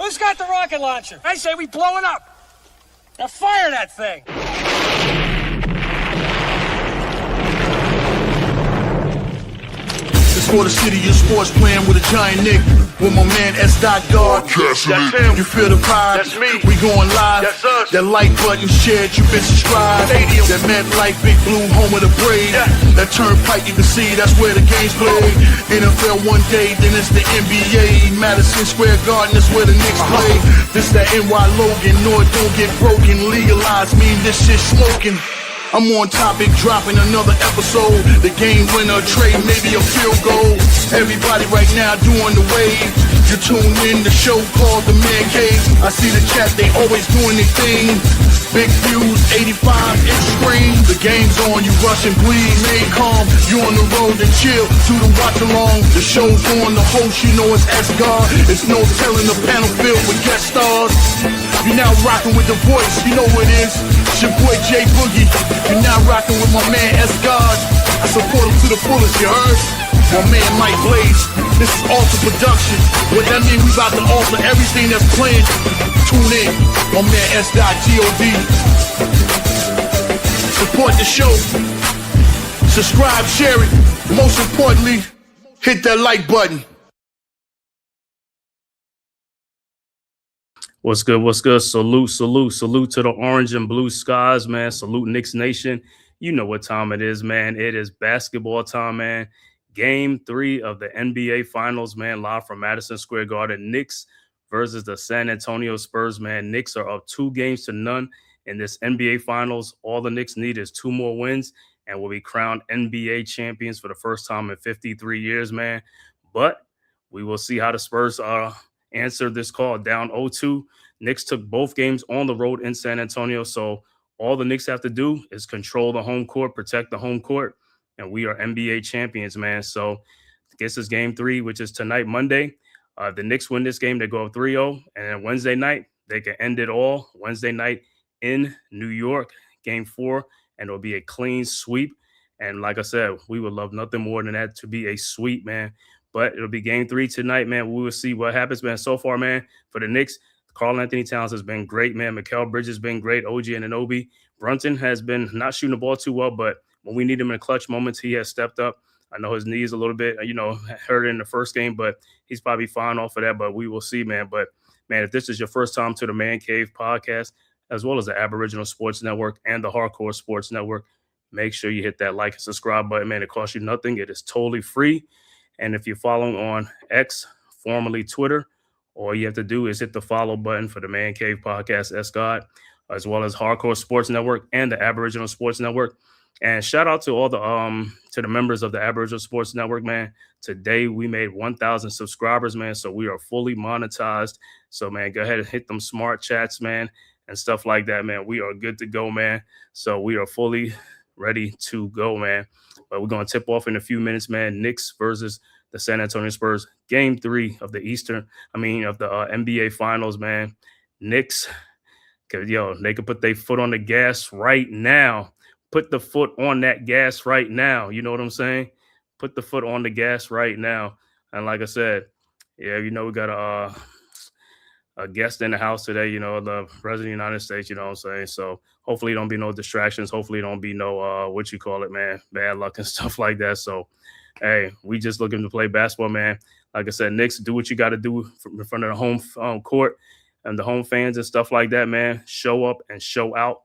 Who's got the rocket launcher? I say we blow it up. Now fire that thing. It's for the city of sports, playing with a giant Nick. With my man S. Guard. That's him. You feel the vibe? That's me. We going live. That's us. That like button shared, you been subscribed. Stadium. That MetLife, Big Blue, home of the Braves. Yeah. That turnpike, you can see that's where the game's played. NFL one day, then it's the NBA. Madison Square Garden, that's where the Knicks play. This that NY Logan, no it don't get broken. Legalized, mean this shit smoking. I'm on topic, dropping another episode. The game winner, trade, maybe a field goal. Everybody right now doing the wave. You tune in the show called TheMan-Cave. I see the chat, they always doing their thing. Big views, 85-inch screen. The game's on, you rushing, please. Stay calm, you on the road and chill. To the watch along, the show's on. The host, you know it's S-God. It's no telling the panel filled with guest stars. You now rocking with the voice, you know what it is. It's your boy J Boogie. You now rocking with my man S-God. I support him to the fullest, you heard? My man Mike Blaze. This is Alter Production. What that mean, we about to alter everything that's playing. Tune in, my man S.God. Support the show. Subscribe, share it. Most importantly, hit that like button. What's good? What's good? Salute to the orange and blue skies, man. Salute Knicks Nation. You know what time it is, man. It is basketball time, man. Game 3 of the NBA Finals, man, live from Madison Square Garden. Knicks versus the San Antonio Spurs, man. Knicks are up 2-0 in this NBA Finals. All the Knicks need is 2 more wins and will be crowned NBA champions for the first time in 53 years, man. But we will see how the Spurs answered this call. Down 0-2. Knicks took both games on the road in San Antonio, so all the Knicks have to do is control the home court, protect the home court, and we are NBA champions, man. So I guess it's game 3, which is tonight, Monday. The Knicks win this game, they go up 3-0, and then Wednesday night, they can end it all. Wednesday night in New York, game 4, and it'll be a clean sweep. And like I said, we would love nothing more than that to be a sweep, man. But it'll be game 3 tonight, man. We will see what happens, man. So far, man, for the Knicks, Karl-Anthony Towns has been great, man. Mikal Bridges has been great. OG Anunoby. Brunson has been not shooting the ball too well, but when we need him in clutch moments, he has stepped up. I know his knees a little bit, hurt in the first game, but he's probably fine off of that, but we will see, man. But, man, if this is your first time to the Man-Cave podcast, as well as the Aboriginal Sports Network and the Hardcore Sports Network, make sure you hit that like and subscribe button, man. It costs you nothing. It is totally free. And if you're following on X, formerly Twitter, all you have to do is hit the follow button for the Man-Cave podcast, S-God, as well as Hardcore Sports Network and the Aboriginal Sports Network. And shout out to all the members of the Aboriginal Sports Network, man. Today we made 1,000 subscribers, man. So we are fully monetized. So, man, go ahead and hit them smart chats, man, and stuff like that, man. We are good to go, man. So we are fully ready to go, man. But we're going to tip off in a few minutes, man. Knicks versus the San Antonio Spurs. Game 3 of the NBA Finals, man. Knicks, they could put their foot on the gas right now. Put the foot on that gas right now. You know what I'm saying? Put the foot on the gas right now. And like I said, we got a guest in the house today, the president of the United States, you know what I'm saying? So hopefully don't be no distractions. Hopefully don't be no, bad luck and stuff like that. So, hey, we just looking to play basketball, man. Like I said, Knicks, do what you got to do in front of the home court and the home fans and stuff like that, man. Show up and show out.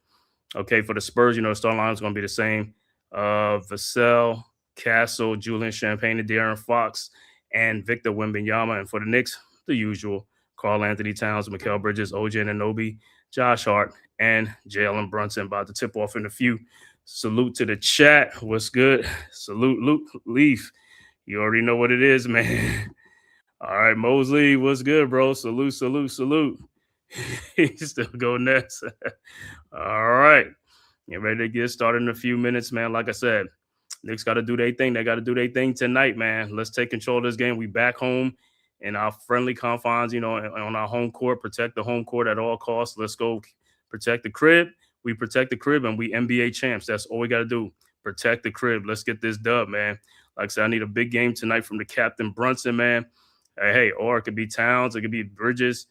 Okay, for the Spurs, the start line is going to be the same. Vassell, Castle, Julian Champagne, and De'Aaron Fox, and Victor Wembanyama. And for the Knicks, the usual. Karl-Anthony Towns, Mikal Bridges, OG Anunoby, Josh Hart, and Jalen Brunson. About to tip off in a few. Salute to the chat. What's good? Salute, Luke Leaf. You already know what it is, man. All right, Mosley, what's good, bro? Salute. He's still going next. All right. Get ready to get started in a few minutes, man. Like I said, Knicks got to do their thing. They got to do their thing tonight, man. Let's take control of this game. We back home in our friendly confines, on our home court. Protect the home court at all costs. Let's go protect the crib. We protect the crib, and we NBA champs. That's all we got to do. Protect the crib. Let's get this dub, man. Like I said, I need a big game tonight from the captain, Brunson, man. Hey, or it could be Towns. It could be Bridges,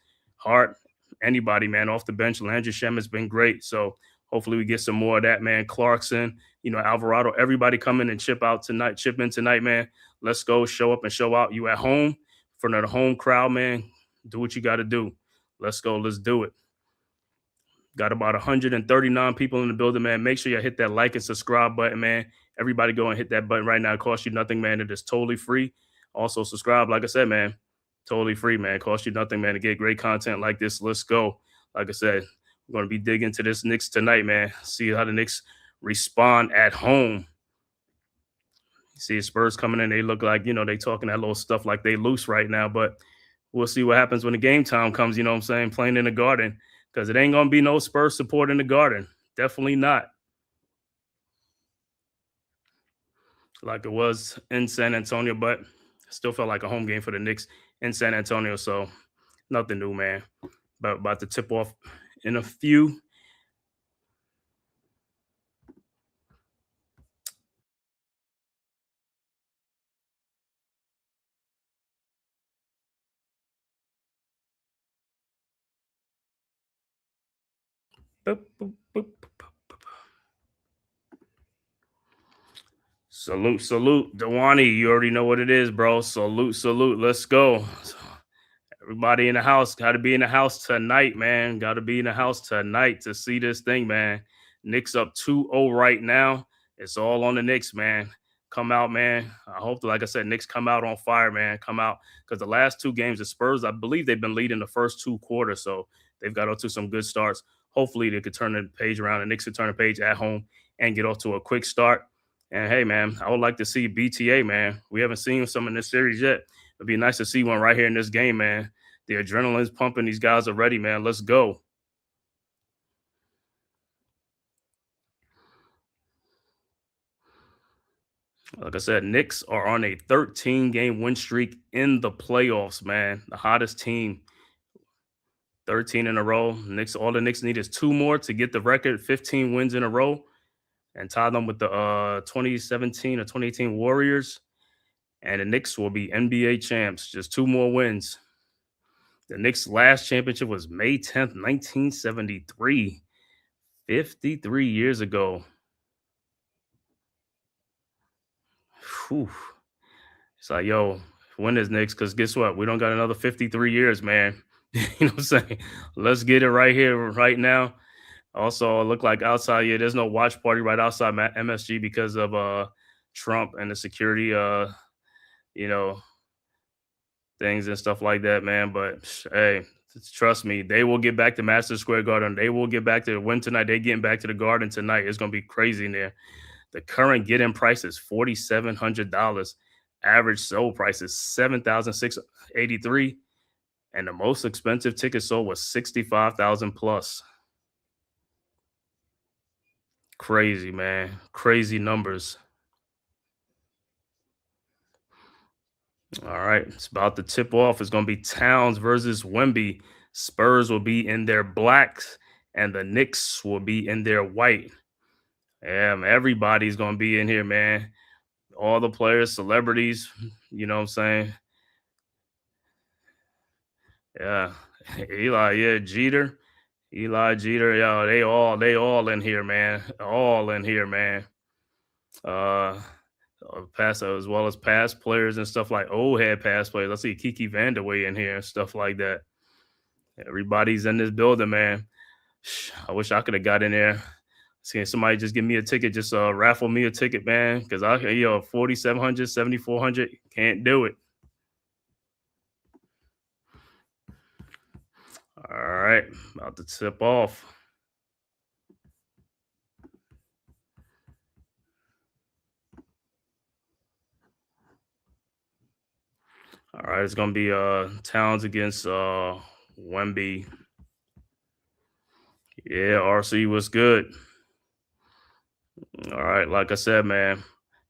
Hart, anybody, man, off the bench. Landry Shem has been great. So hopefully we get some more of that, man. Clarkson, Alvarado, everybody come in and chip in tonight, man. Let's go, show up and show out. You at home, in front of the home crowd, man. Do what you got to do. Let's go. Let's do it. Got about 139 people in the building, man. Make sure you hit that like and subscribe button, man. Everybody go and hit that button right now. It costs you nothing, man. It is totally free. Also, subscribe, like I said, man. Totally free, man. It costs you nothing, man, to get great content like this. Let's go. Like I said, we're going to be digging into this Knicks tonight, man. See how the Knicks respond at home. See Spurs coming in. They look like, they talking that little stuff like they loose right now. But we'll see what happens when the game time comes, playing in the Garden. Because it ain't going to be no Spurs support in the Garden. Definitely not. Like it was in San Antonio, but still felt like a home game for the Knicks in San Antonio. So nothing new, man. But about to tip off in a few. Boop, boop, boop, boop. Salute. Dewani, you already know what it is, bro. Salute. Let's go. Everybody in the house, got to be in the house tonight, man. Got to be in the house tonight to see this thing, man. Knicks up 2-0 right now. It's all on the Knicks, man. Come out, man. I hope, like I said, Knicks come out on fire, man. Come out. Because the last two games, the Spurs, I believe they've been leading the first two quarters. So they've got off to some good starts. Hopefully they could turn the page around. The Knicks could turn the page at home and get off to a quick start. And, hey, man, I would like to see BTA, man. We haven't seen some in this series yet. It'd be nice to see one right here in this game, man. The adrenaline's pumping. These guys are ready, man. Let's go. Like I said, Knicks are on a 13-game win streak in the playoffs, man. The hottest team. 13 in a row. All the Knicks need is 2 more to get the record, 15 wins in a row, and tie them with the 2017 or 2018 Warriors. And the Knicks will be NBA champs. Just 2 more wins. The Knicks' last championship was May 10th, 1973. 53 years ago. Whew. It's like, yo, win this, Knicks, because guess what? We don't got another 53 years, man. You know what I'm saying? Let's get it right here, right now. Also, it looked like outside, there's no watch party right outside MSG because of Trump and the security, things and stuff like that, man. But, hey, trust me, they will get back to Madison Square Garden. They will get back to win tonight. They're getting back to the Garden tonight. It's going to be crazy in there. The current get-in price is $4,700. Average sold price is $7,683. And the most expensive ticket sold was $65,000 plus. Crazy, man. Crazy numbers. All right. It's about to tip off. It's going to be Towns versus Wemby. Spurs will be in their blacks, and the Knicks will be in their white. Yeah, man, everybody's going to be in here, man. All the players, celebrities, you know what I'm saying? Yeah. Jeter. Eli Jeter, they all in here, man. All in here, man. Past as well as past players and stuff like old head past players. Let's see Kiki Vandeweghe in here and stuff like that. Everybody's in this building, man. I wish I could have got in there. Seeing somebody just give me a ticket, just raffle me a ticket, man. Because I 4,700, 7,400, can't do it. All right, about to tip off. All right, it's going to be Towns against Wemby. Yeah, RC was good. All right, like I said, man,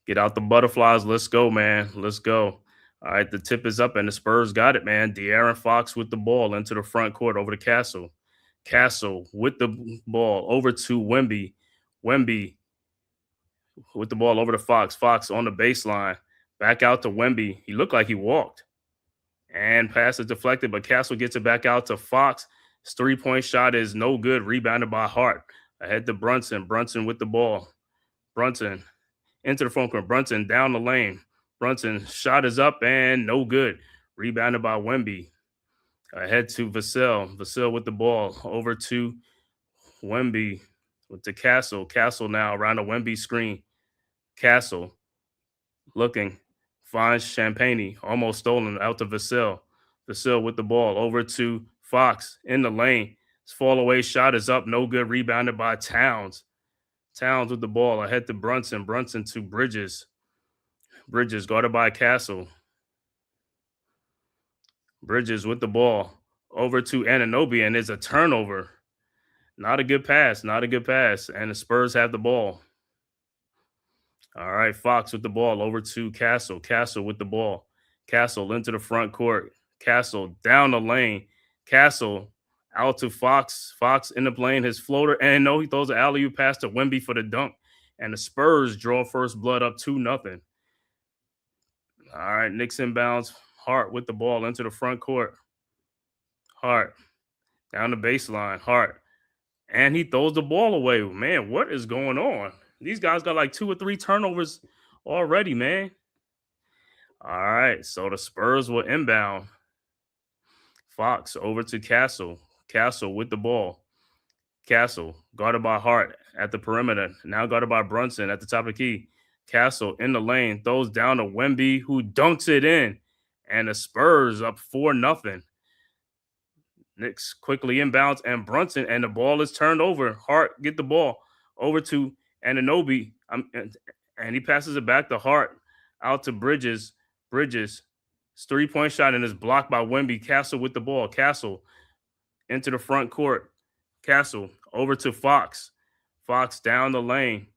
get out the butterflies. Let's go, man. Let's go. All right, the tip is up, and the Spurs got it, man. De'Aaron Fox with the ball into the front court over to Castle. Castle with the ball over to Wemby. Wemby with the ball over to Fox. Fox on the baseline. Back out to Wemby. He looked like he walked. And pass is deflected, but Castle gets it back out to Fox. His three-point shot is no good. Rebounded by Hart. Ahead to Brunson. Brunson with the ball. Brunson into the front court. Brunson down the lane. Brunson shot is up and no good. Rebounded by Wemby. Ahead to Vassell. Vassell with the ball. Over to Wemby with the Castle. Castle now around the Wemby screen. Castle looking. Finds Champagne. Almost stolen out to Vassell. Vassell with the ball. Over to Fox in the lane. His fall away shot is up. No good. Rebounded by Towns. Towns with the ball. Ahead to Brunson. Brunson to Bridges. Bridges guarded by Castle. Bridges with the ball. Over to Anunoby, and there's a turnover. Not a good pass. Not a good pass. And the Spurs have the ball. All right, Fox with the ball. Over to Castle. Castle with the ball. Castle into the front court. Castle down the lane. Castle out to Fox. Fox in the lane. His floater. And no, he throws an alley-oop pass to Wemby for the dunk. And the Spurs draw first blood up 2-0. All right, Knicks inbounds. Hart with the ball into the front court. Hart down the baseline. Hart. And he throws the ball away. Man, what is going on? These guys got like 2 or 3 turnovers already, man. All right, so the Spurs will inbound. Fox over to Castle. Castle with the ball. Castle guarded by Hart at the perimeter. Now guarded by Brunson at the top of the key. Castle in the lane. Throws down to Wemby, who dunks it in. And the Spurs up 4-0. Knicks quickly inbounds, and Brunson, and the ball is turned over. Hart get the ball over to Anunoby, and he passes it back to Hart, out to Bridges. Bridges, three-point shot, and is blocked by Wemby. Castle with the ball. Castle into the front court. Castle over to Fox. Fox down the lane,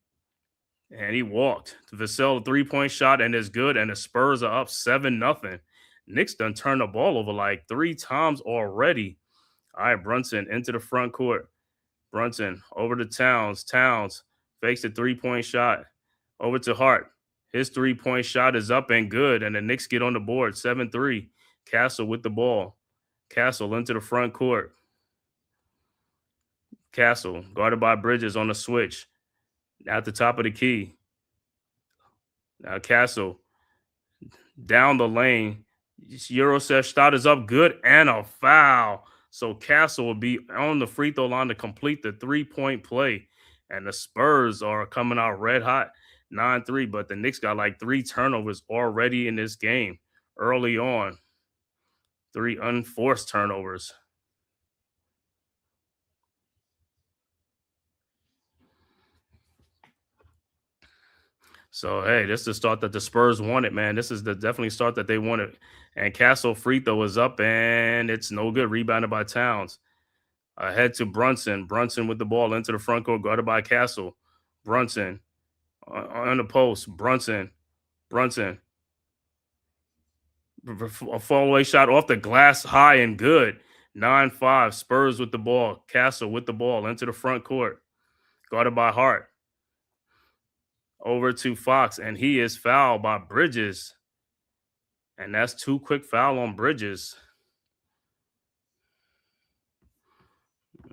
and he walked. Vassell, three-point shot, and is good, and the Spurs are up 7-0. Knicks done turned the ball over like 3 times already. All right, Brunson into the front court. Brunson over to Towns. Towns fakes a three-point shot. Over to Hart. His three-point shot is up and good, and the Knicks get on the board, 7-3. Castle with the ball. Castle into the front court. Castle guarded by Bridges on the switch. At the top of the key. Now Castle down the lane. Eurosef shot is up good and a foul. So Castle will be on the free throw line to complete the 3-point play. And the Spurs are coming out red hot, 9-3. But the Knicks got like 3 turnovers already in this game early on. 3 unforced turnovers. So, hey, this is the start that the Spurs wanted, man. This is the definitely start that they wanted. And Castle free throw is up, and it's no good. Rebounded by Towns. Ahead to Brunson. Brunson with the ball into the front court, guarded by Castle. Brunson on the post. Brunson. A fall-away shot off the glass, high and good. 9-5. Spurs with the ball. Castle with the ball into the front court, guarded by Hart. Over to Fox, and he is fouled by Bridges. And that's 2 quick foul on Bridges.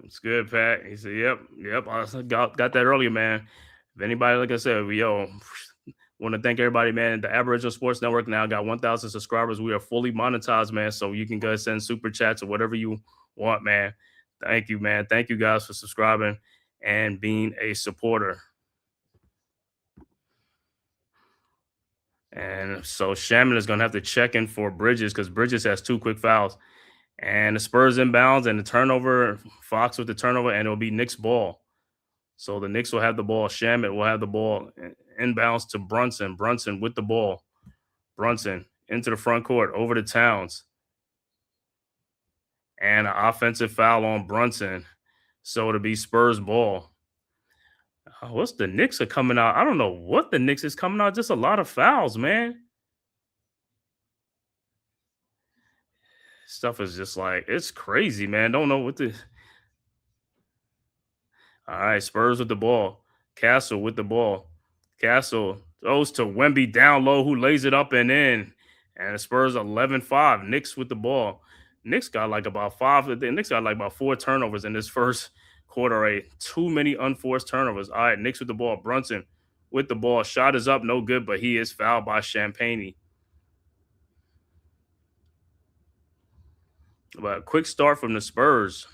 It's good, Pat. He said, yep. I got that earlier, man. If anybody, like I said, want to thank everybody, man. The Aboriginal Sports Network now got 1,000 subscribers. We are fully monetized, man. So you can go and send super chats or whatever you want, man. Thank you, man. Thank you guys for subscribing and being a supporter. And so Shaman is going to have to check in for Bridges because Bridges has 2 quick fouls. And the Spurs inbounds and the turnover, Fox with the turnover, and it'll be Knicks ball. So the Knicks will have the ball. Shaman will have the ball. Inbounds to Brunson. Brunson with the ball. Brunson into the front court, over to Towns. And an offensive foul on Brunson. So it'll be Spurs ball. What's the Knicks are coming out? I don't know what the Knicks is coming out. Just a lot of fouls, man. Stuff is just like, it's crazy, man. Don't know what the. All right, Spurs with the ball. Castle with the ball. Castle throws to Wemby down low, who lays it up and in. And the Spurs 11-5. Knicks with the ball. Knicks got like about five. The Knicks got like about 4 turnovers in this first quarter. Too many unforced turnovers. All right, Knicks with the ball. Brunson with the ball. Shot is up, no good, but he is fouled by Champagne. But a quick start from the Spurs.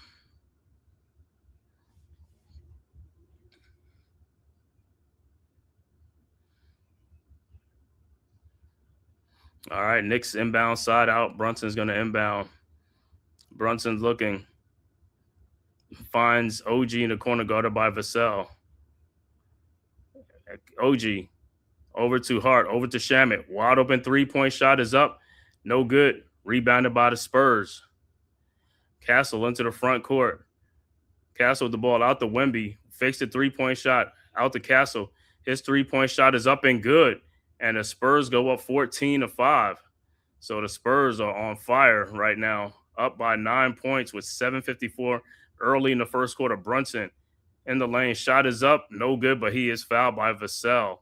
All right, Knicks inbound side out. Brunson's going to inbound. Brunson's looking. Finds OG in the corner guarded by Vassell. OG over to Hart, over to Shamet. Wide open 3-point shot is up. No good. Rebounded by the Spurs. Castle into the front court. Castle with the ball out to Wemby. Fakes the 3-point shot out to Castle. His 3-point shot is up and good. And the Spurs go up 14-5. So the Spurs are on fire right now. Up by 9 points with 7:54 early in the first quarter. Brunson in the lane. Shot is up. No good, but he is fouled by Vassell.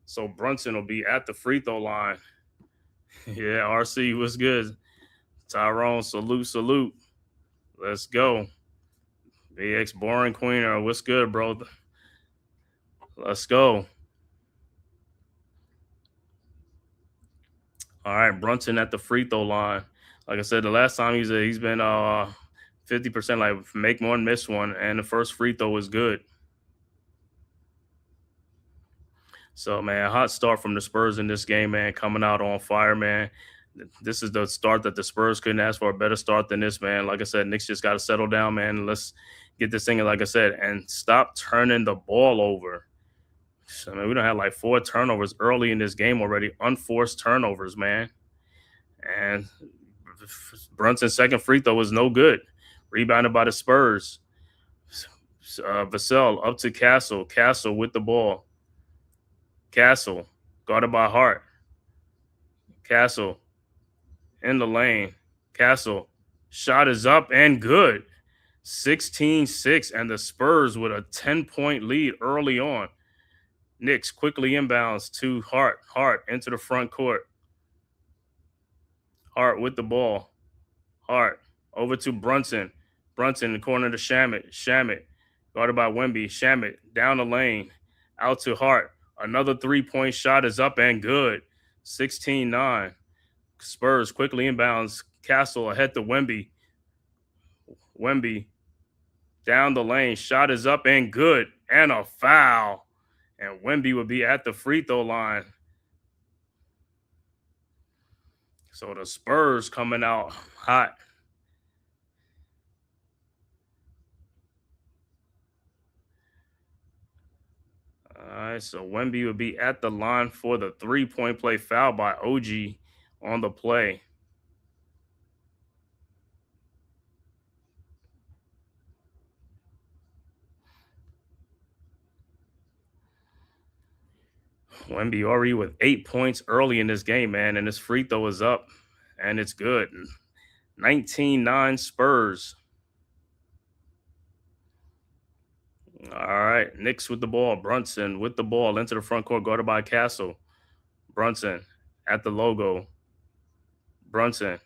So Brunson will be at the free throw line. Yeah, RC was good. Tyrone, salute. Let's go. BX Boring Queener, what's good, bro? Let's go. All right, Brunson at the free throw line. Like I said, the last time he's been 50%, like make one, miss one, and the first free throw was good. So, man, hot start from the Spurs in this game, man, coming out on fire, man. This is the start that the Spurs couldn't ask for, a better start than this, man. Like I said, Knicks just got to settle down, man. Let's get this thing, like I said, and stop turning the ball over. So, I mean, we don't have like 4 turnovers early in this game already, unforced turnovers, man. And Brunson's second free throw was no good. Rebounded by the Spurs. Vassell up to Castle. Castle with the ball. Castle guarded by Hart. Castle in the lane. Castle shot is up and good. 16-6, and the Spurs with a 10-point lead early on. Knicks quickly inbounds to Hart. Hart into the front court. Hart with the ball. Hart over to Brunson. Brunson in the corner to Shamet. Shamet guarded by Wemby. Shamet down the lane. Out to Hart. Another 3-point shot is up and good. 16-9. Spurs quickly inbounds. Castle ahead to Wemby. Wemby down the lane. Shot is up and good. And a foul. And Wemby would be at the free throw line. So the Spurs coming out hot. All right, so Wemby would be at the line for the 3-point play, foul by OG on the play. Wemby already with 8 points early in this game, man, and his free throw is up, and it's good. 19-9 Spurs. All right, Knicks with the ball. Brunson with the ball into the front court, guarded by Castle. Brunson at the logo. Brunson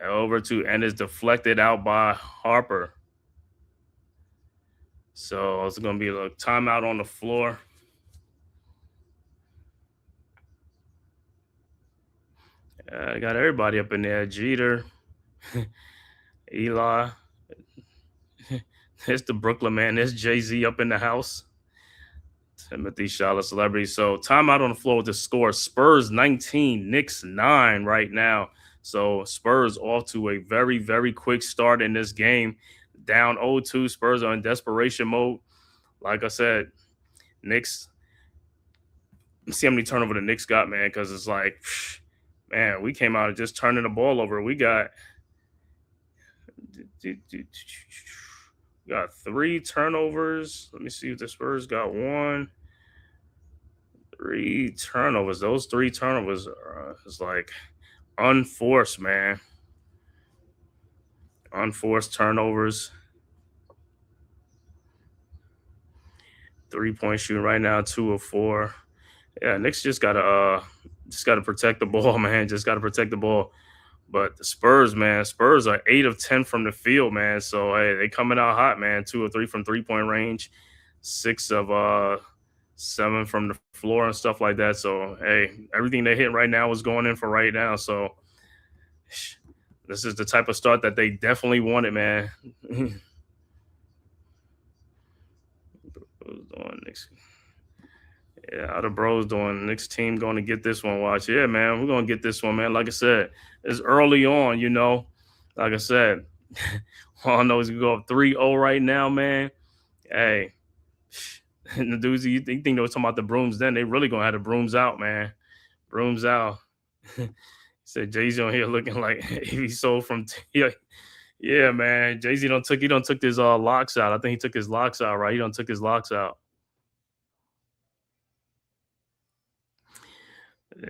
over to, and is deflected out by Harper. So it's going to be a timeout on the floor. I got everybody up in there. Jeter, Eli. It's the Brooklyn man. There's Jay-Z up in the house. Timothy Charlotte celebrity. So timeout on the floor with the score. Spurs 19, Knicks 9 right now. So Spurs off to a very, very quick start in this game. Down 0-2. Spurs are in desperation mode. Like I said, Knicks. Let's see how many turnover the Knicks got, man, because it's like, man, we came out of just turning the ball over. We got 3 turnovers. Let me see if the Spurs got 1. 3 turnovers. Those 3 turnovers are it's like unforced, man. Unforced turnovers. 3-point shooting right now, 2 of 4. Yeah, Knicks just gotta protect the ball, man. Just gotta protect the ball. But the Spurs, man, Spurs are 8 of 10 from the field, man. So hey, they coming out hot, man. 2 or 3 from 3-point range, 6 of 7 from the floor and stuff like that. So hey, everything they hit right now is going in for right now. So this is the type of start that they definitely wanted, man. Yeah, how the bros doing? Next team going to get this one. Watch, yeah, man, we're gonna get this one, man. Like I said, it's early on, you know. Like I said, all I know is we go up 3-0 right now, man. Hey, and the dudes, you think they were talking about the brooms? Then they really gonna have the brooms out, man. Brooms out. He said Jay-Z on here looking like he sold from. Yeah, man. Jay-Z don't took his locks out. I think he took his locks out, right? He don't took his locks out.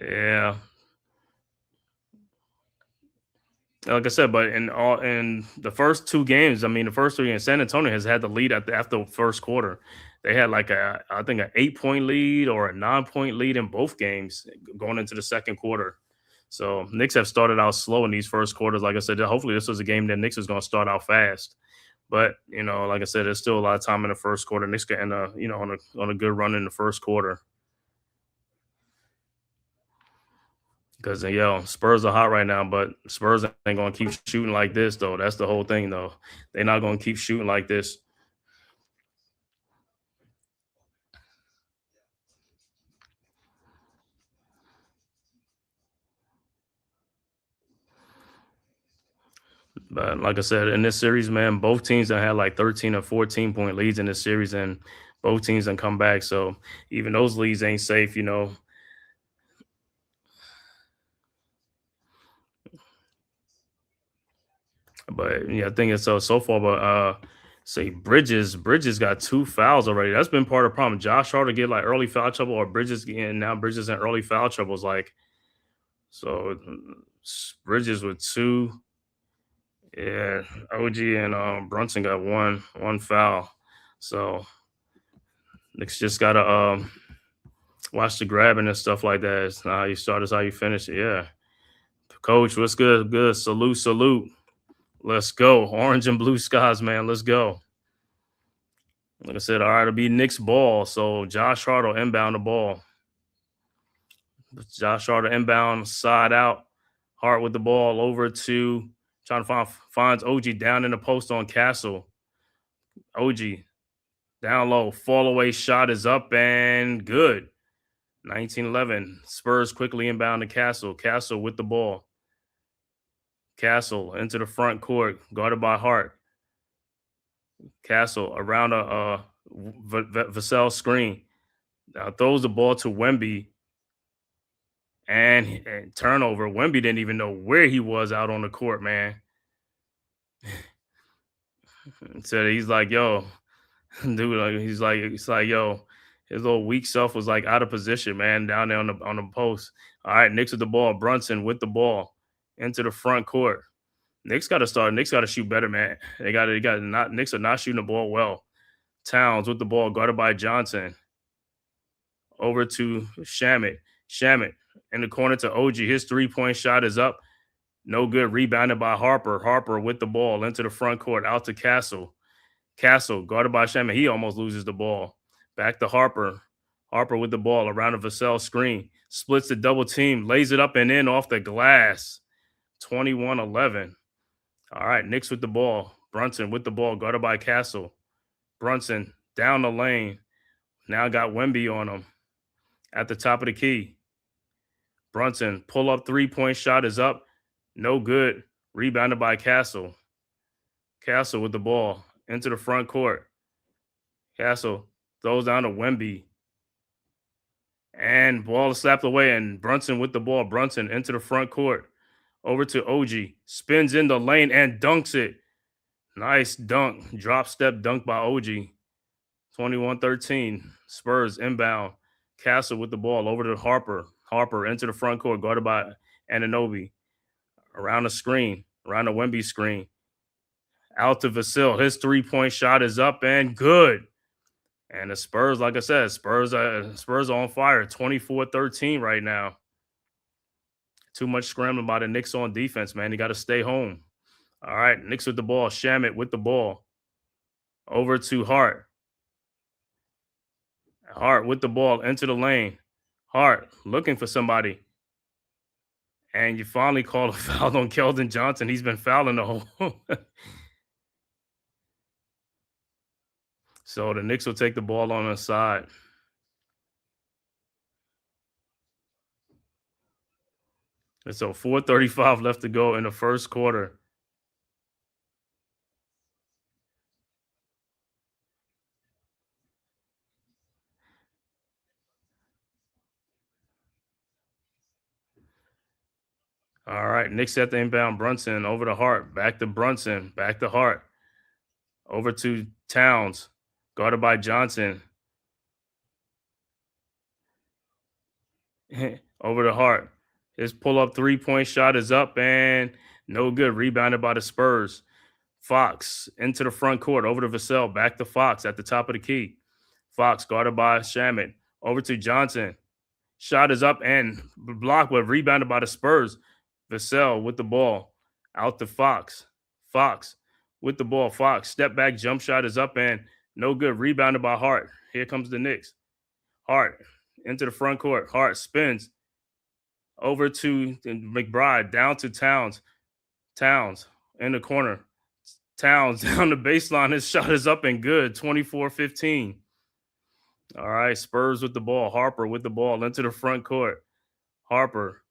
Yeah. Like I said, but in the first 2 games, I mean, the first 3 games, San Antonio has had the lead after the first quarter. They had like I think an 8-point lead or a 9-point lead in both games going into the second quarter. So Knicks have started out slow in these first quarters. Like I said, hopefully this was a game that Knicks is going to start out fast. But you know, like I said, there's still a lot of time in the first quarter. Knicks can end on a good run in the first quarter. Because Spurs are hot right now, but Spurs ain't gonna keep shooting like this, though. That's the whole thing, though. They're not gonna keep shooting like this. But like I said, in this series, man, both teams have had like 13 or 14-point leads in this series, and both teams have come back. So even those leads ain't safe, you know. But yeah, I think it's so far. But say Bridges got 2 fouls already. That's been part of the problem. Josh Hart to get like early foul trouble, or Bridges getting now Bridges in early foul troubles. Like so, Bridges with 2. Yeah, OG and Brunson got one foul. So Knicks just gotta watch the grabbing and stuff like that. It's not how you start, it's how you finish it. Yeah. Coach, what's good? Good. Salute, salute. Let's go. Orange and blue skies, man. Let's go. Like I said, all right, it'll be Knicks ball. So Josh Hart will inbound the ball. Josh Hart will inbound, side out. Hart with the ball over to trying to finds OG down in the post on Castle. OG down low, fall away shot is up and good. 1911. Spurs quickly inbound to Castle. Castle with the ball. Castle into the front court, guarded by Hart. Castle around a Vassell screen. Now throws the ball to Wemby. And turnover. Wemby didn't even know where he was out on the court, man. So he's like, yo, dude, it's like, yo, his little weak self was like out of position, man, down there on the post. All right, Knicks with the ball. Brunson with the ball into the front court. Knicks got to start. Knicks got to shoot better, man. They got not. Knicks are not shooting the ball well. Towns with the ball, guarded by Johnson. Over to Shamit. Shamit in the corner to OG. His 3-point shot is up. No good. Rebounded by Harper. Harper with the ball into the front court. Out to Castle. Castle guarded by Shamit. He almost loses the ball. Back to Harper. Harper with the ball around a Vassell screen. Splits the double team. Lays it up and in off the glass. 21-11. All right, Knicks with the ball. Brunson with the ball, guarded by Castle. Brunson down the lane. Now got Wemby on him at the top of the key. Brunson, pull up 3-point shot is up. No good. Rebounded by Castle. Castle with the ball into the front court. Castle throws down to Wemby. And ball is slapped away, and Brunson with the ball. Brunson into the front court. Over to OG. Spins in the lane and dunks it. Nice dunk. Drop step dunk by OG. 21-13. Spurs inbound. Castle with the ball over to Harper. Harper into the front court, guarded by Anunoby. Around the screen. Around the Wemby screen. Out to Vassell. His 3-point shot is up and good. And the Spurs, like I said, Spurs are on fire, 24-13 right now. Too much scrambling by the Knicks on defense, man. You got to stay home. All right, Knicks with the ball. Shamet with the ball. Over to Hart. Hart with the ball into the lane. Hart looking for somebody. And you finally call a foul on Keldon Johnson. He's been fouling the whole. So the Knicks will take the ball on the side. And so 4:35 left to go in the first quarter. All right, Knicks at the inbound. Brunson over to Hart. Back to Brunson. Back to Hart. Over to Towns. Guarded by Johnson. Over to Hart. His pull-up three-point shot is up and no good. Rebounded by the Spurs. Fox into the front court. Over to Vassell. Back to Fox at the top of the key. Fox guarded by Shamet. Over to Johnson. Shot is up and blocked, but rebounded by the Spurs. Vassell with the ball. Out to Fox. Fox with the ball. Fox. Step back. Jump shot is up and no good. Rebounded by Hart. Here comes the Knicks. Hart into the front court. Hart spins. Over to McBride. Down to Towns. Towns in the corner. Towns down the baseline. His shot is up and good. 24-15. All right, Spurs with the ball. Harper with the ball into the front court. Harper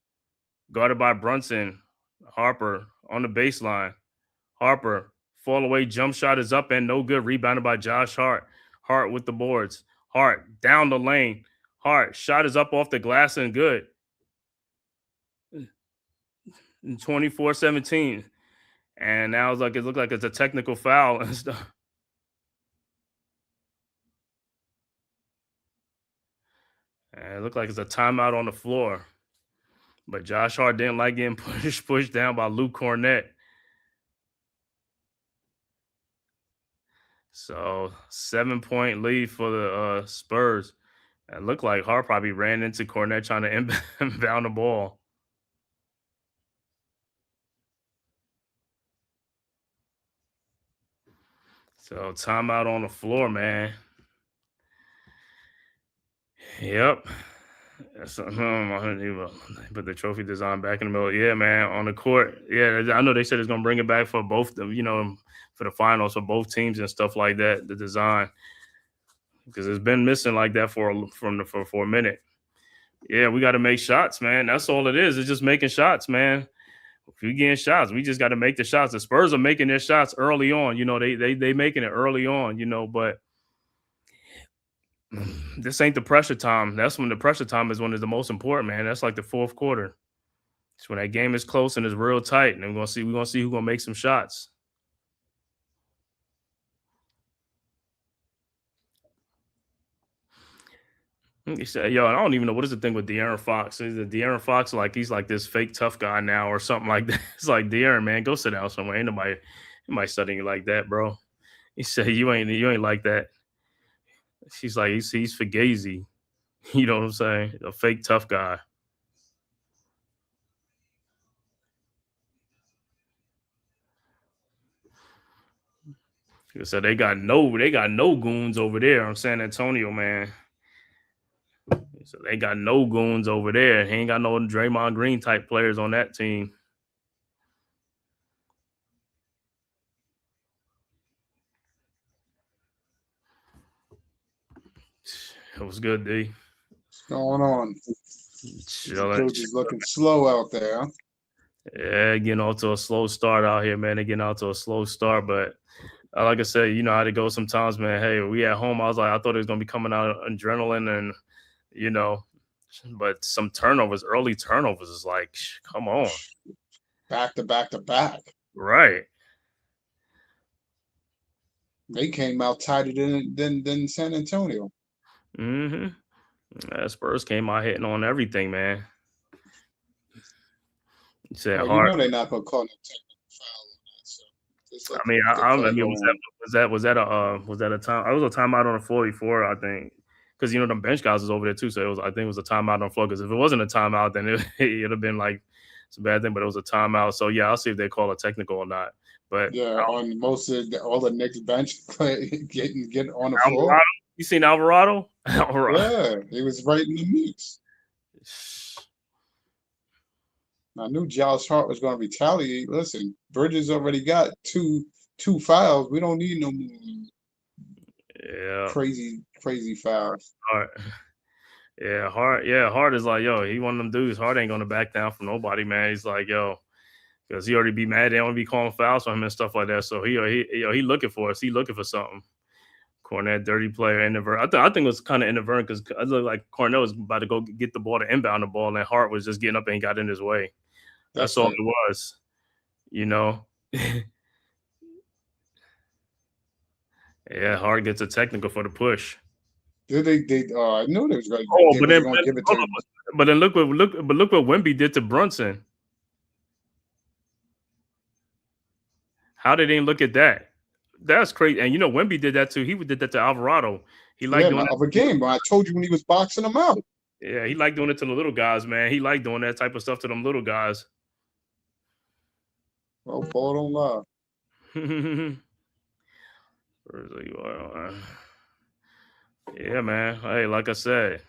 guarded by Brunson. Harper on the baseline. Harper fall away. Jump shot is up and no good. Rebounded by Josh Hart. Hart with the boards. Hart down the lane. Hart shot is up off the glass and good. 24-17. And now it looked like it's a technical foul and stuff. And it looked like it's a timeout on the floor. But Josh Hart didn't like getting pushed down by Luke Cornett. So 7-point lead for the Spurs. It looked like Hart probably ran into Cornett trying to inbound the ball. So timeout on the floor, man. Yep. Put the trophy design back in the middle. Yeah, man, on the court. Yeah, I know they said it's gonna bring it back for both, for the finals for both teams and stuff like that. The design, because it's been missing like that for a minute. Yeah, we got to make shots, man. That's all it is. It's just making shots, man. If we getting shots, we just got to make the shots. The Spurs are making their shots early on. They making it early on. But this ain't the pressure time. That's when the pressure time is when it's the most important, man. That's like the fourth quarter. It's when that game is close and it's real tight, and we're gonna see who's gonna make some shots. He said, "Yo, I don't even know what is the thing with De'Aaron Fox. Is it De'Aaron Fox he's like this fake tough guy now or something like that? It's like, De'Aaron, man, go sit down somewhere. Ain't nobody studying you like that, bro." He said, "You ain't like that." She's like, he's fugazi. You know what I'm saying? A fake tough guy. So they got no goons over there on San Antonio, man. So they got no goons over there. He ain't got no Draymond Green type players on that team. It was good, D. What's going on? Chilling. Coach is looking slow out there. Huh? Yeah, getting off to a slow start out here, man. They're getting out to a slow start, but like I said, you know how to go sometimes, man. Hey, we at home. I thought it was gonna be coming out adrenaline, and but some turnovers, early turnovers, is like, come on, back to back to back. Right. They came out tighter than San Antonio. Spurs came out hitting on everything, man. You said well, Hart. they're not gonna call no technical foul on that. So It's I mean, the I play mean, going on. was that a time? I was a timeout on the floor before, I think, because you know the bench guys was over there too. So I think it was a timeout on the floor. Because if it wasn't a timeout, then it'd have been like it's a bad thing. But it was a timeout. So yeah, I'll see if they call a technical or not. But Yeah, on most of all the Knicks bench play getting on the floor. Alvarado, you seen Alvarado? Alvarado. Yeah, he was right in the mix. I knew Josh Hart was going to retaliate. Listen, Bridges already got two fouls. We don't need no more Yeah. crazy fouls. Hart. Yeah, Hart. Yeah, Hart is like, yo, he one of them dudes. Hart ain't gonna back down from nobody, man. He's like, yo, because he already be mad. They don't be calling fouls on him and stuff like that. So he looking for us. He looking for something. Cornette, dirty player, inadvertent. I think it was kind of inadvertent because it looked like Cornette was about to go get the ball to inbound the ball, and Hart was just getting up and got in his way. That's That's all it. it was, you know. Yeah, Hart gets a technical for the push. Did they? I knew they was going. Oh, They was going to give it to. but then look what Wemby did to Brunson. How did they look at that? That's crazy. And you know, Wemby did that too. He did that to Alvarado. He liked doing My that. other game, but I told you when he was boxing them out. Yeah, he liked doing it to the little guys, man. He liked doing that type of stuff to them little guys. Well, ball don't lie. Yeah, man. Hey, like I said,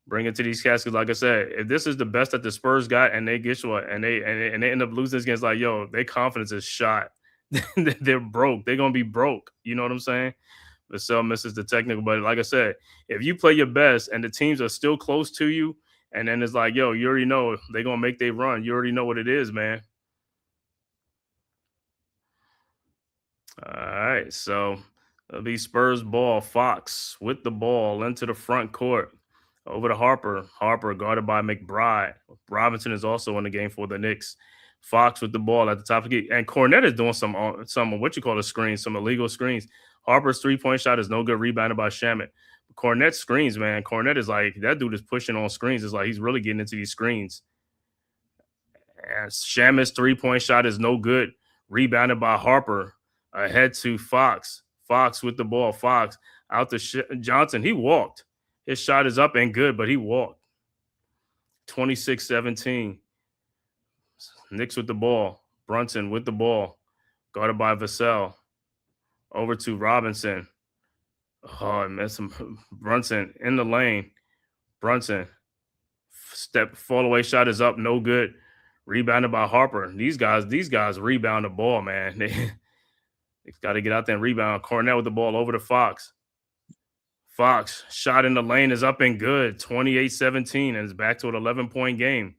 bring it to these cats. Because like I said, if this is the best that the Spurs got, and they get what, and they end up losing this against, like, yo, their confidence is shot. They're broke. They're gonna be broke. You know what I'm saying? Vassell misses the technical, but like I said, if you play your best and the teams are still close to you, and then it's like, yo, you already know they're gonna make their run. You already know what it is, man. All right, so it'll be Spurs ball. Fox with the ball into the front court. Over to Harper. Harper guarded by McBride. Robinson is also in the game for the Knicks. Fox with the ball at the top of the key. And Cornette is doing some what you call a screen, some illegal screens. Harper's three-point shot is no good, rebounded by Shamet. Cornette screens, man. Cornette is like, that dude is pushing on screens. It's like he's really getting into these screens. And Shamet's three-point shot is no good, rebounded by Harper. Ahead to Fox. Fox with the ball. Fox out to Johnson. He walked. His shot is up and good, but he walked. 26-17. Knicks with the ball. Brunson with the ball. Guarded by Vassell. Over to Robinson. Oh, I missed him. Brunson in the lane. Brunson. Fall away shot is up. No good. Rebounded by Harper. These guys rebound the ball, man. They've got to get out there and rebound. Cornette with the ball over to Fox. Fox, shot in the lane is up and good. 28-17, and it's back to an 11-point game.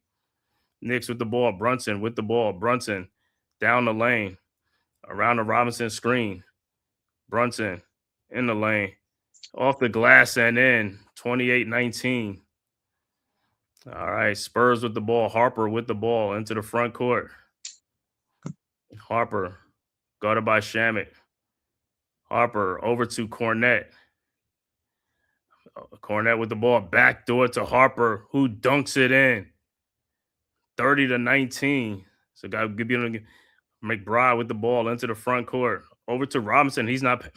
Knicks with the ball. Brunson with the ball. Brunson down the lane. Around the Robinson screen. Brunson in the lane. Off the glass and in. 28-19. All right, Spurs with the ball. Harper with the ball into the front court. Harper guarded by Shamet. Harper over to Cornette. Cornette with the ball, backdoor to Harper, who dunks it in. 30-19. So got to give you McBride with the ball into the front court. Over to Robinson. He's not.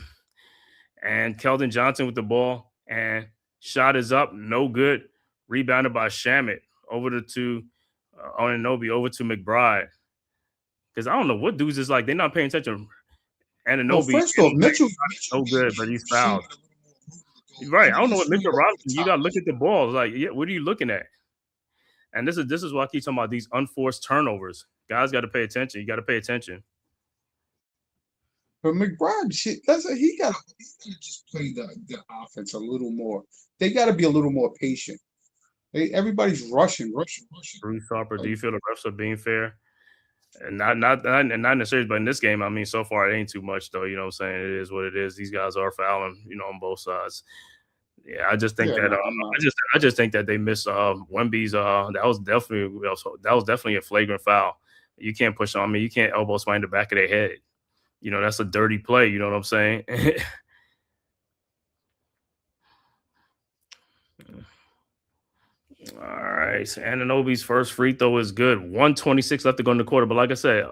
And Keldon Johnson with the ball. And shot is up. No good. Rebounded by Shamet. Over to Anunoby. Over to McBride. Because I don't know what dudes is like. They're not paying attention. Anunoby. Well, first off, Mitchell. No good, but he's fouled. Right. I don't know what Mitchell Robinson. You got to look at the ball. It's like, yeah, what are you looking at? And this is why I keep talking about these unforced turnovers. Guys got to pay attention. You got to pay attention. But McBride, he got to just play the offense a little more. They got to be a little more patient. Everybody's rushing. Bruce Harper, do you feel the refs are being fair? And not in the series, but in this game, I mean, so far it ain't too much though. You know what I'm saying? It is what it is. These guys are fouling, on both sides. Yeah, I just think I just think that they missed Wemby's. That was definitely a flagrant foul. You can't push on. I mean, you can't elbow somebody in the back of their head. That's a dirty play. You know what I'm saying? All right. So Anunoby's first free throw is good. 1:26 left to go in the quarter. But like I said,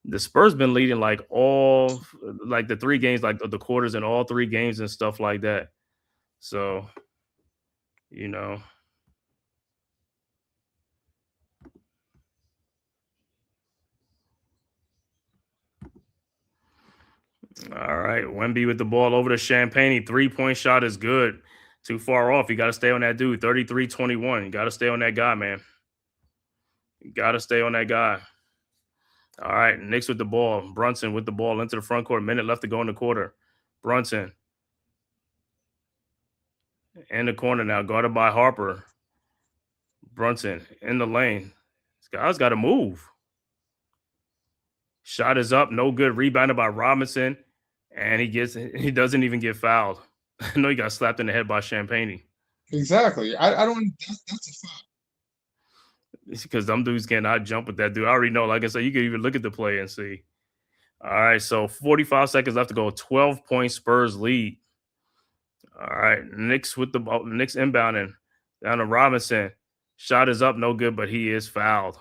The Spurs been leading like the 3 games, like the quarters in all 3 games and stuff like that. So, you know. All right, Wemby with the ball over to Champagne. 3-point shot is good. Too far off. You got to stay on that dude. 33-21. You got to stay on that guy, man. You got to stay on that guy. All right, Knicks with the ball. Brunson with the ball into the front court. Minute left to go in the quarter. Brunson in the corner now, guarded by Harper. Brunson in the lane. This guy's got to move. Shot is up, no good. Rebounded by Robinson, and he doesn't even get fouled. I know he got slapped in the head by Champagne. Exactly. I don't. That's a foul. It's because them dudes cannot jump with that dude. I already know. Like I said, you can even look at the play and see. All right, so 45 seconds left to go. 12-point Spurs lead. All right, Knicks with the ball. Knicks inbounding down to Robinson. Shot is up, no good, but he is fouled.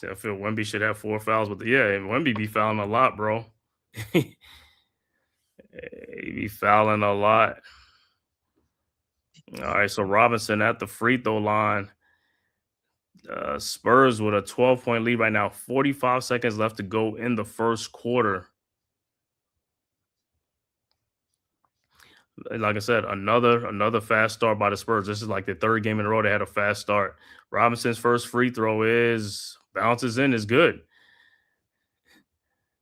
I feel Wemby should have 4 fouls, but Wemby be fouling a lot, bro. He be fouling a lot. All right, so Robinson at the free throw line. Spurs with a 12-point lead right now. 45 seconds left to go in the first quarter. Like I said, another fast start by the Spurs. This is like the 3rd game in a row they had a fast start. Robinson's first free throw bounces in, is good.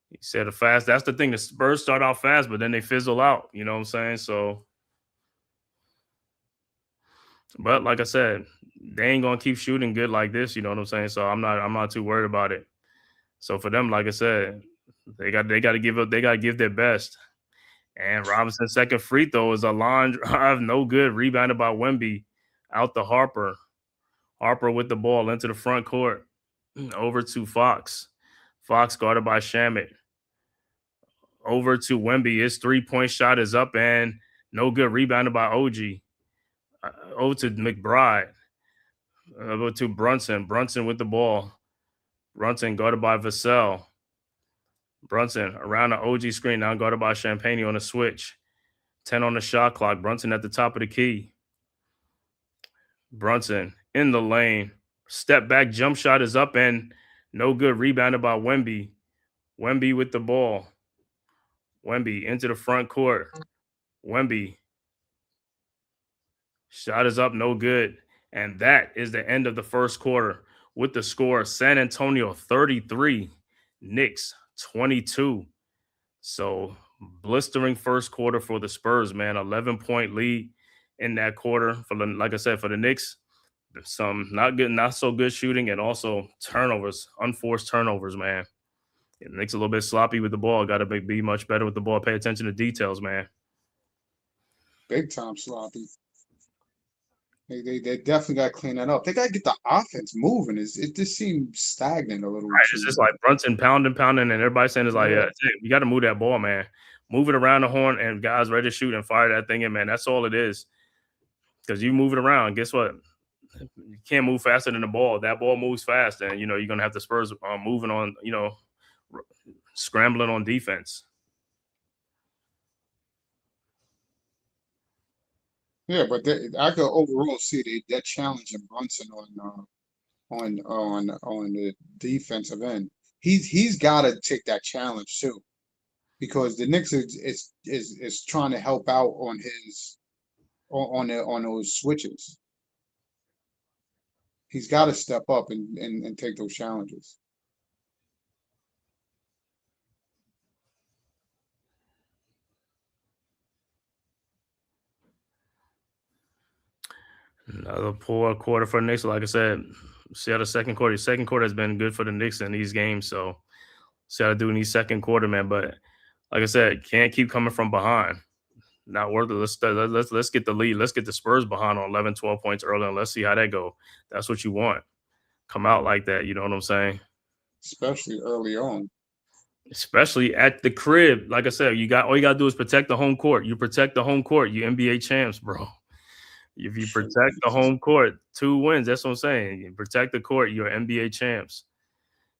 He said that's the thing. The Spurs start out fast, but then they fizzle out. You know what I'm saying? So, but like I said, they ain't gonna keep shooting good like this. You know what I'm saying? So I'm not too worried about it. So for them, like I said, they got to give their best. And Robinson's second free throw is a line drive, no good. Rebounded by Wemby, out to Harper. Harper with the ball into the front court, over to Fox. Fox guarded by Shamet. Over to Wemby. His 3-point shot is up and no good. Rebounded by OG. Over to McBride. Over to Brunson. Brunson with the ball. Brunson guarded by Vassell. Brunson around the OG screen, now guarded by Champagne on a switch. 10 on the shot clock. Brunson at the top of the key. Brunson in the lane. Step back jump shot is up and no good. Rebounded by Wemby. Wemby with the ball. Wemby into the front court. Wemby. Shot is up, no good. And that is the end of the first quarter with the score San Antonio 33, Knicks 22. So blistering first quarter for the Spurs, man. 11-point lead in that quarter. Like I said, for the Knicks, some not so good shooting, and also turnovers, unforced turnovers, man. The Knicks a little bit sloppy with the ball. Got to be much better with the ball. Pay attention to details, man. Big time sloppy. They definitely got to clean that up. They got to get the offense moving. It just seems stagnant a little. Right, it's just like Brunson pounding, and everybody saying is like, you got to move that ball, man. Move it around the horn, and guys ready to shoot and fire that thing in, man. That's all it is. Because you move it around, guess what? You can't move faster than the ball. That ball moves fast, and you're gonna have the Spurs moving on, scrambling on defense. Yeah, but I could overall see that challenging Brunson on the defensive end. He's got to take that challenge too, because the Knicks is trying to help out on those switches. He's got to step up and take those challenges. Another poor quarter for the Knicks. Like I said, see how the second quarter. The second quarter has been good for the Knicks in these games. So see how to do in these second quarter, man. But like I said, can't keep coming from behind. Not worth it. Let's get the lead. Let's get the Spurs behind on 11, 12 points early, and let's see how that go. That's what you want. Come out like that. You know what I'm saying? Especially early on. Especially at the crib. Like I said, all you got to do is protect the home court. You protect the home court. You NBA champs, bro. If you protect the home court, 2 wins. That's what I'm saying. You protect the court, you're NBA champs.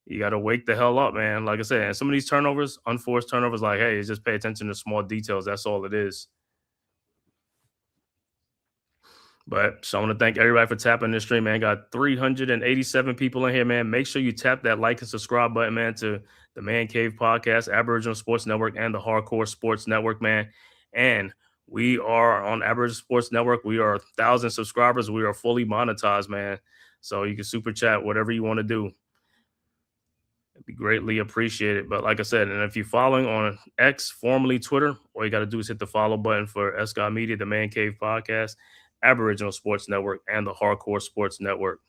You got to wake the hell up, man. Like I said, and some of these turnovers, unforced turnovers, like, hey, just pay attention to small details. That's all it is. But so I want to thank everybody for tapping this stream, man. Got 387 people in here, man. Make sure you tap that like and subscribe button, man, to the Man Cave Podcast, Aboriginal Sports Network, and the Hardcore Sports Network, man. And we are on Aboriginal Sports Network. We are 1,000 subscribers. We are fully monetized, man. So you can super chat whatever you want to do. It'd be greatly appreciated. But like I said, and if you're following on X, formerly Twitter, all you got to do is hit the follow button for SGOT Media, the Man Cave Podcast, Aboriginal Sports Network, and the Hardcore Sports Network.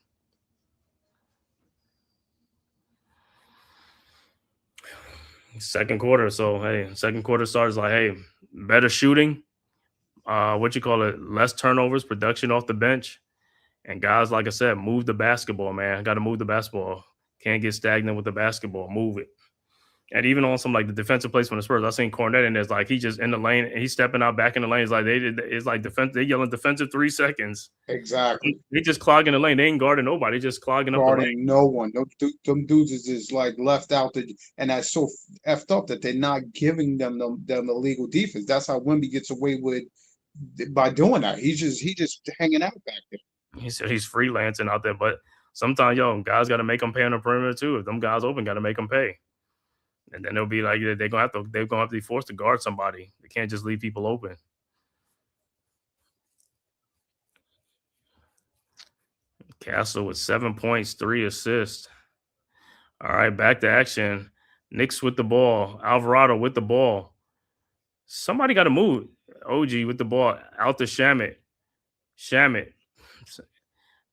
Second quarter. So, hey, second quarter starts like, hey, better shooting. Less turnovers, production off the bench. And guys, like I said, move the basketball, man. Got to move the basketball. Can't get stagnant with the basketball. Move it. And even on some like the defensive plays from the Spurs, I seen Cornette in there. Like he just in the lane and he's stepping out back in the lane. It's like defense. They yelling defensive 3 seconds. Exactly. They just clogging the lane. They ain't guarding nobody. They just clogging up the lane. Guarding no one. Them dudes is just like left out. And that's so effed up that they're not giving them the legal defense. That's how Wemby gets away with by doing that. He's just hanging out back there. He said he's freelancing out there, but sometimes guys got to make them pay on the perimeter too. If them guys open, got to make them pay. And then they'll be like they're gonna have to be forced to guard somebody. They can't just leave people open. Castle with 7 points, 3 assists. All right, back to action. Knicks with the ball. Alvarado with the ball. Somebody got to move. OG with the ball out to Shamit. Shamit.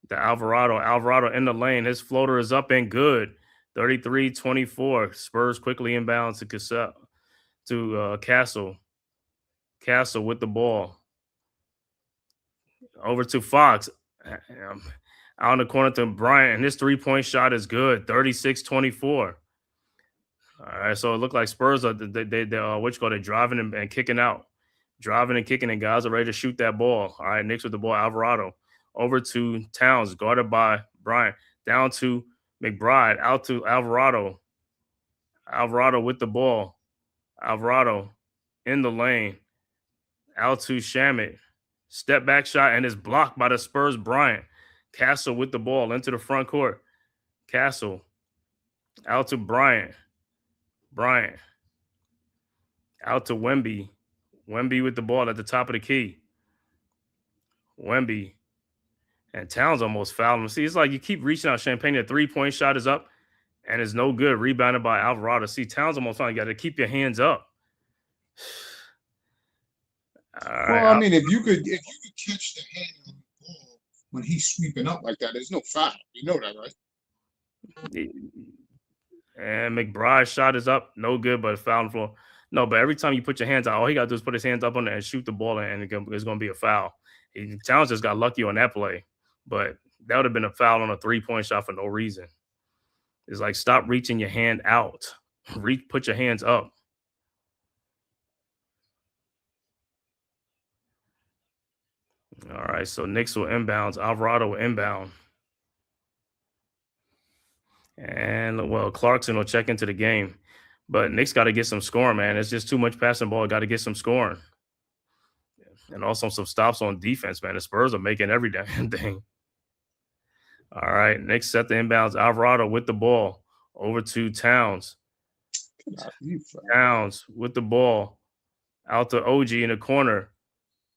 The Alvarado in the lane. His floater is up and good. 33-24. Spurs quickly inbound to Castle. Castle with the ball. Over to Fox. Out in the corner to Bryant. And his 3-point shot is good. 36-24. All right, so it looked like Spurs are they're driving and kicking out. Driving and kicking, and guys are ready to shoot that ball. All right, Knicks with the ball. Alvarado. Over to Towns, guarded by Bryant. Down to McBride, out to Alvarado. Alvarado with the ball. Alvarado in the lane. Out to Shamit. Step back shot, and is blocked by the Spurs Bryant. Castle with the ball into the front court. Castle. Out to Bryant. Bryant. Out to Wemby. Wemby with the ball at the top of the key. Wemby. And Towns almost fouled him. See, it's like you keep reaching out. Champagne, the 3-point shot is up and it's no good. Rebounded by Alvarado. See, Towns almost fouled. You got to keep your hands up. Well, I mean, if you could catch the hand on the ball when he's sweeping up like that, there's no foul. You know that, right? And McBride's shot is up. No good, but foul on the floor. No, but every time you put your hands out, all he got to do is put his hands up on it and shoot the ball, and it's going to be a foul. Towns just got lucky on that play, but that would have been a foul on a 3-point shot for no reason. It's like, stop reaching your hand out. Put your hands up. All right, so Knicks will inbounds. Alvarado will inbound. And, well, Clarkson will check into the game. But Knicks got to get some scoring, man. It's just too much passing ball. Got to get some scoring. And also some stops on defense, man. The Spurs are making every damn thing. All right, Knicks set the inbounds. Alvarado with the ball. Over to Towns. Towns with the ball. Out to OG in the corner.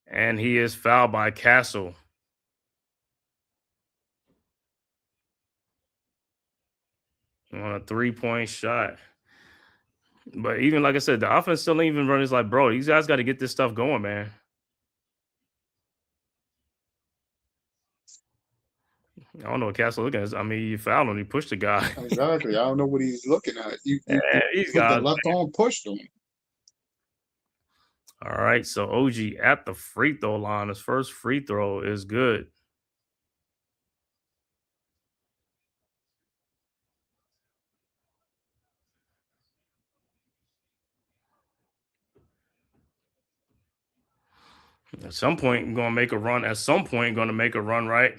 And he is fouled by Castle. On a 3-point shot. But even like I said, the offense still ain't even running. It's like, bro, these guys got to get this stuff going, man. I don't know what Castle looking at. I mean, you fouled him. He pushed the guy. Exactly. I don't know what he's looking at. He's got the left arm pushed him. All right, so OG at the free throw line. His first free throw is good. At some point, going to make a run. At some point, going to make a run, right?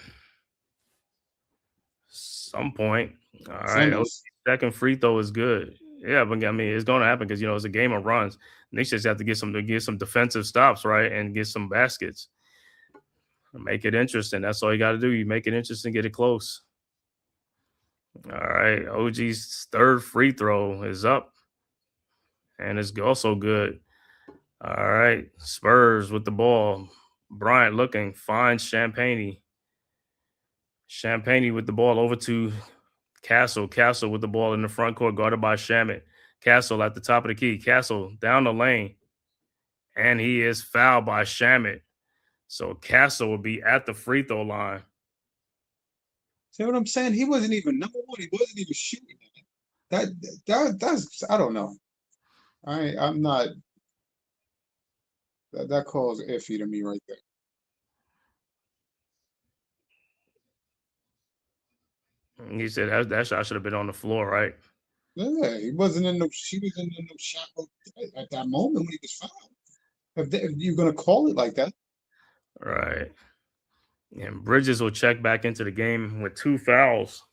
Some point. All right. Simmons. Second free throw is good. Yeah, but I mean, it's going to happen because it's a game of runs. Knicks just have to get some defensive stops, right, and get some baskets. Make it interesting. That's all you got to do. You make it interesting, get it close. All right. OG's third free throw is up, and it's also good. All right. Spurs with the ball. Bryant looking, finds Champagne. Champagne with the ball over to Castle. Castle with the ball in the front court, guarded by Shamit. Castle at the top of the key. Castle down the lane. And he is fouled by Shamit. So Castle will be at the free throw line. See what I'm saying? He wasn't even number one. He wasn't even shooting. That's I don't know. I'm not. That calls iffy to me right there. He said that shot should have been on the floor, right? Yeah, he wasn't in no. She was in no shot at that moment when he was fouled. If you're gonna call it like that, Right. And Bridges will check back into the game with 2 fouls.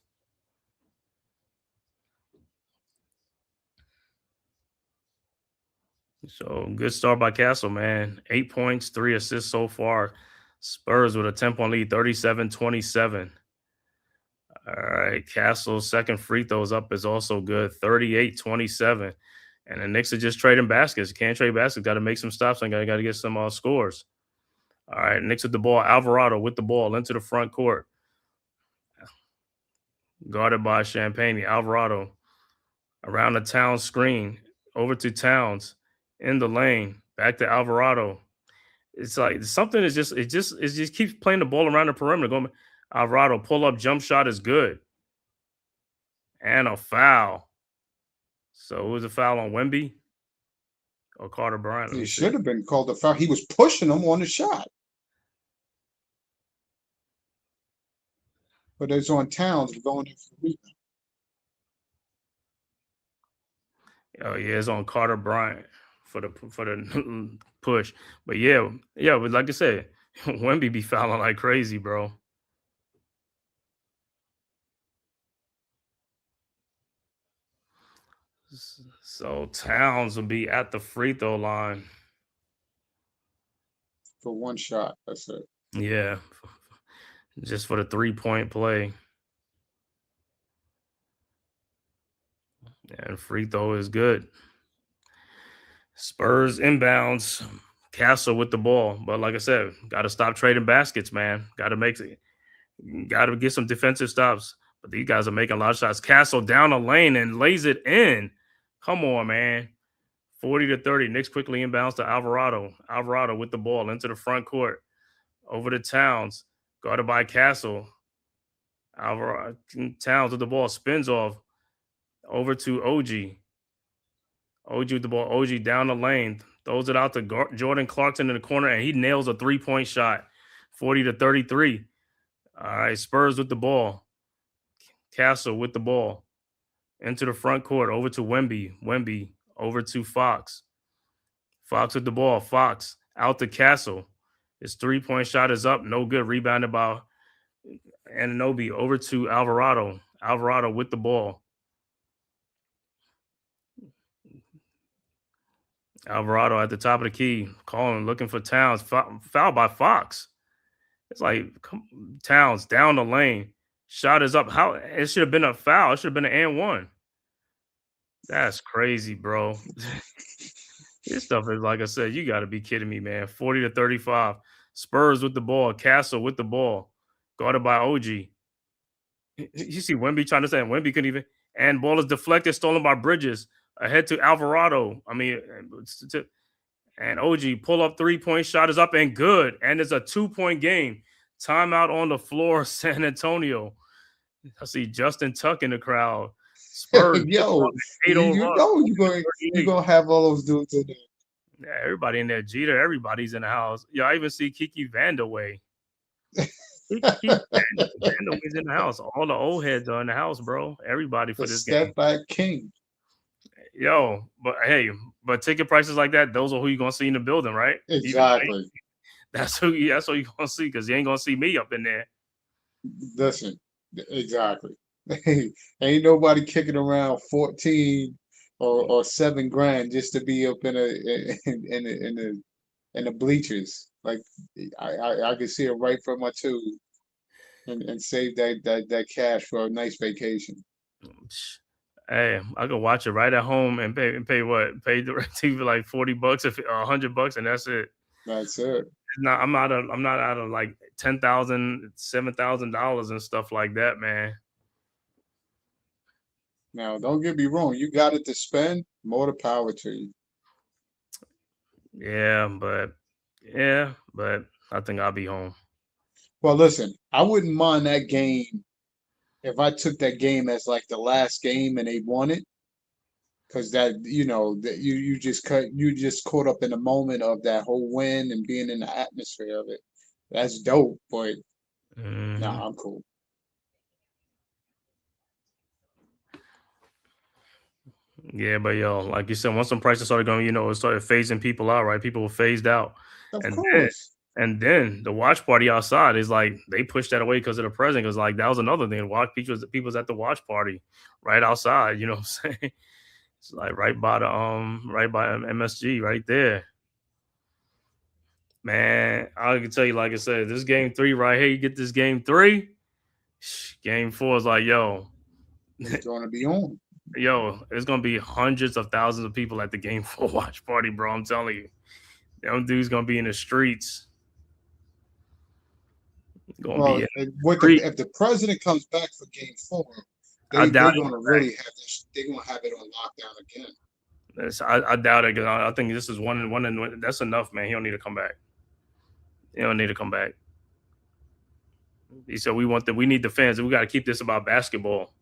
So good start by Castle, man. 8 points, 3 assists so far. Spurs with a 10-point lead, 37-27. All right. Castle's second free throws up is also good, 38-27. And the Knicks are just trading baskets. You can't trade baskets. Got to make some stops and got to get some scores. All right. Knicks with the ball. Alvarado with the ball into the front court. Guarded by Champagne. Alvarado around the Towns screen. Over to Towns in the lane. Back to Alvarado. It's like something is just keeps playing the ball around the perimeter. Going Alvarado pull up jump shot is good. And a foul. So it was a foul on Wemby or Carter Bryant. he should have been called a foul. He was pushing him on the shot, but it's on Towns going in for the rebound. Oh yeah, it's on Carter Bryant for the push. But yeah, but like I said, Wemby be fouling like crazy, bro. So Towns will be at the free throw line. For one shot. That's it. Yeah. Just for the 3-point play. And free throw is good. Spurs inbounds. Castle with the ball. But like I said, got to stop trading baskets, man. Got to get some defensive stops. But these guys are making a lot of shots. Castle down the lane and lays it in. Come on, man. 40-30. Knicks quickly inbounds to Alvarado. Alvarado with the ball into the front court. Over to Towns. Guarded by Castle. Alvarado Towns with the ball. Spins off. Over to OG. OG with the ball. OG down the lane. Throws it out to Jordan Clarkson in the corner, and he nails a 3-point shot. 40-33. All right, Spurs with the ball. Castle with the ball. Into the front court. Over to Wemby. Wemby over to Fox. Fox with the ball. Fox out to Castle. His 3-point shot is up. No good. Rebounded by Anunoby. Over to Alvarado. Alvarado with the ball. Alvarado at the top of the key. Calling, looking for Towns. Foul by Fox. It's like Towns down the lane. Shot is up. How it should have been a foul. It should have been an and one. That's crazy, bro. This stuff is, like I said, you got to be kidding me, man. 40-35. Spurs with the ball. Castle with the ball. Guarded by OG. You see Wemby trying to say Wemby couldn't even. And ball is deflected, stolen by Bridges. Ahead to Alvarado. And OG pull up 3-point shot is up and good. And it's a 2-point game. Timeout on the floor, San Antonio. I see Justin Tuck in the crowd. Spurs. Yo, you know you're going to have all those dudes in there. Yeah, everybody in there. Jeter, everybody's in the house. Yeah, I even see Kiki Vandaway. Kiki Vandaway's in the house. All the old heads are in the house, bro. Everybody for this game. Step back king. Yo, but hey, ticket prices like that, those are who you're going to see in the building, right? Exactly. That's who you're gonna see, because you ain't gonna see me up in there. Listen, exactly. Ain't nobody kicking around 14 or 7 grand just to be up in the bleachers. Like I can see it right from my tube and save that cash for a nice vacation. Hey, I can watch it right at home and pay what? Pay the TV like $40 or $100, and that's it. That's it. I'm not out of like $10,000, $7,000 and stuff like that, man. Now, don't get me wrong. You got it to spend. More the power to you. Yeah, but I think I'll be home. Well, listen, I wouldn't mind that game if I took that game as like the last game and they won it, because that that you just caught up in the moment of that whole win and being in the atmosphere of it. That's dope, but nah, I'm cool. Yeah, but yo, like you said, once some prices started going, it started phasing people out, right? People were phased out. Of And course. then the watch party outside is like they pushed that away because of the president. Because like that was another thing. Watch people's at the watch party right outside. You know what I'm saying? It's like right by MSG right there. Man, I can tell you, like I said, this game 3 right here. You get this game 3. Game 4 is like, yo, It's going to be on. Yo, it's gonna be hundreds of thousands of people at the game 4 watch party, bro. I'm telling you, them dudes gonna be in the streets. Well, if the president comes back for game 4, they're going to really have this. They're going to have it on lockdown again. I doubt it. I think this is one. That's enough, man. He don't need to come back. He don't need to come back. He said we need the fans, and we got to keep this about basketball.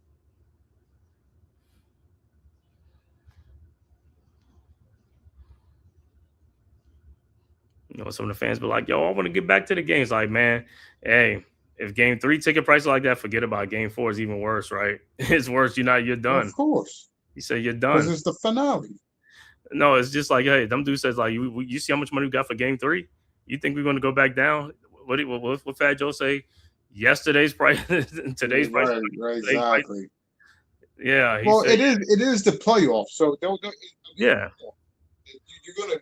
Some of the fans be like, yo, I want to get back to the games. Like, man, hey, if game 3 ticket prices like that, forget about it. Game 4 is even worse, right? It's worse. You're done. Of course. You say you're done. Because it's the finale. No, it's just like, hey, them dudes says like, you see how much money we got for game 3? You think we're going to go back down? What Fat Joe say? Yesterday's price, today's price. Right, exactly. Yeah. Well, it is the playoff, so don't yeah. You're gonna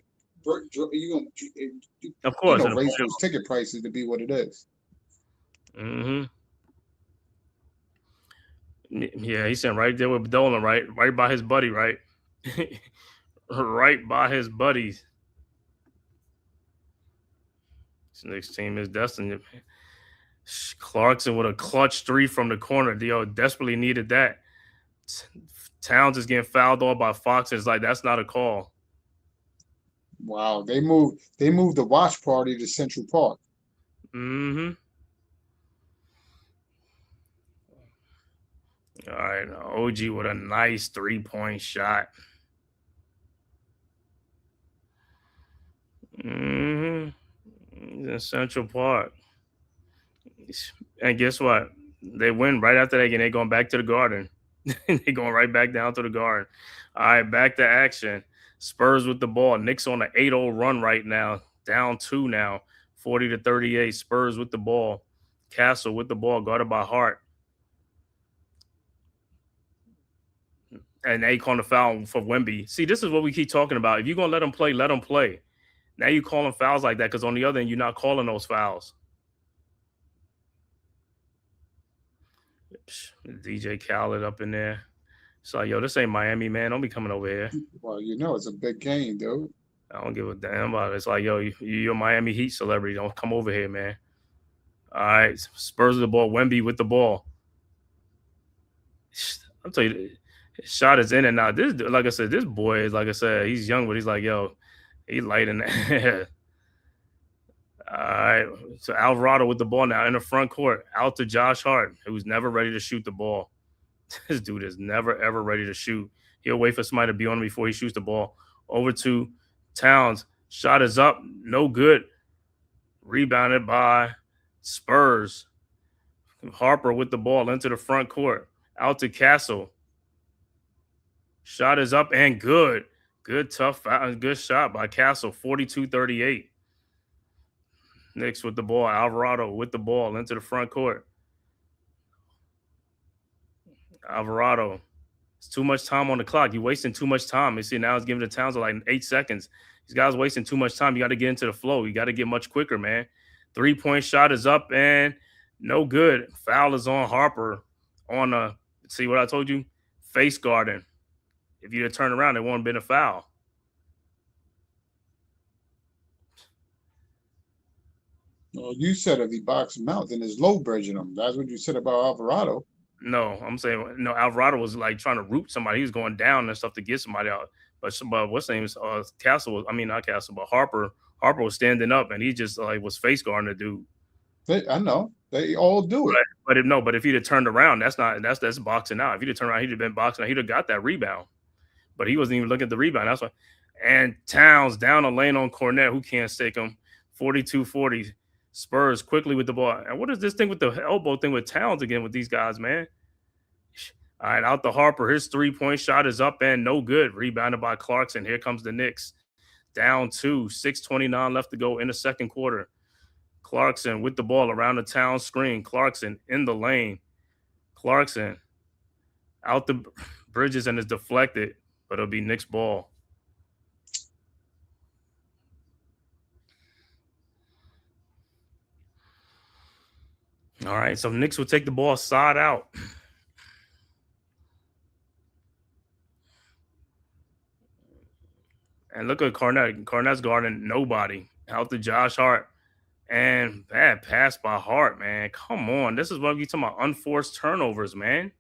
of course, raise those ticket prices to be what it is. Yeah, he's sitting right there with Dolan, right by his buddy, right, right by his buddies. This next team is destined. Clarkson with a clutch 3 from the corner. Dio desperately needed that. Towns is getting fouled on by Fox. It's like that's not a call. Wow, they moved the watch party to Central Park. All right, OG with a nice 3-point shot. In Central Park. And guess what? They win right after that game. They're going back to the Garden. They're going right back down to the Garden. All right, back to action. Spurs with the ball. Knicks on an 8-0 run right now. Down 2 now. 40-38. Spurs with the ball. Castle with the ball. Guarded by Hart. And they call the foul for Wemby. See, this is what we keep talking about. If you're going to let them play, let them play. Now you calling fouls like that because on the other end, you're not calling those fouls. DJ Khaled up in there. So, yo, this ain't Miami, man. Don't be coming over here. Well, it's a big game, dude. I don't give a damn about it. It's like, yo, you're a Miami Heat celebrity. Don't come over here, man. All right, Spurs with the ball. Wemby with the ball. I'll tell you, shot is in and out. This, like I said, this boy is, like I said, he's young, but he's like, yo, he's light in there. All right, so Alvarado with the ball now in the front court. Out to Josh Hart, who's never ready to shoot the ball. This dude is never, ever ready to shoot. He'll wait for somebody to be on him before he shoots the ball. Over to Towns. Shot is up. No good. Rebounded by Spurs. Harper with the ball into the front court. Out to Castle. Shot is up and good. Good, tough, good shot by Castle. 42-38. Knicks with the ball. Alvarado with the ball into the front court. Alvarado. It's too much time on the clock. You're wasting too much time. You see, now it's giving the Towns like 8 seconds. These guys wasting too much time. You got to get into the flow. You got to get much quicker, man. 3-point shot is up and no good. Foul is on Harper on see what I told you? Face guarding. If you'd have turned around, it wouldn't have been a foul. Well, you said if he boxed him out, then there's low bridging him. That's what you said about Alvarado. No, I'm saying no. Alvarado was like trying to root somebody. He was going down and stuff to get somebody out. But what's the name is Castle was. I mean not Castle, but Harper. Harper was standing up and he just like was face guarding the dude. I know they all do it. But if he'd have turned around, that's boxing out. If he'd have turned around, he'd have been boxing out. He'd have got that rebound. But he wasn't even looking at the rebound. That's why. And Towns down the lane on Cornette, who can't stake him. 42-40. Spurs quickly with the ball. And what is this thing with the elbow thing with Towns again with these guys, man? All right, out to Harper. His 3-point shot is up and no good. Rebounded by Clarkson. Here comes the Knicks. Down 2. 6:29 left to go in the second quarter. Clarkson with the ball around the Towns screen. Clarkson in the lane. Clarkson out the Bridges and is deflected, but it'll be Knicks ball. All right, so Knicks will take the ball side out. And look at Cornette. Cornette's guarding nobody. Out to Josh Hart. And bad pass by Hart, man. Come on. This is what you're talking about, unforced turnovers, man.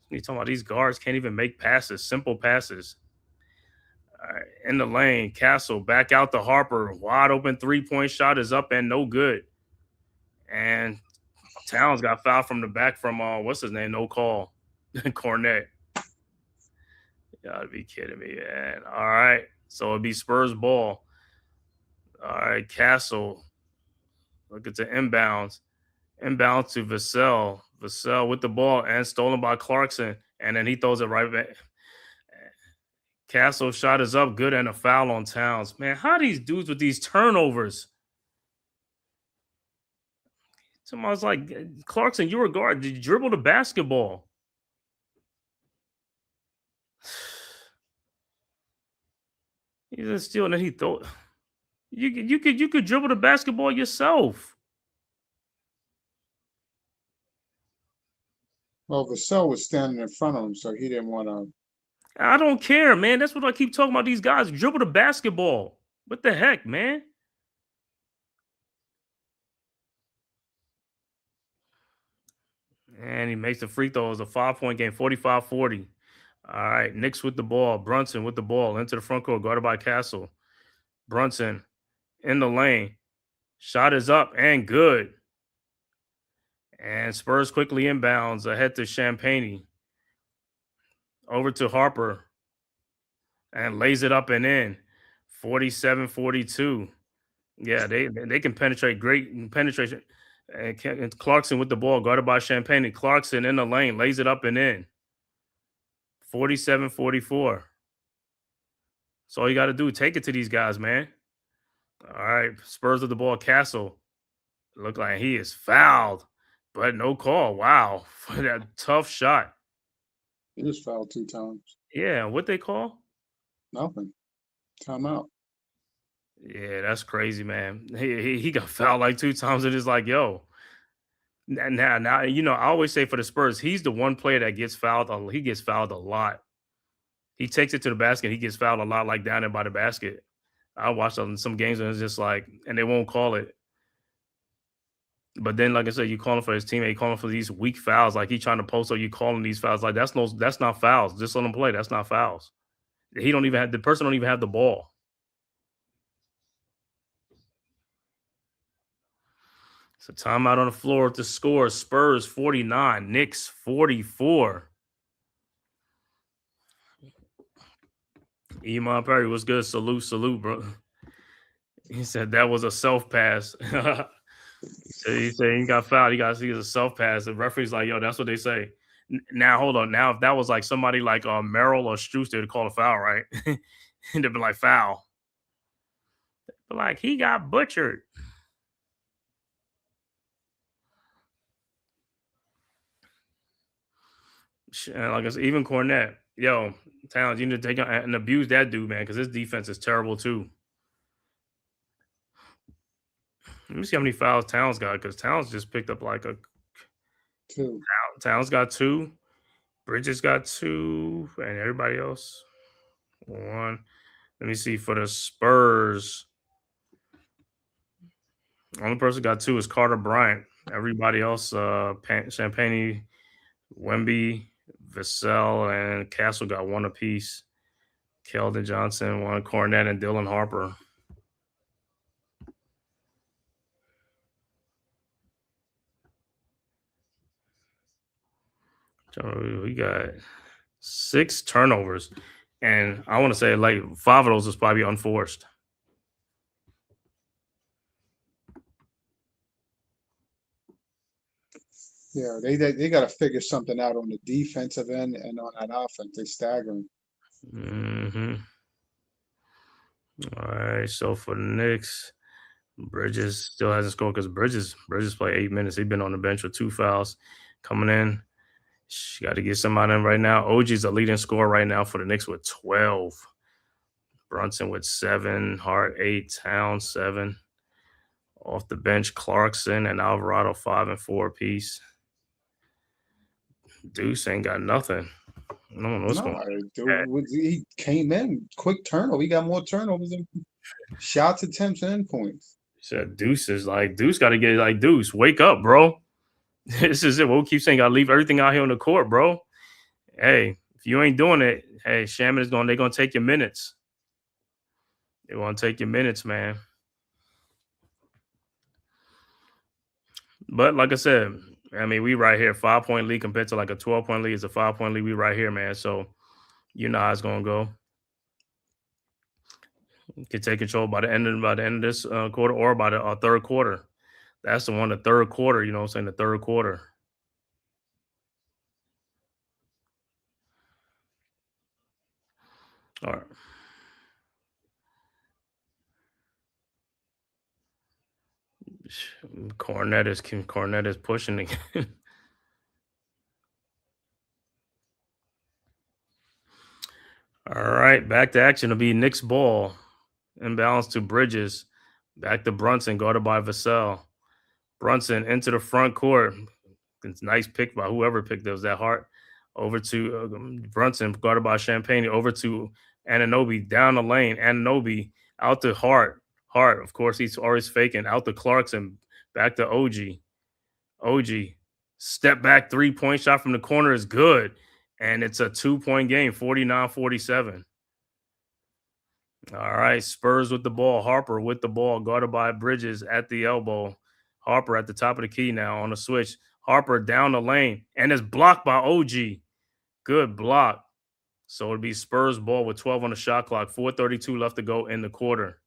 You're talking about these guards can't even make passes, simple passes. All right, in the lane, Castle back out to Harper. Wide open 3-point shot is up and no good. And Towns got fouled from the back from, what's his name? No call. Cornette. You gotta be kidding me, man. All right. So it'll be Spurs ball. All right. Castle. Look at the inbounds. Inbound to Vassell. Vassell with the ball and stolen by Clarkson. And then he throws it right back. Castle shot is up good and a foul on Towns. Man, how these dudes with these turnovers? Somebody's like, Clarkson, you were a guard. Did you dribble the basketball? He didn't steal and then he throw it. You could dribble the basketball yourself. Well, Vassell was standing in front of him, so he didn't want to. I don't care, man. That's what I keep talking about. These guys dribble the basketball. What the heck, man? And he makes the free throw. It was a 5-point game, 45-40. All right, Knicks with the ball. Brunson with the ball into the front court, guarded by Castle. Brunson in the lane. Shot is up and good. And Spurs quickly inbounds ahead to Champagne. Over to Harper. And lays it up and in. 47-42. Yeah, they can penetrate. Great penetration. And Clarkson with the ball, guarded by Champagne. Clarkson in the lane, lays it up and in. 47-44. That's all you got to do. Take it to these guys, man. All right, Spurs with the ball. Castle. Look like he is fouled, but no call. Wow, for that tough shot. He was fouled 2 times. Yeah, what they call? Nothing. Timeout. Yeah, that's crazy, man. He got fouled like 2 times. And it's like, yo. Now, you know, I always say for the Spurs, he's the one player that gets fouled. He gets fouled a lot. He takes it to the basket. He gets fouled a lot, like down there by the basket. I watched some games and it's just like, and they won't call it. But then, like I said, you call him for his teammate, you call him for these weak fouls. Like he's trying to post, or you calling these fouls. Like that's not fouls. Just let him play. That's not fouls. The person don't even have the ball. So timeout on the floor to score. Spurs 49, Knicks 44. Iman Perry, what's good? Salute, bro. He said that was a self pass. So he said he got fouled. He gets a self pass. The referee's like, yo, that's what they say. Now, hold on. Now, if that was like somebody like Merrill or Strus, they'd call a foul, right? And they'd be like, foul. But like he got butchered. And like I said, even Cornette, yo, Towns, you need to take and abuse that dude, man, because his defense is terrible too. Let me see how many fouls Towns got, because Towns just picked up like a 2. Towns got 2, Bridges got 2, and everybody else 1. Let me see for the Spurs. Only person got 2 is Carter Bryant. Everybody else, Champagne, Wemby, Vassell, and Castle got 1 apiece. Keldon Johnson, 1, Cornette, and Dylan Harper. So we got 6 turnovers, and I want to say like 5 of those was probably unforced. Yeah, they got to figure something out on the defensive end and on that offense. They're staggering. Mm-hmm. All right, so for the Knicks, Bridges still hasn't scored because Bridges played 8 minutes. He's been on the bench with 2 fouls coming in. Got to get somebody in right now. OG's the leading scorer right now for the Knicks with 12. Brunson with 7. Hart 8. Towns 7. Off the bench, Clarkson and Alvarado 5 and 4 apiece. Deuce ain't got nothing. No one knows going on. He came in quick turnover. He got more turnovers than shots, attempts, and points. He said Deuce is like Deuce got to get like Deuce. Wake up, bro. This is it. We'll keep saying gotta leave everything out here on the court, bro. Hey, if you ain't doing it, hey, Shaman is they're gonna take your minutes. They want to take your minutes, man. But like I said, I mean, we right here, 5-point lead compared to like a 12-point lead is a 5-point lead. We right here, man. So you know how it's gonna go. You can take control by the end of this quarter or by the third quarter. That's the one, the third quarter. You know what I'm saying? The third quarter. All right. Cornette is pushing again. All right, back to action. It'll be Knicks ball. Imbalance to Bridges. Back to Brunson, guarded by Vassell. Brunson into the front court. It's nice pick by whoever picked it. Was that Hart? Over to Brunson, guarded by Champagne. Over to Anunoby, down the lane. Anunoby out to Hart. Hart, of course, he's always faking. Out to Clarkson. Back to OG. OG. Step back 3-point shot from the corner is good. And it's a 2-point game, 49-47. All right, Spurs with the ball. Harper with the ball, guarded by Bridges at the elbow. Harper at the top of the key now on the switch. Harper down the lane, and it's blocked by OG. Good block. So it'll be Spurs ball with 12 on the shot clock. 4:32 left to go in the quarter.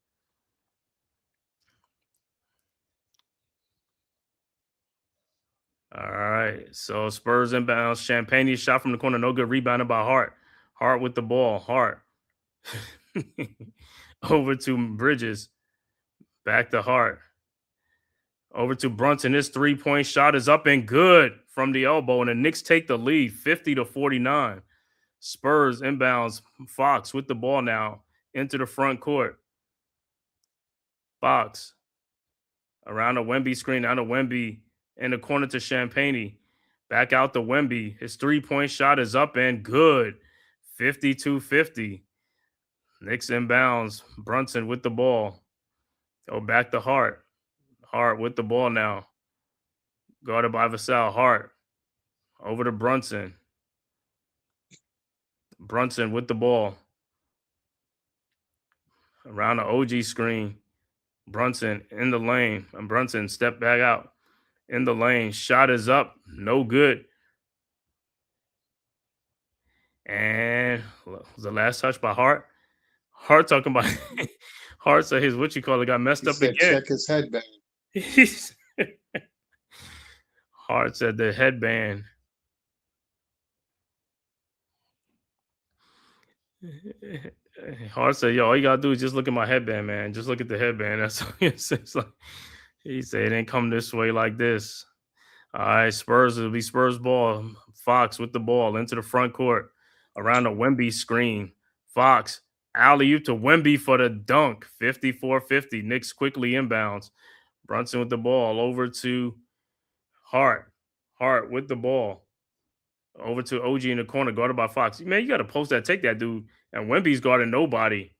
All right, so Spurs inbounds. Champagne shot from the corner. No good. Rebounded by Hart. Hart with the ball. Hart. Over to Bridges. Back to Hart. Over to Brunson. This 3-point shot is up and good from the elbow, and the Knicks take the lead 50-49. Spurs inbounds. Fox with the ball now into the front court. Fox around the Wemby screen, down to Wemby in the corner to Champagne. Back out to Wemby. His 3-point shot is up and good. 52-50. Knicks inbounds. Brunson with the ball. Go back to Hart. Hart with the ball now. Guarded by Vassell. Hart over to Brunson. Brunson with the ball. Around the OG screen. Brunson in the lane. And Brunson step back out in the lane. Shot is up. No good. And the last touch by Hart. Hart talking about Hart said his got messed up again. Check his headband. Hart said the headband. Hart said, "Yo, all you gotta do is just look at my headband, man. Just look at the headband." That's all he says. Like, he said, "It didn't come this way like this." All right, Spurs. It'll be Spurs ball. Fox with the ball into the front court around the Wemby screen. Fox alley-oop to Wemby for the dunk. 54-50. Knicks quickly inbounds. Brunson with the ball over to Hart. Hart with the ball over to OG in the corner, guarded by Fox. Man, you got to post that, take that dude. And Wemby's guarding nobody.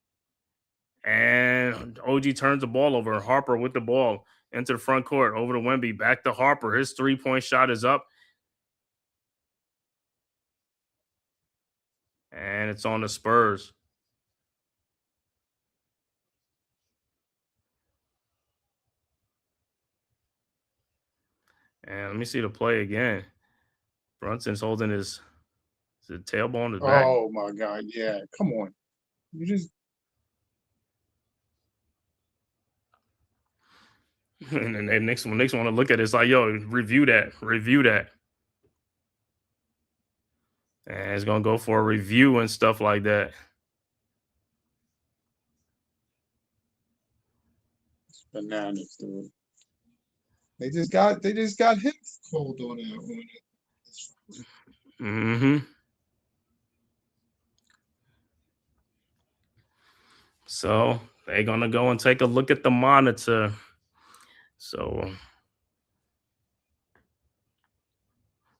And OG turns the ball over. Harper with the ball into the front court over to Wemby. Back to Harper. His three-point shot is up. And it's on the Spurs. And let me see the play again. Brunson's holding his tailbone, his back. Oh my God! Yeah, come on. You just And then the Knicks want to look at it, it's like, yo, review that. And it's going to go for a review and stuff like that. it's bananas, dude. They just got him cold on it. Mm-hmm. So they're going to go and take a look at the monitor. So,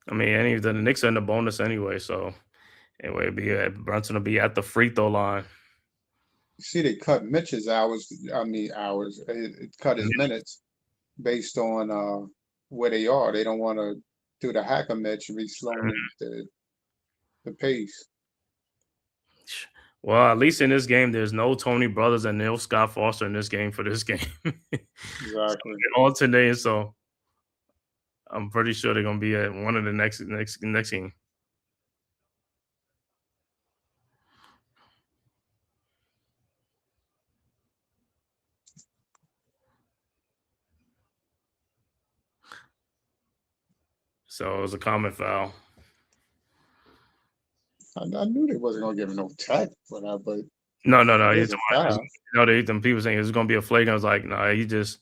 I mean, the Knicks are in the bonus anyway. So, anyway, Brunson will be at the free throw line. You see, they cut Mitch's hours. It cut his minutes based on where they are. They don't want to do the hacker Mitch and be slowing the pace. Well, at least in this game, there's no Tony Brothers and no Scott Foster in this game for this game. Exactly. Alternating, so I'm pretty sure they're gonna be at one of the next game. So it was a common foul. I knew they wasn't gonna give him no tech for that, but No. it is a foul. Them people saying it was gonna be a flagrant. I was like, no, he just.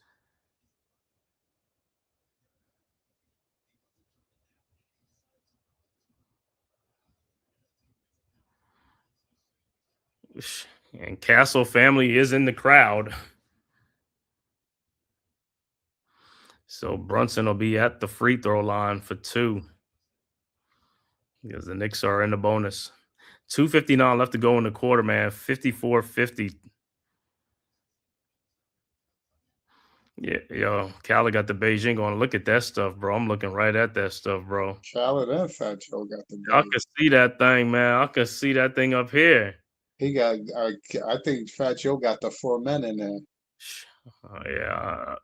And Castle family is in the crowd. So Brunson will be at the free throw line for 2. Because the Knicks are in the bonus. 2:59 left to go in the quarter, man. 54-50. Yeah, yo, Cali got the Beijing going. Look at that stuff, bro. I'm looking right at that stuff, bro. Charlotte and Fat Joe got the I bag. can see that thing, man. I can see that thing up here. He got. I think Fat Joe got the 4 men in there. Yeah.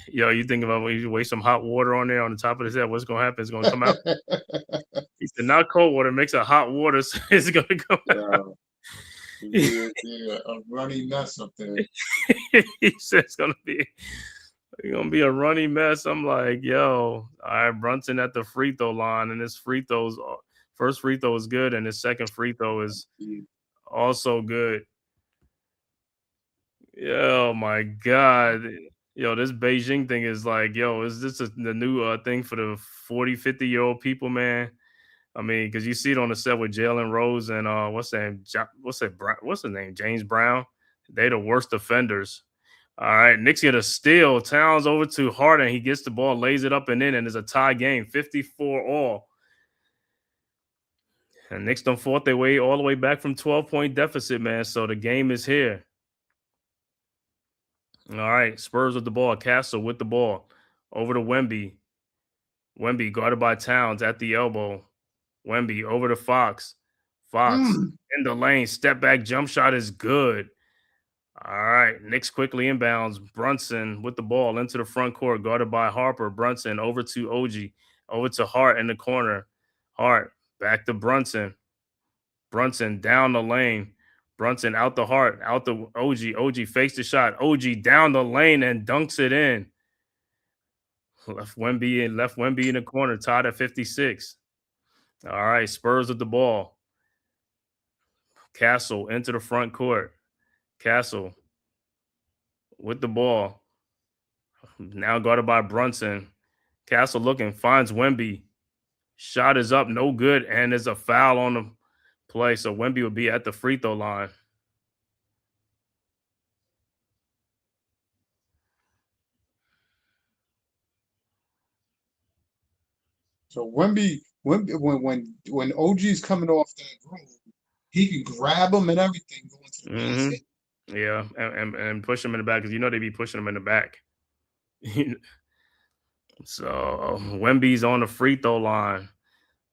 Yo, you think about when you waste some hot water on there on the top of his head, what's going to happen? It's going to come out. He said, not cold water, makes it hot water, so it's going to come out. Yeah, a runny mess up there. He said it's going to be a runny mess. I'm like, yo, all right, Brunson at the free throw line, and his first free throw is good, and his second free throw is also good. Oh my God. Yo, this Beijing thing is like, yo, is this the new thing for the 40, 50-year-old people, man? I mean, because you see it on the set with Jalen Rose and what's his name? James Brown. They the worst offenders. All right, Knicks get a steal. Towns over to Harden. He gets the ball, lays it up and in, and it's a tie game, 54 all. And Knicks done fought their way all the way back from 12-point deficit, man. So the game is here. All right, Spurs with the ball. Castle with the ball. Over to Wemby. Wemby guarded by Towns at the elbow. Wemby over to Fox. Fox in the lane. Step back jump shot is good. All right, Knicks quickly inbounds. Brunson with the ball into the front court, guarded by Harper. Brunson over to OG. Over to Hart in the corner. Hart back to Brunson. Brunson down the lane. Brunson out the Hart, out the OG. OG fakes the shot. OG down the lane and dunks it in. Left Wemby in the corner, tied at 56. All right, Spurs with the ball. Castle into the front court. Castle with the ball. Now guarded by Brunson. Castle looking, finds Wemby. Shot is up, no good, and there's a foul on the play. So Wemby will be at the free throw line. So Wemby, when OG's coming off that room, he can grab him and everything going to the basket. Yeah, and push him in the back because they be pushing him in the back. So Wemby's on the free throw line.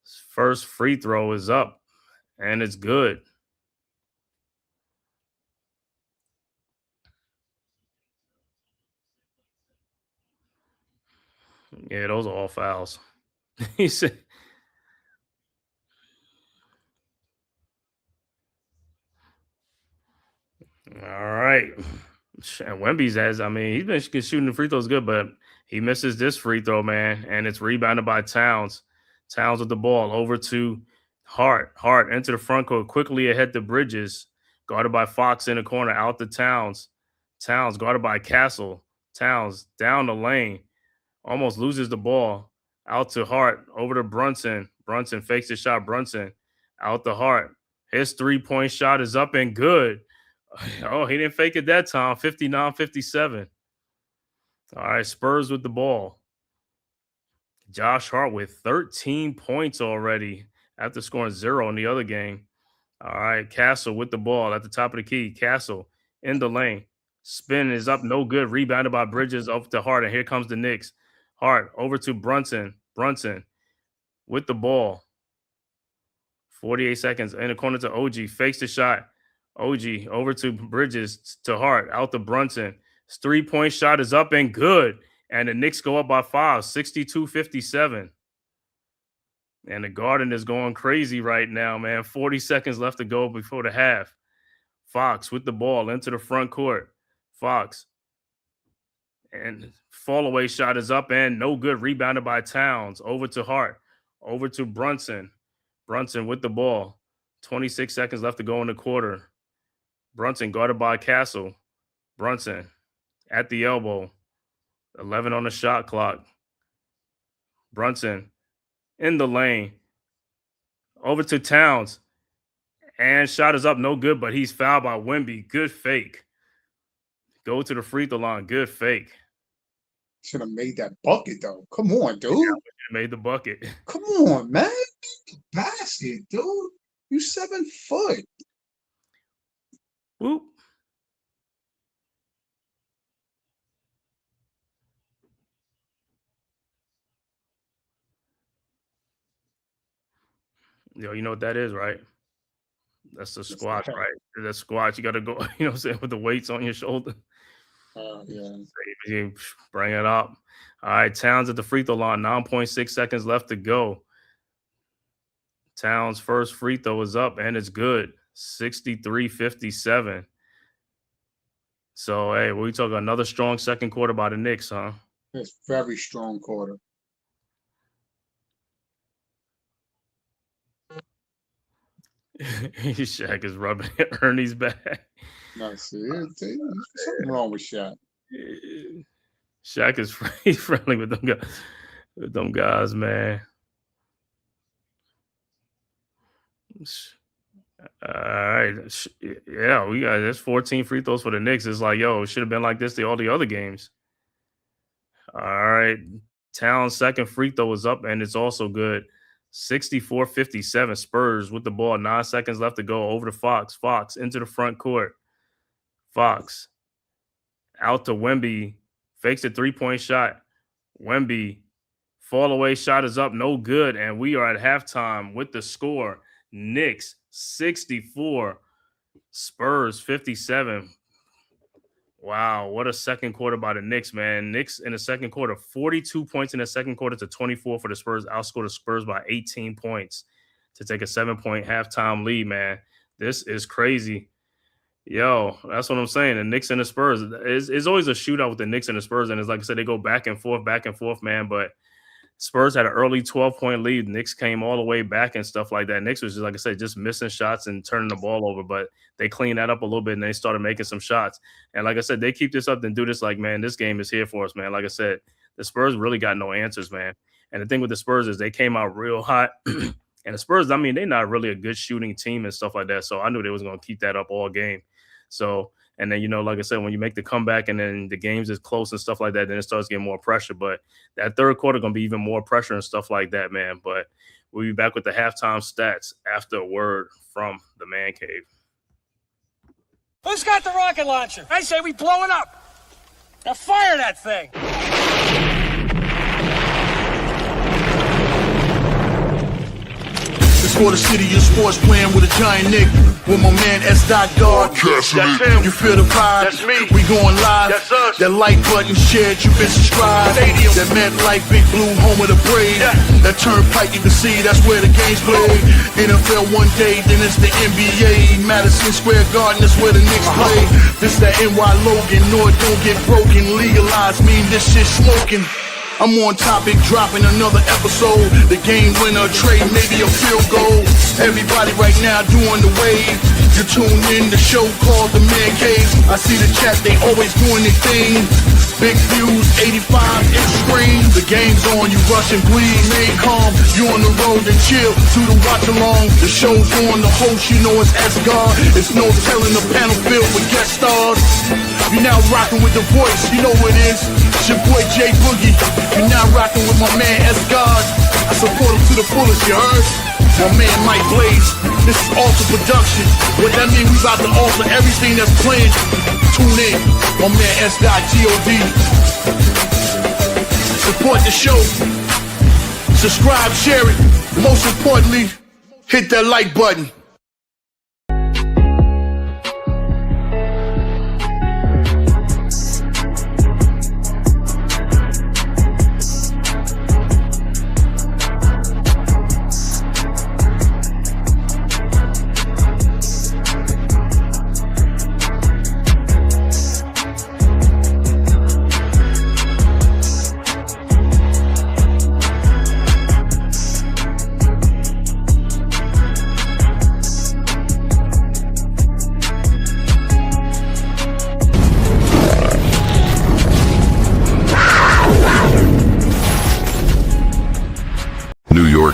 His first free throw is up, and it's good. Yeah, those are all fouls. He said. All right. And Wemby's he's been shooting the free throws good, but he misses this free throw, man. And it's rebounded by Towns. Towns with the ball over to Hart. Hart into the front court, quickly ahead to Bridges. Guarded by Fox in the corner, out to Towns. Towns guarded by Castle. Towns down the lane. Almost loses the ball. Out to Hart, over to Brunson. Brunson fakes the shot. Brunson out to Hart. His 3-point shot is up and good. Oh, he didn't fake it that time. 59-57. All right, Spurs with the ball. Josh Hart with 13 points already after scoring 0 in the other game. All right, Castle with the ball at the top of the key. Castle in the lane. Spin is up, no good. Rebounded by Bridges up to Hart, and here comes the Knicks. Hart over to Brunson. Brunson with the ball. 48 seconds in the corner to OG. Fakes the shot. OG over to Bridges to Hart. Out to Brunson. His 3-point shot is up and good. And the Knicks go up by 5, 62-57. And the Garden is going crazy right now, man. 40 seconds left to go before the half. Fox with the ball into the front court. Fox. And fall away shot is up and no good. Rebounded by Towns. Over to Hart. Over to Brunson. Brunson with the ball. 26 seconds left to go in the quarter. Brunson guarded by Castle. Brunson at the elbow. 11 on the shot clock. Brunson in the lane. Over to Towns. And shot is up, no good, but he's fouled by Wemby. Good fake. Go to the free throw line. Good fake. Should have made that bucket, though. Come on, dude. Yeah, made the bucket. Come on, man. Make the basket, dude. You 7 foot. Whoop. Yo, you know what that is, right? That's the squat, right? That's squat. You got to go, you know what I'm saying, with the weights on your shoulder. Yeah. You bring it up. All right, Towns at the free throw line. 9.6 seconds left to go. Towns' first free throw is up, and it's good. 63-57. So, hey, we talk another strong second quarter by the Knicks, huh? It's very strong quarter. Shaq is rubbing Ernie's back. No, see, something wrong with Shaq. Shaq is he's friendly with them guys, man. All right. Yeah, we got there's 14 free throws for the Knicks. It's like, yo, it should have been like this all the other games. All right. Towns' second free throw is up, and it's also good. 64-57. Spurs with the ball. 9 seconds left to go. Over to Fox. Fox into the front court. Fox out to Wemby. Fakes a 3-point shot. Wemby. Fall away shot is up. No good. And we are at halftime with the score. Knicks 64. Spurs 57. Wow, what a second quarter by the Knicks, man. Knicks in the second quarter, 42 points in the second quarter to 24 for the Spurs. Outscored the Spurs by 18 points to take a 7-point halftime lead, man. This is crazy. Yo, that's what I'm saying. The Knicks and the Spurs. It's always a shootout with the Knicks and the Spurs. And it's like I said, they go back and forth, man. But Spurs had an early 12-point lead. Knicks came all the way back and stuff like that. Knicks was just, like I said, just missing shots and turning the ball over, but they cleaned that up a little bit and they started making some shots. And like I said, they keep this up and do this like, man, this game is here for us, man. Like I said, the Spurs really got no answers, man. And the thing with the Spurs is they came out real hot. And the Spurs, I mean, they're not really a good shooting team and stuff like that. So I knew they was going to keep that up all game. So, and then, like I said, when you make the comeback and then the games is close and stuff like that, then it starts getting more pressure. But that third quarter going to be even more pressure and stuff like that, man. But we'll be back with the halftime stats after a word from the Man Cave. Who's got the rocket launcher? I say we blow it up. Now fire that thing. For the city of sports, playing with a giant Nick, with my man S. God. That's him. You feel the vibe? That's me. We going live. That's us. That like button shared, you been subscribed. Stadium. That MetLife, Big Blue, home of the Braves. Yeah. That turnpike, you can see that's where the game's played. NFL one day, then it's the NBA. Madison Square Garden, that's where the Knicks play. This that NY Logan, no, it don't get broken. Legalized, mean this shit smoking. I'm on topic, dropping another episode. The game winner, trade, maybe a field goal. Everybody right now doing the wave. You tune in, the show called The Man-Cave. I see the chat, they always doing their thing. Big views, 85-inch screen. The game's on, you rush and bleed. Stay calm, you on the road and chill. To the watch along, the show's on. The host, you know it's S-God. It's no telling the panel filled with guest stars. You now rocking with the voice, you know who it is. It's your boy J Boogie. You now rocking with my man S-God. I support him to the fullest, you heard? My man Mike Blaze. This is Alter Production. What that mean, we about to alter everything that's playing. Tune in. My man S-God G-O-D. Support the show. Subscribe, share it. Most importantly, hit that like button.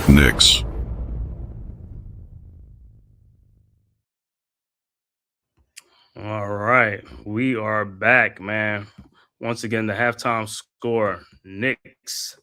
Knicks. All right, we are back, man. Once again, the halftime score: Knicks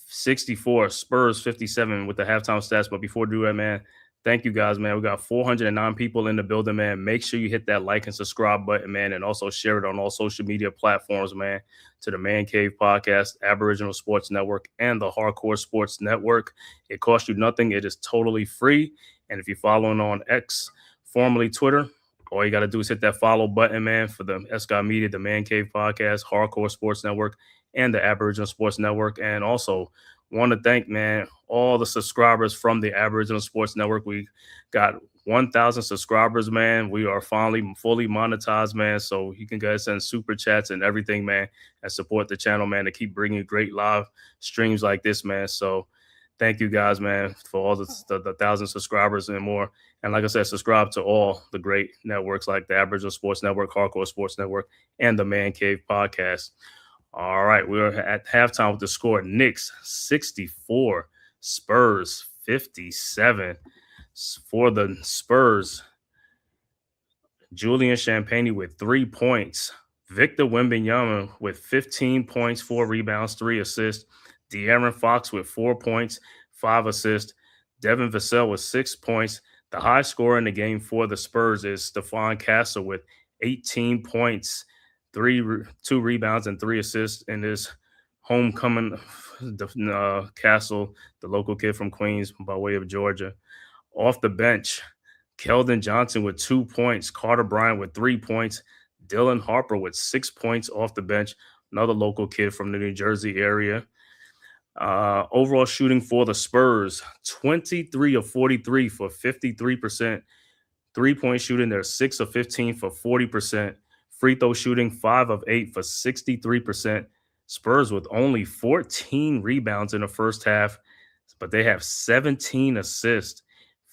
64, Spurs 57 with the halftime stats. But before we do that, man, thank you guys, man. We got 409 people in the building, man. Make sure you hit that like and subscribe button, man, and also share it on all social media platforms, man, to the Man-Cave Podcast, Aboriginal Sports Network, and the Hardcore Sports Network. It costs you nothing. It is totally free. And if you're following on X, formerly Twitter, all you got to do is hit that follow button, man, for the S-God Media, the Man-Cave Podcast, Hardcore Sports Network, and the Aboriginal Sports Network. And also want to thank, man, all the subscribers from the Aboriginal Sports Network. We got 1,000 subscribers, man. We are finally fully monetized, man. So you can guys send super chats and everything, man, and support the channel, man, to keep bringing great live streams like this, man. So thank you guys, man, for all the 1,000 subscribers and more. And like I said, subscribe to all the great networks like the Aboriginal Sports Network, Hardcore Sports Network, and the Man-Cave Podcast. All right, we're at halftime with the score: Knicks 64, Spurs 57. For the Spurs, Julian Champagnie with 3 points. Victor Wembanyama with 15 points, 4 rebounds, 3 assists. De'Aaron Fox with 4 points, 5 assists. Devin Vassell with 6 points. The high scorer in the game for the Spurs is Stephon Castle with 18 points, 2 rebounds, and 3 assists in his homecoming. Castle, the local kid from Queens by way of Georgia. Off the bench, Keldon Johnson with 2 points, Carter Bryant with 3 points, Dylan Harper with 6 points off the bench, another local kid from the New Jersey area. Overall shooting for the Spurs, 23 of 43 for 53%. 3-point shooting, they're 6 of 15 for 40%. Free throw shooting, 5 of 8 for 63%. Spurs with only 14 rebounds in the first half, but they have 17 assists,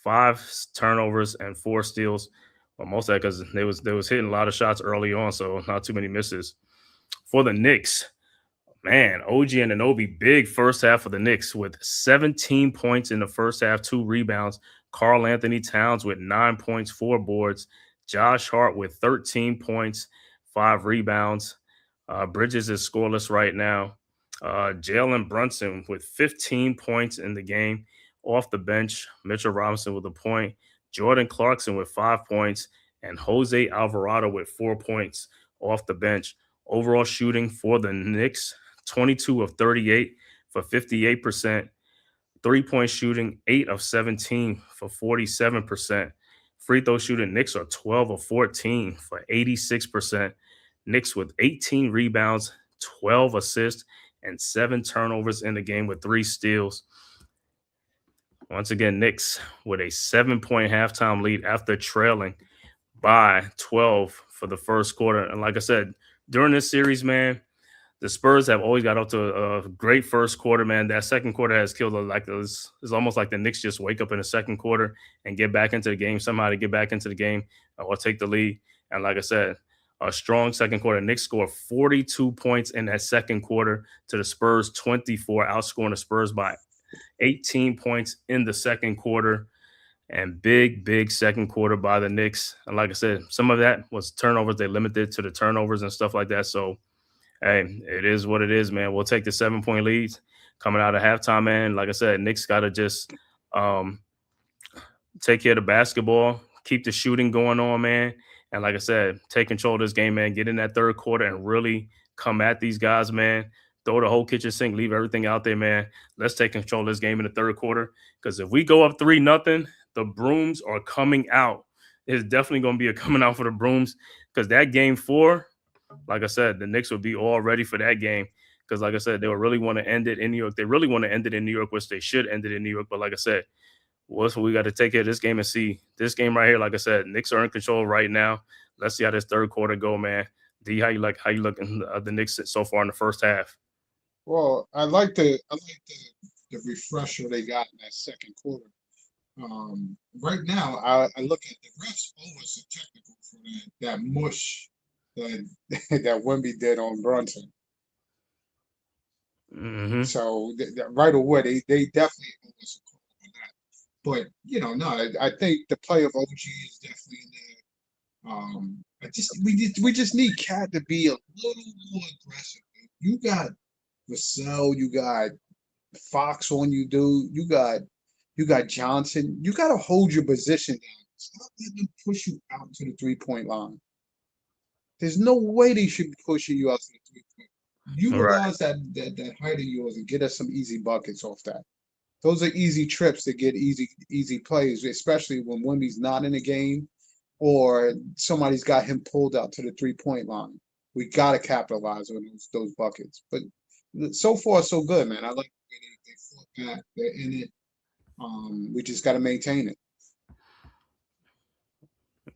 5 turnovers, and 4 steals. Well, most of that because they was hitting a lot of shots early on, so not too many misses. For the Knicks, man, OG and Anunoby, big first half for the Knicks with 17 points in the first half, 2 rebounds. Karl Anthony Towns with 9 points, 4 boards. Josh Hart with 13 points, 5 rebounds. Bridges is scoreless right now. Jalen Brunson with 15 points in the game. Off the bench, Mitchell Robinson with a point. Jordan Clarkson with 5 points. And Jose Alvarado with 4 points off the bench. Overall shooting for the Knicks, 22 of 38 for 58%. 3-point shooting, 8 of 17 for 47%. Free throw shooting, Knicks are 12 of 14 for 86%. Knicks with 18 rebounds, 12 assists, and 7 turnovers in the game with 3 steals. Once again, Knicks with a 7-point halftime lead after trailing by 12 for the first quarter. And like I said, during this series, man, the Spurs have always got up to a great first quarter, man. That second quarter has killed it. It's almost like the Knicks just wake up in the second quarter and get back into the game, somehow to get back into the game or take the lead. And like I said, a strong second quarter. Knicks scored 42 points in that second quarter to the Spurs 24, outscoring the Spurs by 18 points in the second quarter. And big second quarter by the Knicks. And like I said, some of that was turnovers. They limited to the turnovers and stuff like that. So, hey, it is what it is, man. We'll take the 7-point leads coming out of halftime, man. Like I said, Knicks got to just take care of the basketball, keep the shooting going on, man. And like I said, take control of this game, man. Get in that third quarter and really come at these guys, man. Throw the whole kitchen sink, leave everything out there, man. Let's take control of this game in the third quarter. Because if we go up 3-0, the brooms are coming out. It's definitely going to be a coming out for the brooms. Because that game 4, like I said, the Knicks will be all ready for that game. Because like I said, they will really want to end it in New York. They really want to end it in New York, which they should end it in New York. But like I said, we got to take care of this game and see. This game right here, like I said, Knicks are in control right now. Let's see how this third quarter go, man. D, how you looking the Knicks so far in the first half? Well, I like the refresher they got in that second quarter. Right now, I look at the refs always a technical for that mush that that Wemby did on Brunson. Mm-hmm. So right away, they definitely always a call on that. But no, I think the play of OG is definitely in there. We just need Cat to be a little more aggressive. You got Vassell, you got Fox on you, dude. You got Johnson. You got to hold your position down. Stop letting them push you out to the 3-point line. There's no way they should be pushing you out to the 3-point. Utilize that height of yours and get us some easy buckets off that. Those are easy trips to get easy plays, especially when Wemby's not in the game or somebody's got him pulled out to the 3-point line. We got to capitalize on those buckets. But so far, so good, man. I like the way they fought back. They're in it. We just got to maintain it.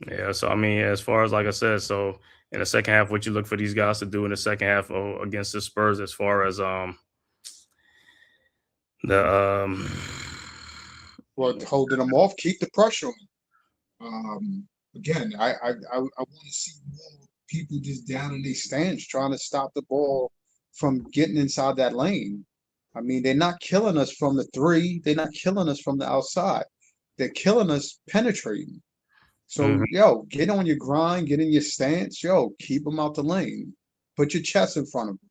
Yeah, so I mean, as far as like I said, so in the second half, what you look for these guys to do in the second half against the Spurs, as far as well, holding them off, keep the pressure on. Again, I want to see more people just down in their stands trying to stop the ball from getting inside that lane. I mean, they're not killing us from the 3. They're not killing us from the outside. They're killing us penetrating. So, get on your grind, get in your stance. Keep them out the lane. Put your chest in front of them.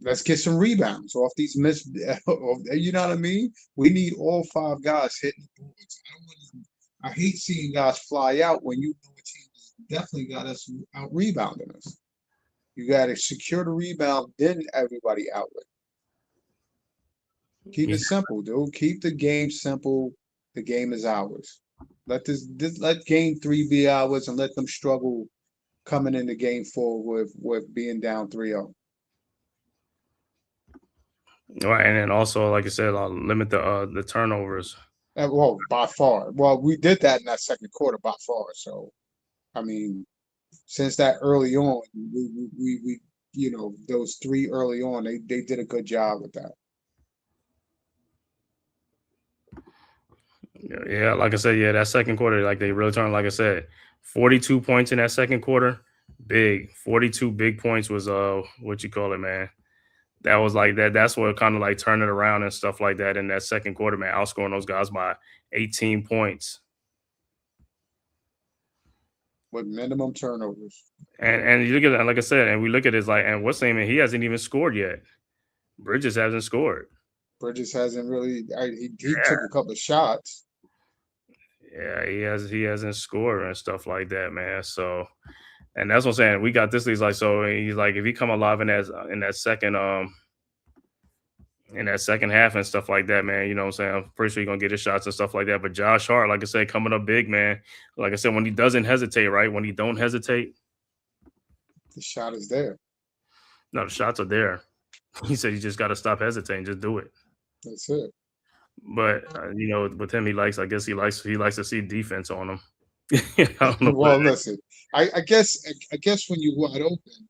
Let's get some rebounds off these missed. You know what I mean? We need all 5 guys hitting the boards. I hate seeing guys fly out when you know a team has definitely got us out rebounding us. You got to secure the rebound, then everybody outlet. Keep it simple, dude. Keep the game simple. The game is ours. Let game 3 be ours and let them struggle coming into game 4 with being down 3-0. Right, and then also, like I said, limit the turnovers. Well, by far. Well, we did that in that second quarter by far. So, I mean, since that early on, we those 3 early on, they did a good job with that. Yeah, like I said, yeah, that second quarter, like they really turned. Like I said, 42 points in that second quarter, big. 42 big points was what you call it, man. That was like that. That's what kind of like turned it around and stuff like that in that second quarter, man. Outscoring those guys by 18 points. With minimum turnovers. And you look at it, like I said, and we look at it like, and what's name? He hasn't even scored yet. Bridges hasn't scored. Bridges hasn't really. He Yeah. took a couple of shots. Yeah, he hasn't scored and stuff like that, man. So, and that's what I'm saying. We got this. He's like, so he's like, if he come alive in that second half and stuff like that, man, you know what I'm saying? I'm pretty sure he's gonna get his shots and stuff like that. But Josh Hart, like I said, coming up big, man. Like I said, when he doesn't hesitate, right? When he don't hesitate, the shot is there. No, the shots are there. He said you just got to stop hesitating, just do it. That's it. But with him, I guess he likes to see defense on him. Well, listen, I guess when you're wide open and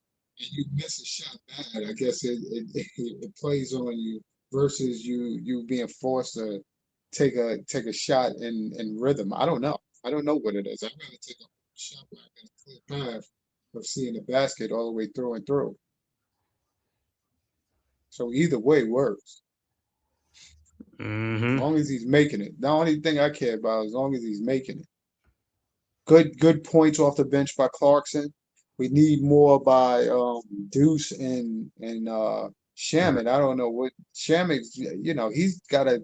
you miss a shot bad, I guess it plays on you versus you being forced to take a shot in rhythm. I don't know what it is. I'd rather take a shot where I got a clear path of seeing the basket all the way through and through. So either way works. Mm-hmm. As long as he's making it. The only thing I care about is as long as he's making it. Good points off the bench by Clarkson. We need more by Deuce and Shamet. I don't know what Shamet. He's got a.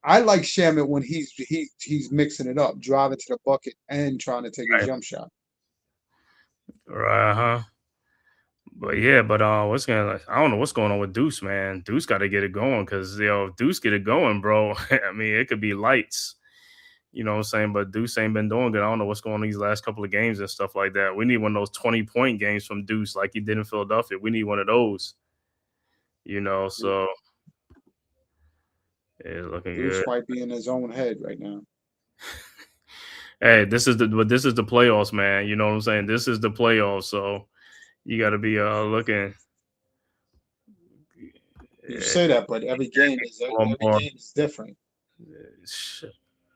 I like Shamet when he's mixing it up, driving to the bucket and trying to take a jump shot. Right, huh? But yeah, I don't know what's going on with Deuce, man. Deuce got to get it going because Deuce get it going, bro. I mean, it could be lights. You know what I'm saying? But Deuce ain't been doing good. I don't know what's going on these last couple of games and stuff like that. We need one of those 20-point games from Deuce like he did in Philadelphia. We need one of those. So it's looking Deuce good. might be in his own head right now. Hey, this is the playoffs, man. You know what I'm saying? This is the playoffs, so you got to be looking. You say that, but every game is different.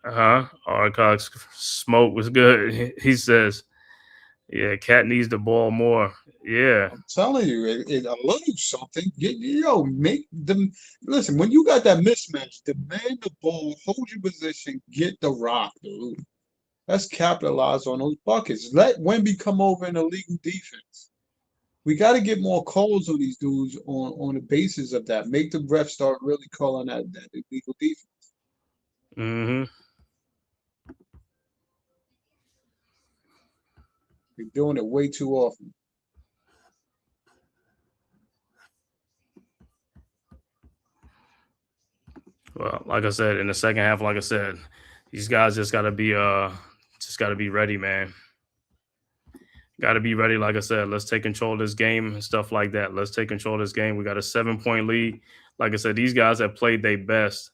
Arcox smoke was good. He says, "Yeah, Cat needs the ball more." Yeah, I'm telling you, it a little something. Make them listen. When you got that mismatch, demand the ball, hold your position, get the rock, dude. Let's capitalize on those buckets. Let Wemby come over in a legal defense. We got to get more calls on these dudes on the basis of that. Make the refs start really calling that illegal defense. Mm-hmm. We're doing it way too often. Well, like I said, in the second half, like I said, these guys just gotta be ready, man. Got to be ready. Like I said, let's take control of this game and stuff like that. Let's take control of this game. We got a 7-point lead. Like I said, these guys have played their best.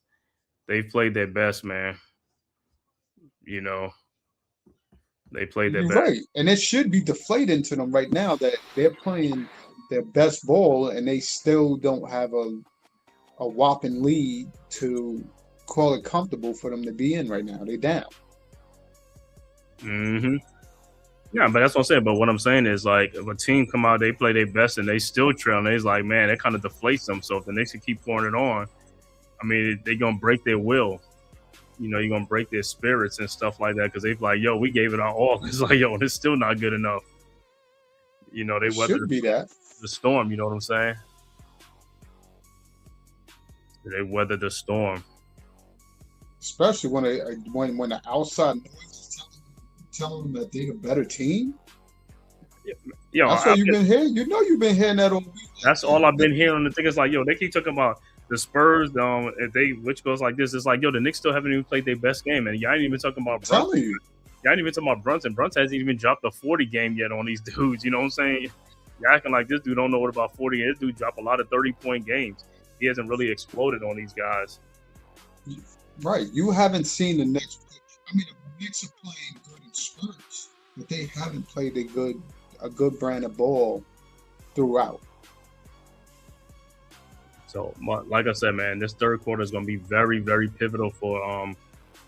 They've played their best, man. They played their best. Right. And it should be deflating to them right now that they're playing their best ball and they still don't have a whopping lead to call it comfortable for them to be in right now. They're down. Mm-hmm. Yeah, but that's what I'm saying. But what I'm saying is, like, if a team come out, they play their best, and they still trail, and it's like, man, that kind of deflates them. So if the Knicks can keep pouring it on, I mean, they're going to break their will. You're going to break their spirits and stuff like that because they're like, yo, we gave it our all. It's like, yo, it's still not good enough. They weathered the storm, you know what I'm saying? They weathered the storm. Especially when the outside noise is telling them that they're a better team. Yo, that's what you've been hearing. You've been hearing that all week. That's all I've been hearing. The thing is like, yo, they keep talking about the Spurs. Which goes like this. It's like, yo, the Knicks still haven't even played their best game, and y'all ain't even talking about Brunson. Telling you. Y'all ain't even talking about Brunson. Brunson hasn't even dropped a 40 game yet on these dudes. You know what I'm saying? Y'all acting like this dude don't know what about 40. This dude dropped a lot of 30-point games. He hasn't really exploded on these guys. Right. You haven't seen the Knicks. I mean, the Knicks are playing good in spurts, but they haven't played a good brand of ball throughout. So, like I said, man, this third quarter is going to be very, very pivotal for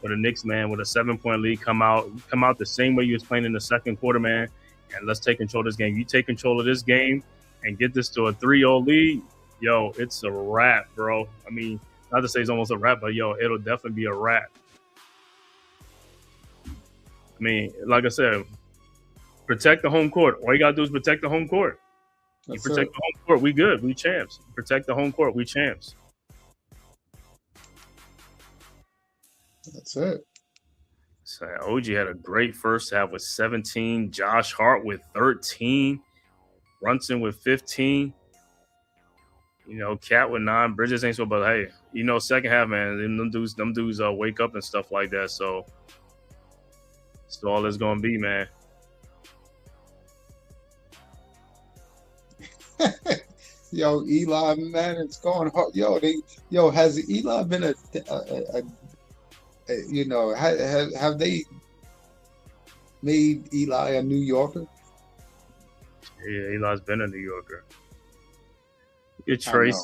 the Knicks, man. With a 7-point lead, come out the same way you was playing in the second quarter, man. And let's take control of this game. You take control of this game and get this to a 3-0 lead, yo, it's a wrap, bro. I mean, not to say it's almost a wrap, but yo, it'll definitely be a wrap. I mean, like I said, protect the home court. All you gotta do is protect the home court. You protect the home court, we good. We champs. Protect the home court, we champs. That's it. So OG had a great first half with 17. Josh Hart with 13. Brunson with 15. You know, Cat with 9. Bridges ain't so, but hey, you know, second half, man, them dudes wake up and stuff like that. So that's all it's gonna be, man. Yo, Eli, man, it's going hard. Yo, has Eli been a you know, have they made Eli a New Yorker? Yeah, Eli's been a New Yorker. Look at Tracy.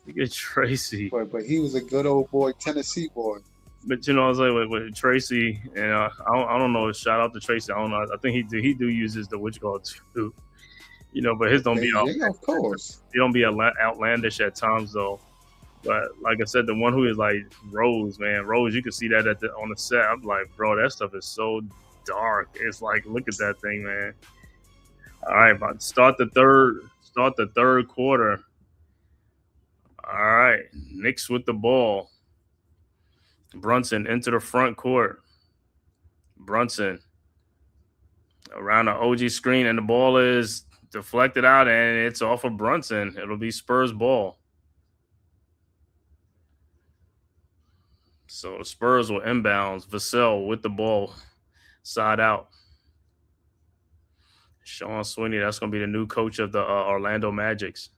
Look at Tracy. But he was a good old boy, Tennessee boy. But you know, I was like with Tracy, and I don't know. Shout out to Tracy. I don't know. I think he do uses the witch call too. You know, but his don't be of course. He don't be outlandish at times though. But like I said, the one who is like Rose, man, Rose, you can see that on the set. I'm like, bro, that stuff is so dark. It's like, look at that thing, man. All right, about to start the third quarter. All right, Knicks with the ball. Brunson into the front court. Brunson around the OG screen, and the ball is deflected out, and it's off of Brunson. It'll be Spurs ball. So the Spurs will inbounds. Vassell with the ball, side out. Sean Sweeney, that's going to be the new coach of the Orlando Magics.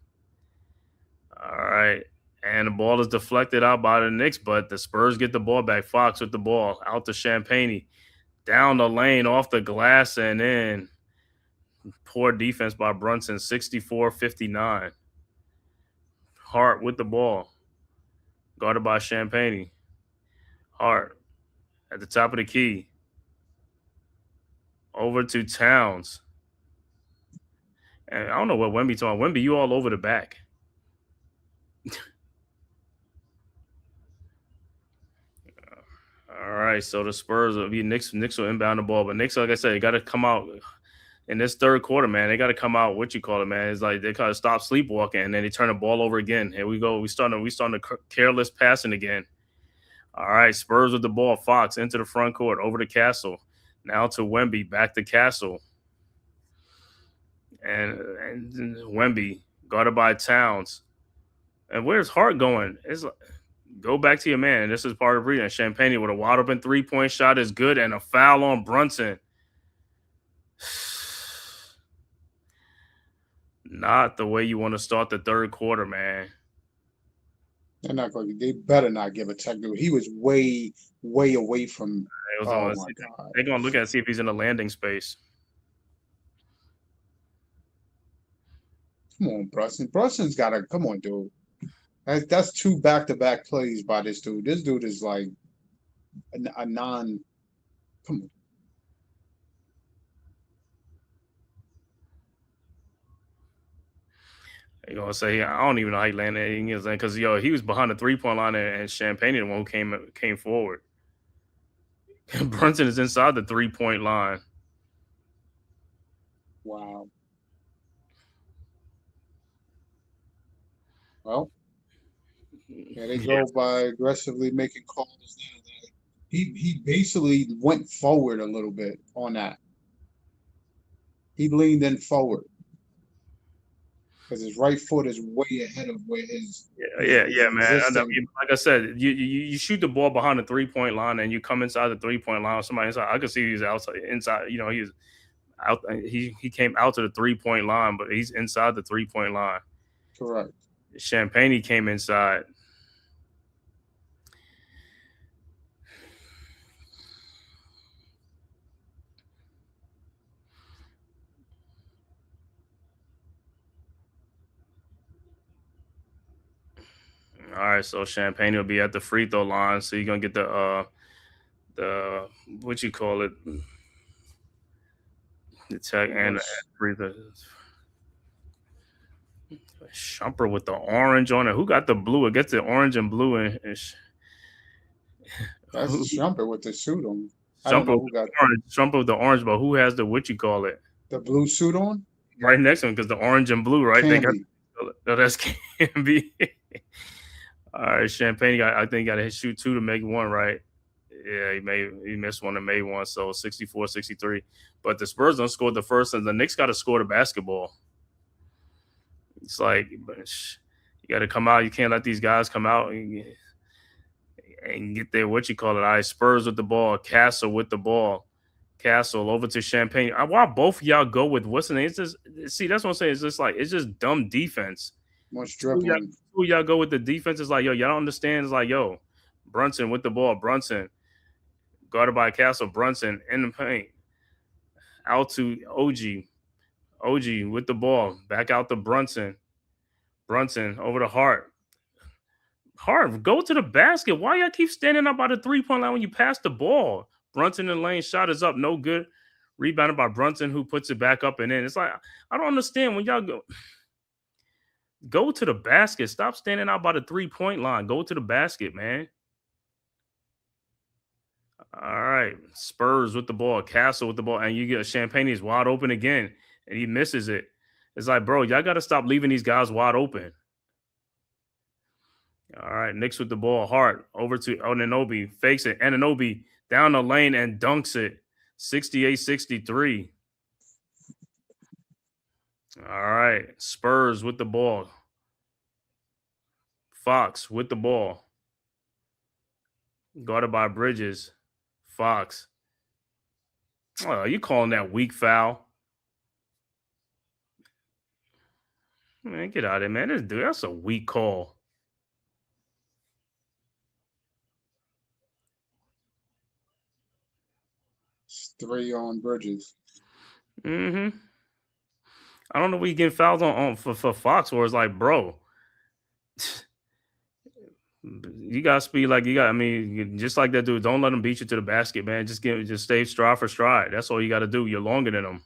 All right. And the ball is deflected out by the Knicks, but the Spurs get the ball back. Fox with the ball out to Champagne. Down the lane, off the glass, and in. Poor defense by Brunson, 64-59. Hart with the ball. Guarded by Champagne. Hart at the top of the key. Over to Towns. And I don't know what Wemby talking. Wemby, you all over the back. All right, so the Spurs will be Knicks will inbound the ball, but Knicks, like I said, they got to come out in this third quarter, man. They got to come out. What you call it, man? It's like they kind of stop sleepwalking, and then they turn the ball over again. Here we go. We starting the careless passing again. All right, Spurs with the ball. Fox into the front court, over to Castle. Now to Wemby, back to Castle, and Wemby guarded by Towns. And where's Hart going? It's like, go back to your man. This is part of the reason. Champagne with a wide open 3-point shot is good, and a foul on Brunson. Not the way you want to start the third quarter, man. They better not give a technical. He was way away from. Oh my God! They're gonna look at see if he's in the landing space. Come on, Brunson. Brunson's got to come on, dude. That's 2 back-to-back plays by this dude. This dude is like a non. Come on. You're gonna say I don't even know how he landed because he was behind the 3-point line and Champagne the one who came forward. Brunson is inside the 3-point line. Wow. Well, yeah, they go by aggressively making calls. He basically went forward a little bit on that. He leaned in forward because his right foot is way ahead of where his man. Like I said, you shoot the ball behind the 3-point line and you come inside the 3-point line with somebody inside. I could see he's inside. You know, he was out. He came out to the 3-point line, but he's inside the 3-point line. Correct. Champagne came inside. All right, so Champagne will be at the free throw line. So you're gonna get the what you call it, the tech and the free throw. Shumper with the orange on it. Who got the blue? It gets the orange and blue and That's Shumper with the suit on. I don't Shumper know with who the got orange. Shumper with the orange, but who has the what you call it? the blue suit on. Right next to him because the orange and blue, right? They got Camby. no, that's can be. All right, Champagne got. I think got to shoot 2 to make 1, right? Yeah, he missed 1 and made 1, so 64-63. But the Spurs don't score the first, and the Knicks got to score the basketball. It's like you got to come out. You can't let these guys come out and get their what you call it. All right, Spurs with the ball, Castle with the ball. Castle over to Champagne. Why both of y'all go with what's the name? It's just see, that's what I'm saying. It's just like it's just dumb defense. Much Who dribbling. y'all go with the defense? It's like, yo, y'all don't understand. It's like, yo, Brunson with the ball. Brunson guarded by Castle. Brunson in the paint. Out to OG. OG with the ball. Back out to Brunson. Brunson over to Hart. Hart, go to the basket. Why y'all keep standing up by the 3-point line when you pass the ball? Brunson in the lane. Shot is up. No good. Rebounded by Brunson, who puts it back up and in. It's like, I don't understand when y'all go to the basket. Stop standing out by the 3-point line. Go to the basket, man. All right. Spurs with the ball. Castle with the ball. And you get Champagne is wide open again. And he misses it. It's like, bro, y'all got to stop leaving these guys wide open. All right. Knicks with the ball. Hart over to Anunoby. Fakes it. Anunoby down the lane and dunks it. 68-63. All right. Spurs with the ball. Fox with the ball. Guarded by Bridges. Fox. Oh, you calling that weak foul? Man, get out of there, man. That's a weak call. It's 3 on Bridges. Mm-hmm. I don't know what you getting fouled on for Fox, or it's like, bro, you got speed like you got. I mean, just like that dude. Don't let him beat you to the basket, man. Just stay stride for stride. That's all you got to do. You're longer than him.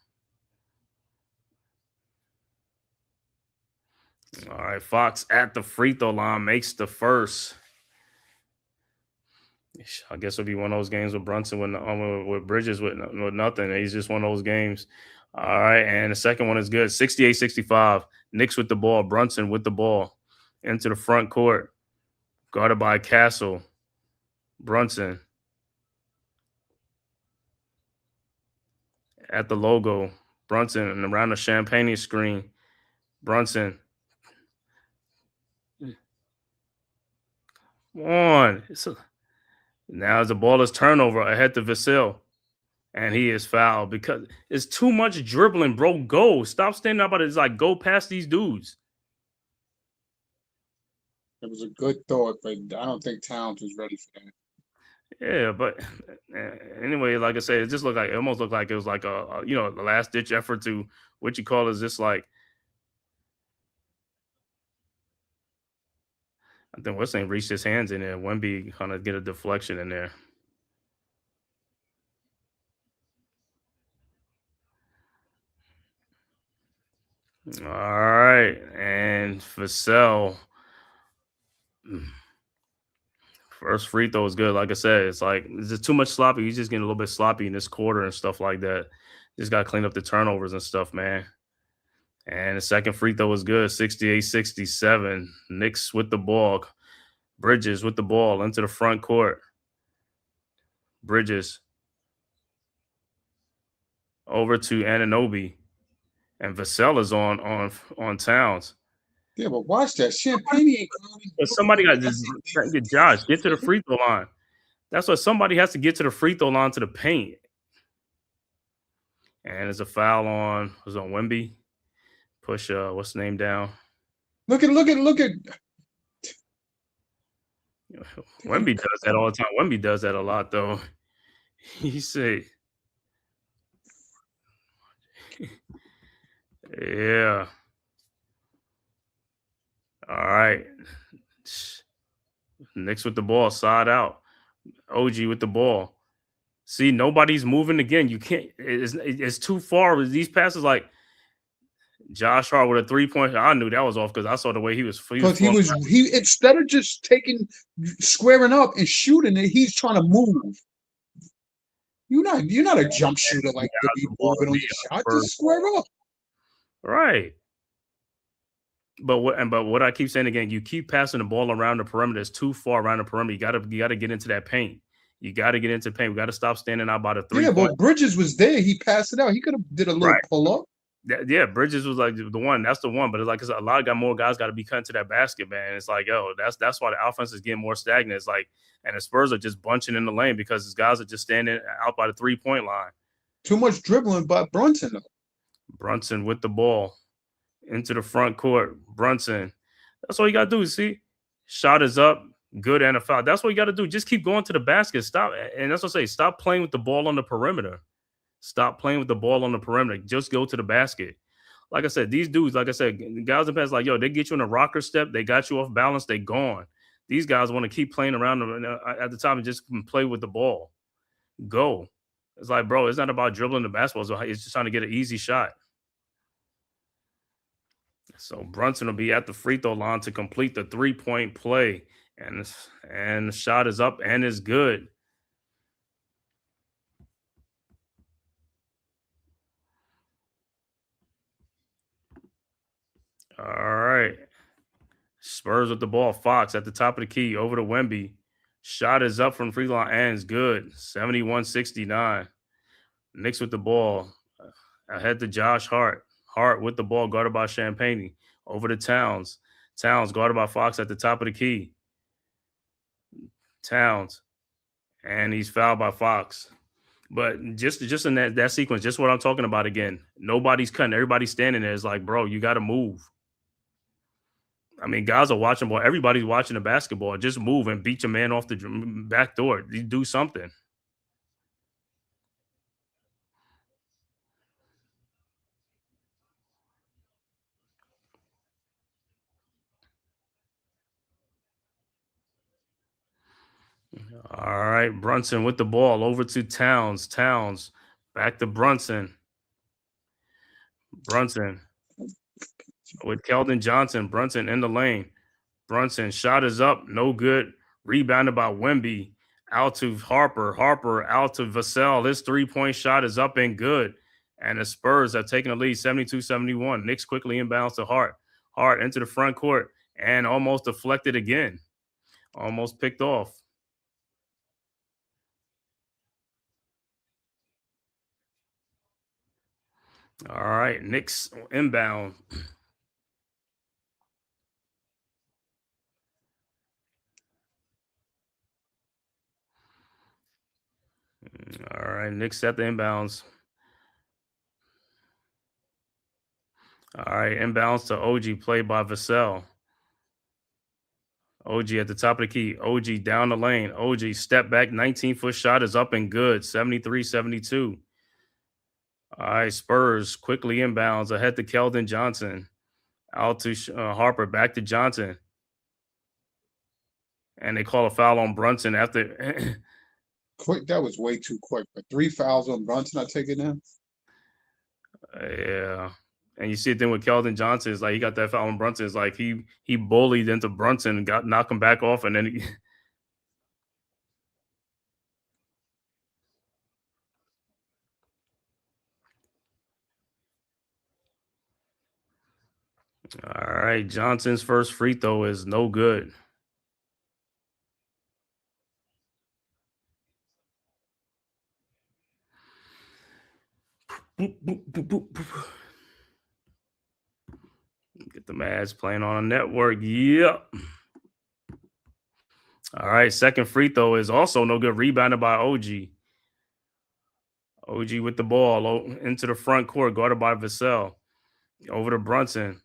All right, Fox at the free throw line makes the first. I guess it'll be one of those games with Brunson with Bridges with nothing. He's just one of those games. All right, and the second one is good. 68-65. Knicks with the ball. Brunson with the ball into the front court. Guarded by Castle. Brunson at the logo. Brunson and around the Champagne screen. Brunson. One. Now as the ball is turnover ahead to Vasil. And he is fouled because it's too much dribbling, bro. Go. Stop standing up. It's like, go past these dudes. It was a good thought, but I don't think Towns was ready for that. Yeah, but anyway, like I said, it just looked like, it almost looked like it was like a the last ditch effort to what you call is just like, I think what's name reached his hands in there. Wemby kind of get a deflection in there. All right, and Vassell. First free throw is good. Like I said, it's like it's just too much sloppy. He's just getting a little bit sloppy in this quarter and stuff like that. Just got to clean up the turnovers and stuff, man. And the second free throw was good. 68-67. Knicks with the ball. Bridges with the ball into the front court. Bridges over to Anunoby. And Vassell is on Towns. Yeah, but watch that. Champagne ain't going. But somebody got to get Josh, get to the free throw line. That's what somebody has to get to the free throw line to the paint. And there's a foul on Wemby. Push what's the name down? Look at Wemby does that all the time. Wemby does that a lot though. He said, yeah. All right. Knicks with the ball, side out. OG with the ball. See, nobody's moving again. You can't. It's too far. These passes, like Josh Hart with a 3-point. I knew that was off because I saw the way he was. Because he instead of just squaring up and shooting it, he's trying to move. You're not a jump shooter like to be moving on your shot. Just square up. Right. But what I keep saying again, you keep passing the ball around the perimeter. It's too far around the perimeter. You gotta get into that paint. You got to get into paint. We got to stop standing out by the 3 Yeah, point. but Bridges was there. He passed it out. He could have did a little pull up. Yeah, Bridges was like the one. That's the one. But it's like a lot of more guys got to be cut to that basket, man. It's like, yo, that's why the offense is getting more stagnant. It's like, and the Spurs are just bunching in the lane because these guys are just standing out by the 3-point line. Too much dribbling by Brunson, though. Brunson with the ball into the front court. Brunson. That's all you got to do. See, shot is up. Good and a foul. That's what you got to do. Just keep going to the basket. Stop. And that's what I say. Stop playing with the ball on the perimeter. Stop playing with the ball on the perimeter. Just go to the basket. Like I said, these dudes, like I said, guys in the past, like, yo, they get you in a rocker step. They got you off balance. They gone. These guys want to keep playing around at the time and just play with the ball. Go. It's like, bro, it's not about dribbling the basketball. It's just trying to get an easy shot. So Brunson will be at the free throw line to complete the 3-point play. And the shot is up and is good. All right. Spurs with the ball. Fox at the top of the key over to Wemby. Shot is up from free throw line and is good. 71-69. Knicks with the ball. Ahead to Josh Hart. Hart with the ball guarded by Champagne. Over to Towns. Towns guarded by Fox at the top of the key. Towns. And he's fouled by Fox. But just in that sequence, just what I'm talking about again. Nobody's cutting. Everybody's standing there. It's like, bro, you got to move. I mean, guys are watching ball. Everybody's watching the basketball. Just move and beat your man off the back door. You do something. All right, Brunson with the ball over to Towns. Towns back to Brunson. Brunson with Keldon Johnson. Brunson in the lane. Brunson shot is up, no good. Rebounded by Wemby. Out to Harper. Harper out to Vassell. This 3-point shot is up and good. And the Spurs have taken the lead 72-71. Knicks quickly inbounds to Hart. Hart into the front court and almost deflected again. Almost picked off. All right, Knicks inbound. All right, Knicks at the inbounds. All right, inbounds to OG, played by Vassell. OG at the top of the key. OG down the lane. OG step back, 19-foot shot is up and good, 73-72. All right, Spurs quickly inbounds ahead to Keldon Johnson. Out to Harper, back to Johnson. And they call a foul on Brunson after. Quick, that was way too quick. But 3 fouls on Brunson, I take it now. Yeah. And you see it then with Keldon Johnson, it's like he got that foul on Brunson. It's like he bullied into Brunson and knocked him back off, and then he. All right, Johnson's first free throw is no good. Boop, boop, boop, boop, boop. Get the Mavs playing on a network. Yep. All right, second free throw is also no good. Rebounded by OG. OG with the ball into the front court, guarded by Vassell. Over to Brunson.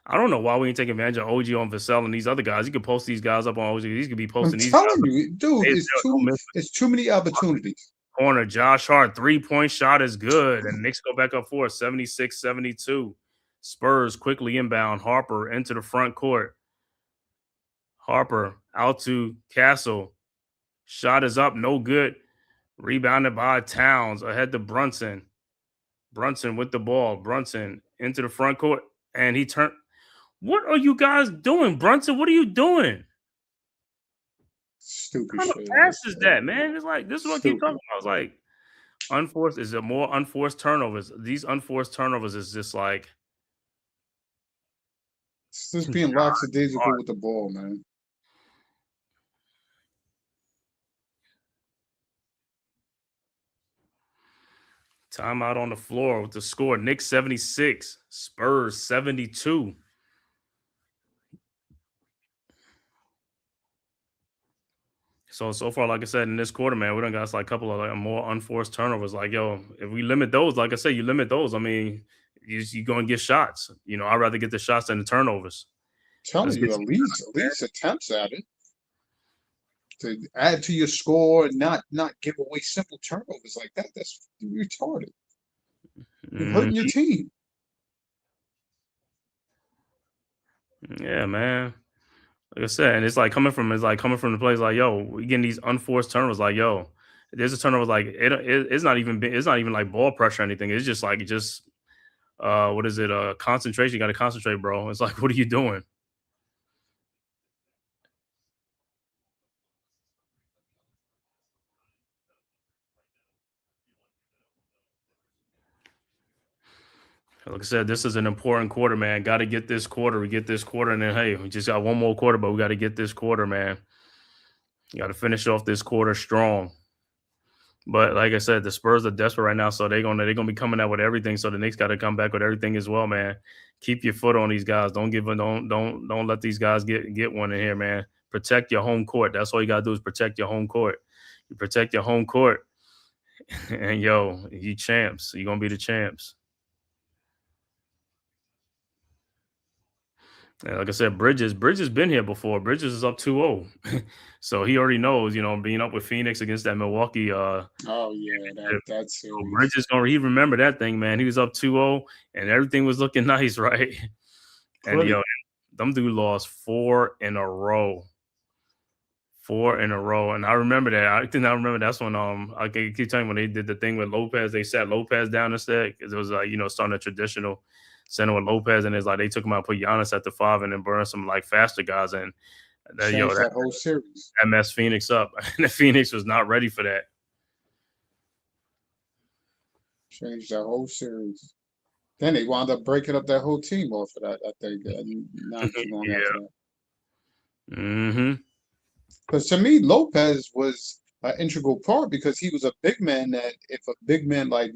I don't know why we ain't taking advantage of OG on Vassell and these other guys. You could post these guys up on OG. These could be posting these guys. I'm telling you, dude, it's too many opportunities. Corner, Josh Hart, 3-point shot is good. And Knicks go back up for 76-72. Spurs quickly inbound. Harper into the front court. Harper out to Castle. Shot is up, no good. Rebounded by Towns. Ahead to Brunson. Brunson with the ball. Brunson into the front court. And he turned. What are you guys doing, Brunson? What are you doing? Stupid What kind shit. of pass is that, man? It's like, this is what I keep talking Stupid. about. It's like, unforced, is it more unforced turnovers? These unforced turnovers is just like, It's just being lackadaisical with the ball, man. timeout on the floor with the score. Knicks 76, Spurs 72. So far, like I said, in this quarter, man, we done got like a couple of like more unforced turnovers. Like, yo, if we limit those, like I said, you limit those. I mean, you're going to get shots. You know, I'd rather get the shots than the turnovers. Let's Telling get you, some at least attempts at it to add to your score and not give away simple turnovers like that. That's retarded. You're hurting your team. Yeah, man. Like I said, and it's like coming from the place like, yo, we getting these unforced turnovers. Like, yo, there's a turnover like it's not even like ball pressure or anything. It's just like what is it? Concentration. You got to concentrate, bro. It's like, what are you doing? Like I said, this is an important quarter, man. Got to get this quarter. We get this quarter, and then hey, we just got one more quarter, but we got to get this quarter, man. You got to finish off this quarter strong. But like I said, the Spurs are desperate right now, so they're gonna be coming out with everything. So the Knicks got to come back with everything as well, man. Keep your foot on these guys. Don't let these guys get one in here, man. Protect your home court. That's all you gotta do is protect your home court. You protect your home court, and yo, you champs. You're gonna be the champs. And like I said, Bridges been here before. Bridges is up 2-0. So he already knows, you know, being up with Phoenix against that Milwaukee Oh yeah, that's so series. Bridges he remember that thing, man. He was up 2-0 and everything was looking nice, right? And yo, them dude lost 4 in a row. 4 in a row. And I remember that. I remember that's when I keep telling you when they did the thing with Lopez, they sat Lopez down instead because it was like, you know, starting a traditional center with Lopez, and it's like they took him out, put Giannis at the 5, and then burn some like faster guys. And Changed that whole series. That messed Phoenix up. And Phoenix was not ready for that. Changed that whole series. Then they wound up breaking up that whole team off of that. I think not too long after that. Mm-hmm. Because to me, Lopez was an integral part because he was a big man that if a big man like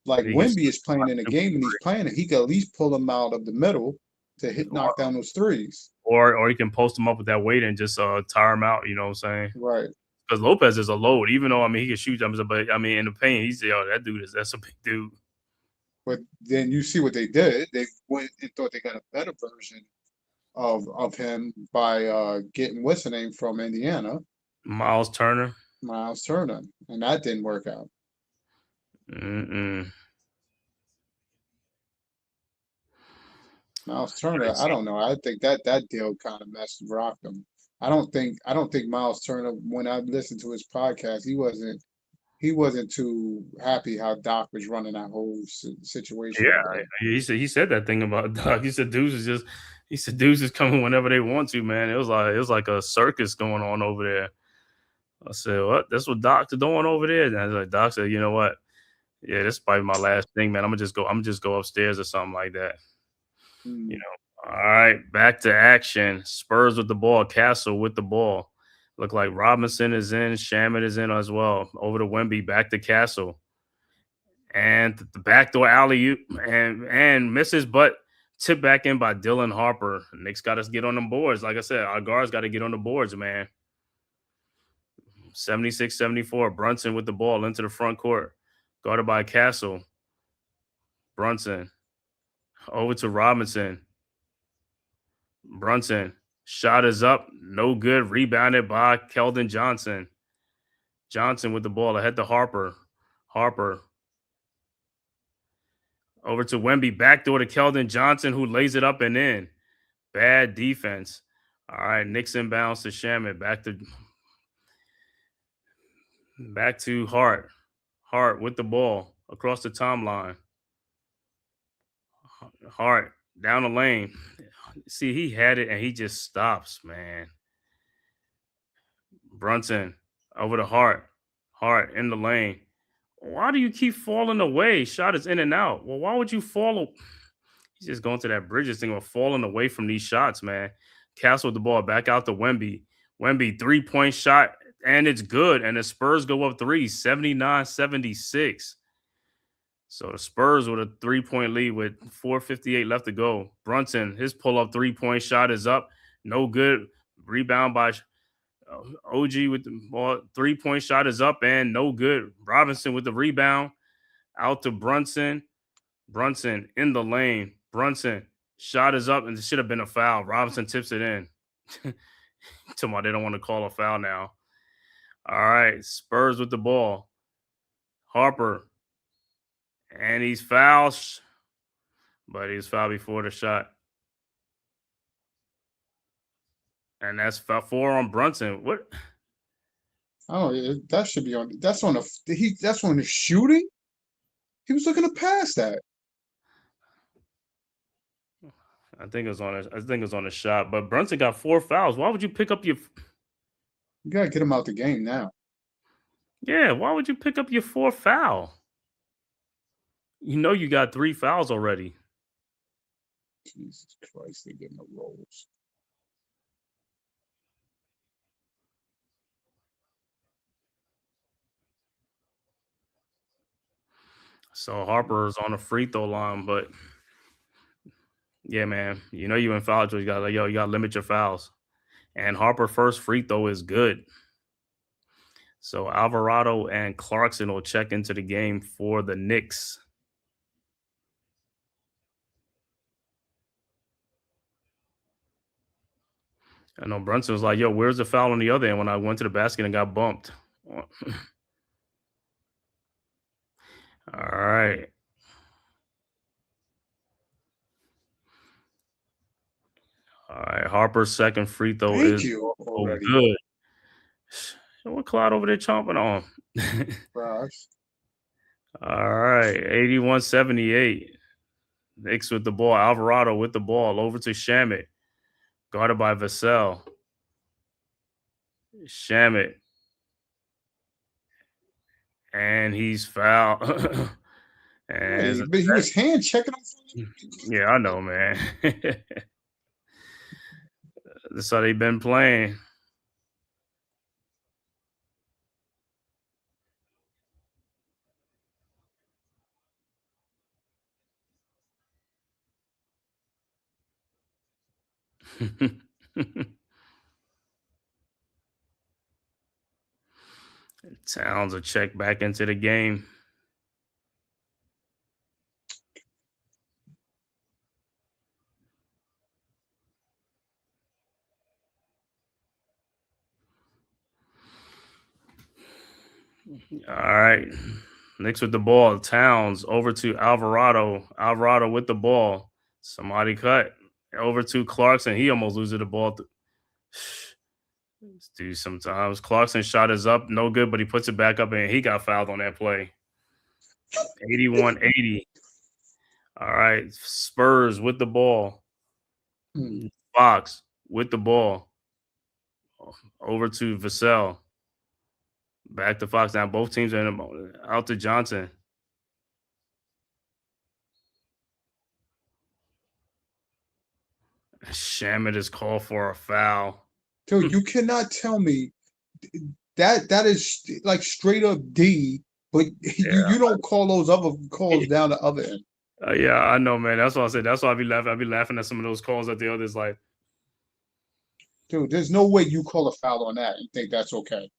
Wemby is playing in a game and he's playing it, he could at least pull him out of the middle to knock down those threes. Or he can post him up with that weight and just tire him out, you know what I'm saying? Right. Because Lopez is a load, even though, I mean, he can shoot jumpers, but I mean, in the paint, that's a big dude. But then you see what they did. They went and thought they got a better version of him by getting what's the name from Indiana? Miles Turner. And that didn't work out. Miles Turner, I don't know. I think that deal kind of messed rocked him. I don't think Miles Turner, when I listened to his podcast, he wasn't too happy how Doc was running that whole situation. Yeah, he said that thing about Doc. He said dudes is coming whenever they want to, man. It was like a circus going on over there. I said, what? That's what Doc's doing over there. And I was like, Doc said, you know what? Yeah, this is probably my last thing, man. I'm gonna just go upstairs or something like that. You know. All right, back to action. Spurs with the ball, Castle with the ball. Look like Robinson is in, Shamet is in as well. Over to Wemby, back to Castle. And the backdoor alley-oop and misses, but tipped back in by Dylan Harper. Knicks got us get on them boards. Like I said, our guards got to get on the boards, man. 76-74. Brunson with the ball into the front court. Guarded by Castle. Brunson. Over to Robinson. Brunson. Shot is up. No good. Rebounded by Keldon Johnson. Johnson with the ball ahead to Harper. Harper. Over to Wemby. Backdoor to Keldon Johnson, who lays it up and in. Bad defense. All right, Knicks inbounds to Shamit. Back to Hart. Hart with the ball across the timeline. Hart down the lane. See, he had it and he just stops, man. Brunson over to Hart. Hart in the lane. Why do you keep falling away? Shot is in and out. Well, why would you fall? He's just going to that Bridges thing or falling away from these shots, man. Castle with the ball back out to Wemby. Wemby 3-point shot, and it's good. And the Spurs go up 79-76. So the Spurs with a 3-point lead with 4:58 left to go. Brunson, his pull-up 3-point shot is up. No good. Rebound by OG with the ball. 3-point shot is up and no good. Robinson with the rebound. Out to Brunson. Brunson in the lane. Brunson shot is up and it should have been a foul. Robinson tips it in. Tomorrow they don't want to call a foul now. All right, Spurs with the ball. Harper. And he's fouled. But he was fouled before the shot. And that's 4 on Brunson. What? Oh, that should be on. That's on the. That's on the shooting. He was looking to pass that. I think it was on a shot. But Brunson got 4 fouls. Why would you pick up your? You gotta get him out the game now. Yeah, why would you pick up your 4th foul? You know you got 3 fouls already. Jesus Christ, they're getting the rolls. So Harper is on the free throw line, but yeah, man, you know you in foul trouble. You gotta limit your fouls. And Harper first free throw is good. So Alvarado and Clarkson will check into the game for the Knicks. I know Brunson was like, yo, where's the foul on the other end when I went to the basket and got bumped? All right. All right. Harper's second free throw Thank is you already. good. What Clyde over there chomping on? Gosh. All right. 81-78. Knicks with the ball. Alvarado with the ball. Over to Shamit. Guarded by Vassell. Shamit. And he's fouled. Hey, but he was hand checking him. Yeah, I know, man. That's how they've been playing. Towns will check back into the game. All right. Knicks with the ball. Towns over to Alvarado. Alvarado with the ball. Somebody cut. Over to Clarkson. He almost loses the ball. Dude, sometimes Clarkson shot is up. No good, but he puts it back up and he got fouled on that play. 81-80. All right. Spurs with the ball. Fox with the ball. Over to Vassell. Back to Fox. Now both teams are in the, out to Johnson. Shamit is called for a foul. Dude, you cannot tell me that is like straight up D, but you don't call those other calls down the other end. Yeah, I know, man. That's what I said. That's why I be laughing. I be laughing at some of those calls that the others like. Dude, there's no way you call a foul on that and think that's okay.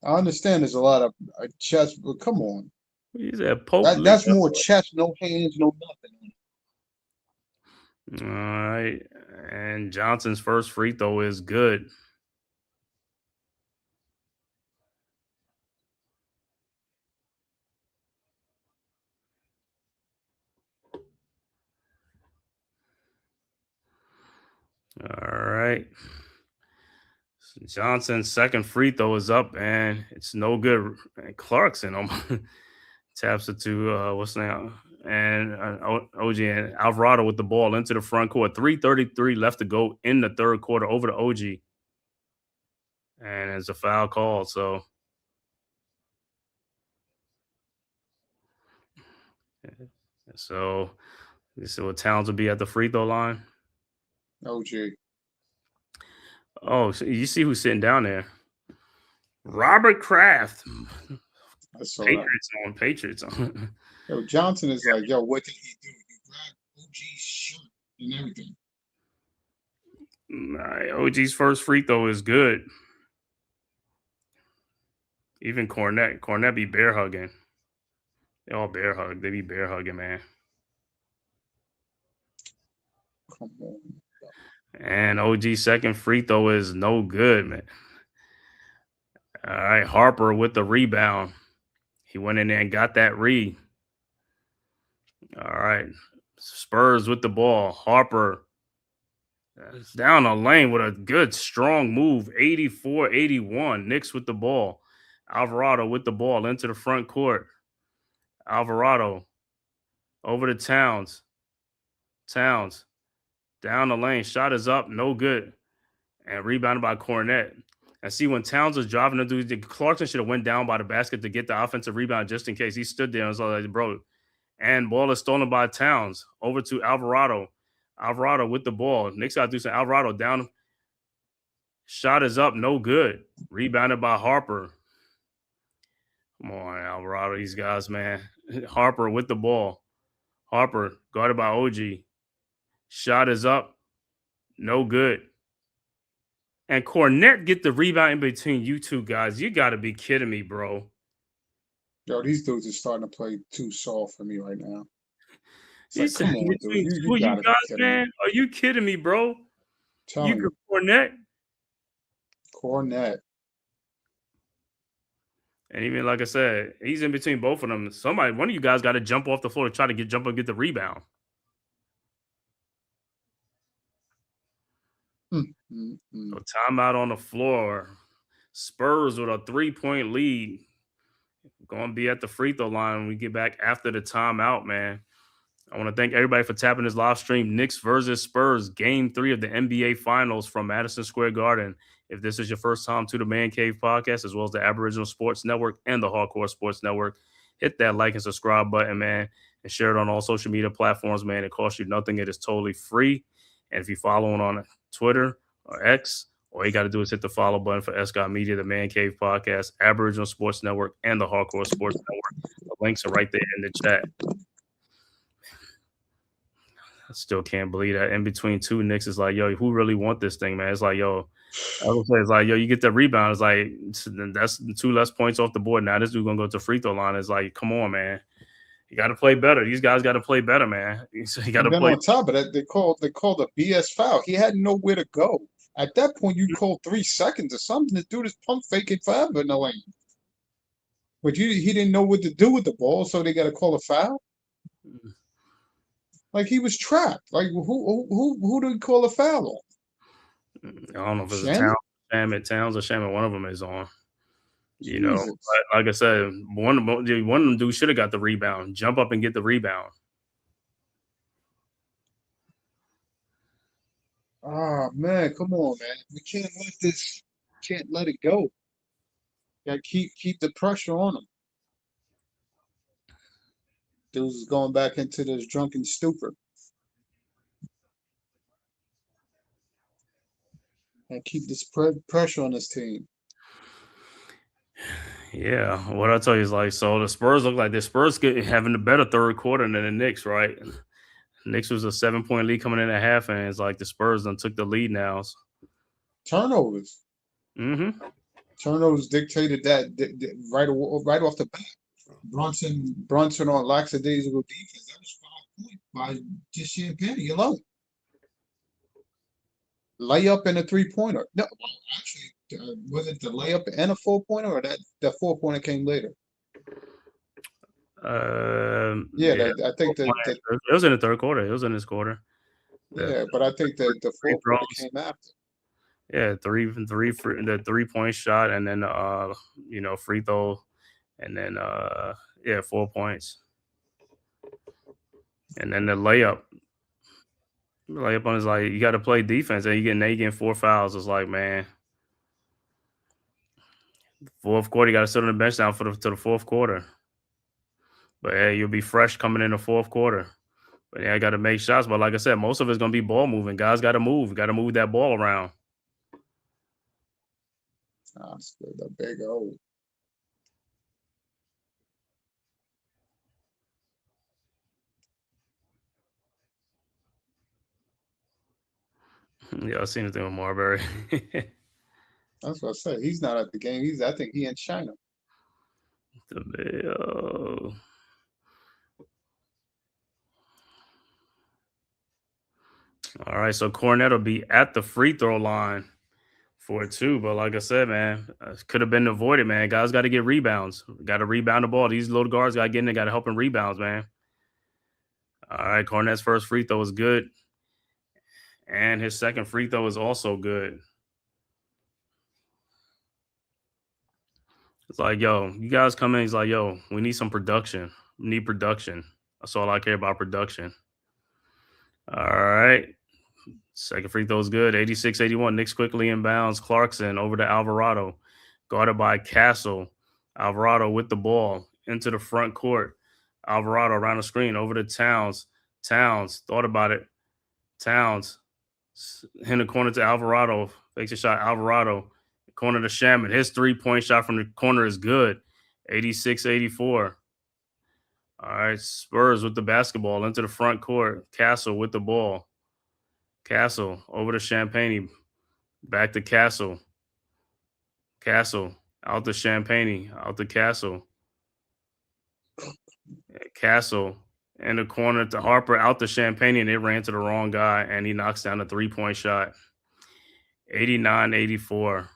I understand there's a lot of chest, but come on. He said Pope. That's more chest, no hands, no nothing. All right. And Johnson's first free throw is good. All right. Johnson's second free throw is up, and it's no good. And Clarkson taps it to what's now and OG and Alvarado with the ball into the front court. 3:33 left to go in the third quarter over to OG, and it's a foul call. So this is what Towns will be at the free throw line. OG. Oh, so you see who's sitting down there? Robert Kraft. I saw Patriots on. Yo, Johnson is like, yo, what did he do? You grabbed OG's shirt and everything. OG's first free throw is good. Even Cornette be bear hugging. They all bear hug. They be bear hugging, man. Come on. And OG's second free throw is no good, man. All right, Harper with the rebound. He went in there and got that read. All right, Spurs with the ball. Harper down the lane with a good, strong move. 84-81. Knicks with the ball. Alvarado with the ball into the front court. Alvarado over to Towns. Towns down the lane. Shot is up. No good. And rebounded by Cornette. And see, when Towns was driving the dude, Clarkson should have went down by the basket to get the offensive rebound just in case. He stood there and was like, bro. And ball is stolen by Towns. Over to Alvarado. Alvarado with the ball. Knicks got to do some. Alvarado down. Shot is up. No good. Rebounded by Harper. Come on, Alvarado. These guys, man. Harper with the ball. Harper guarded by OG. Shot is up. No good. And Cornette get the rebound in between you two guys. You got to be kidding me, bro. Yo, these dudes are starting to play too soft for me right now. It's like, come on, dude. You guys, man. Me. Are you kidding me, bro? You Cornette? Cornette. And even like I said, he's in between both of them. One of you guys got to jump off the floor to try to jump and get the rebound. So timeout on the floor. Spurs with a 3-point lead. Going to be at the free throw line when we get back after the timeout, man. I want to thank everybody for tapping this live stream. Knicks versus Spurs, Game 3 of the NBA Finals from Madison Square Garden. If this is your first time to the Man-Cave podcast, as well as the Aboriginal Sports Network and the Hardcore Sports Network, hit that like and subscribe button, man, and share it on all social media platforms, man. It costs you nothing. It is totally free. And if you're following on Twitter or X, all you got to do is hit the follow button for Escott Media, the Man-Cave podcast, Aboriginal Sports Network, and the Hardcore Sports Network. The links are right there in the chat. I still can't believe that in between two Knicks is like, yo, who really want this thing, man? It's like, yo, I would say it's like, yo, you get the rebound. It's like, that's 2 less points off the board. Now this dude going to go to free throw line. It's like, come on, man. You got to play better. These guys got to play better, man. You got to play. On top of that, they called a BS foul. He had nowhere to go. At that point, you called 3 seconds or something to do this pump faking forever in the lane. But he didn't know what to do with the ball, so they got to call a foul. Like he was trapped. Like who did he call a foul on? I don't know if it's Towns or Shaman. One of them is on. You know, but like I said, one of them dudes should have got the rebound. Jump up and get the rebound. Man, come on, man. We can't let it go. Gotta keep the pressure on them. Dudes is going back into this drunken stupor. And keep this pressure on this team. Yeah, what I tell you is like, so the Spurs look like the Spurs having a better third quarter than the Knicks, right? The Knicks was a 7-point lead coming in at half, and it's like the Spurs done took the lead now. Turnovers. Mm-hmm. Turnovers dictated that right off the bat. Brunson on lackadaisical defense. That was 5 points by just Champagne alone. Layup and a 3-pointer. No, well, actually, was it the layup and a 4-pointer, or that 4-pointer came later? I think that it was in the third quarter. It was in this quarter. Yeah, but I think that the free fourth quarter throws. came after. Yeah, the 3-point shot, and then free throw, and then 4 points, and then the layup. Layup on is like you got to play defense, and you getting 4 fouls. It's like, man, fourth quarter you got to sit on the bench down to the fourth quarter. But hey, you'll be fresh coming in the fourth quarter. But yeah, I got to make shots. But like I said, most of it's gonna be ball moving. Guys got to move. Got to move that ball around. Still the big O. Yeah, I seen the thing with Marbury. That's what I said. He's not at the game. I think he in China. All right, so Cornette will be at the free throw line for it too. But like I said, man, could have been avoided, man. Guys got to get rebounds. Got to rebound the ball. These little guards got to get in there, got to help in rebounds, man. All right, Cornette's first free throw is good. And his second free throw is also good. It's like, yo, you guys come in. He's like, yo, we need some production. We need production. That's all I care about, production. All right. Second free throw is good. 86-81. Knicks quickly inbounds. Clarkson over to Alvarado. Guarded by Castle. Alvarado with the ball into the front court. Alvarado around the screen over to Towns. Towns thought about it. Towns in the corner to Alvarado. Fakes a shot. Alvarado. Corner to Shaman. His 3-point shot from the corner is good. 86-84. All right. Spurs with the basketball into the front court. Castle with the ball. Castle over to Champagne. Back to Castle. Castle out to Champagne. Out to Castle. Castle in the corner to Harper. Out to Champagne, and it ran to the wrong guy, and he knocks down a 3-point shot. 89-84.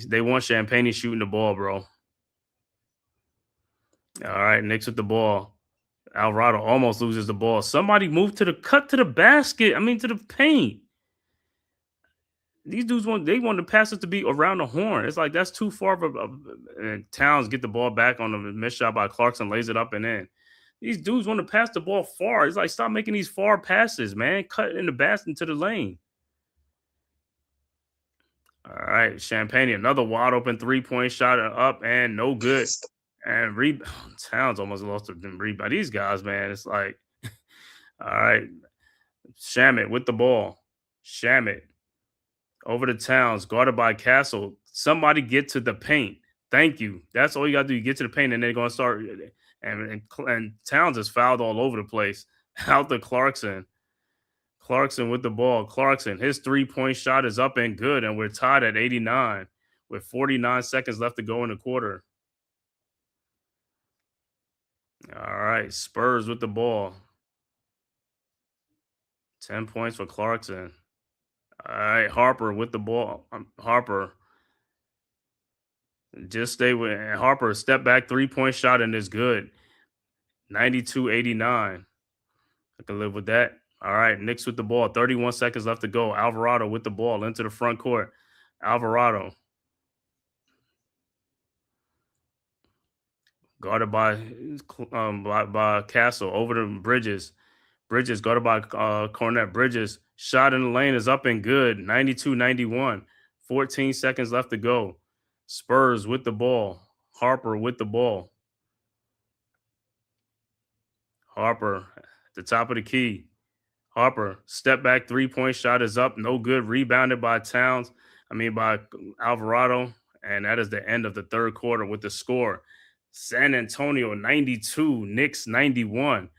They want Champagne shooting the ball, bro. All right, Knicks with the ball. Alvarado almost loses the ball. Somebody move to the basket. I mean, to the paint. These dudes want the passes to be around the horn. It's like that's too far and Towns get the ball back on the missed shot by Clarkson, lays it up and in. These dudes want to pass the ball far. It's like, stop making these far passes, man. Cut in the basket into the lane. All right, Champagne, another wide open 3-point shot up and no good. And Towns almost lost the rebound. These guys, man, it's like, all right. Shamet with the ball. Shamet over to Towns, guarded by Castle. Somebody get to the paint. Thank you. That's all you got to do. You get to the paint, and they're going to start. And Towns is fouled all over the place. Out to Clarkson. Clarkson with the ball. Clarkson, his 3-point shot is up and good, and we're tied at 89 with 49 seconds left to go in the quarter. All right, Spurs with the ball. 10 points for Clarkson. All right, Harper with the ball. Harper. Just stay with Harper. Step back 3-point shot and is good. 92-89. I can live with that. All right, Knicks with the ball. 31 seconds left to go. Alvarado with the ball into the front court. Alvarado. Guarded by Castle. Over to Bridges. Bridges guarded by Cornette. Bridges shot in the lane is up and good. 92-91. 14 seconds left to go. Spurs with the ball. Harper with the ball. Harper at the top of the key. Harper, step back 3-point shot is up. No good. Rebounded by by Alvarado. And that is the end of the third quarter with the score. San Antonio 92, Knicks 91.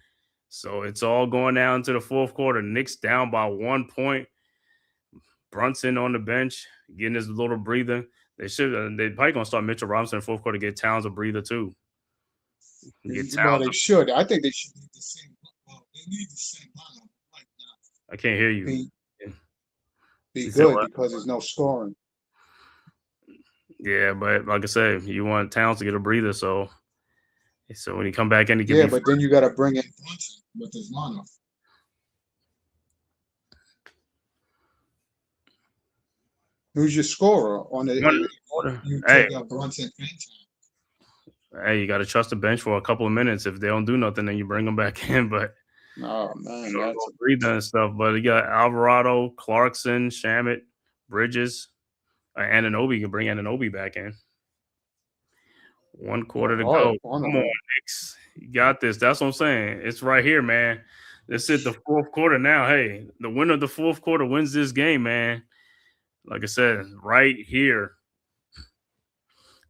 So it's all going down to the fourth quarter. Knicks down by 1 point. Brunson on the bench, getting his little breather. They're probably going to start Mitchell Robinson in the fourth quarter, get Towns a breather too. Well, they should. I think they should need the same. Well, they need the same lineup right now. I can't hear you. Be good because there's no scoring. Yeah, but like I said, you want Towns to get a breather, so when you come back in, but then you got to bring in Brunson with his lineup. Who's your scorer on the? One quarter. You Hey, take out Brunson and hey, you got to trust the bench for a couple of minutes. If they don't do nothing, then you bring them back in. But Oh man, you know, that's breathing and stuff. But you got Alvarado, Clarkson, Shamit, Bridges, Anunoby. You can bring Anunobi back in. 1 quarter to go. on Come on, Knicks. You got this. That's what I'm saying. It's right here, man. It's at the fourth quarter now. Hey, the winner of the fourth quarter wins this game, man. Like I said, right here.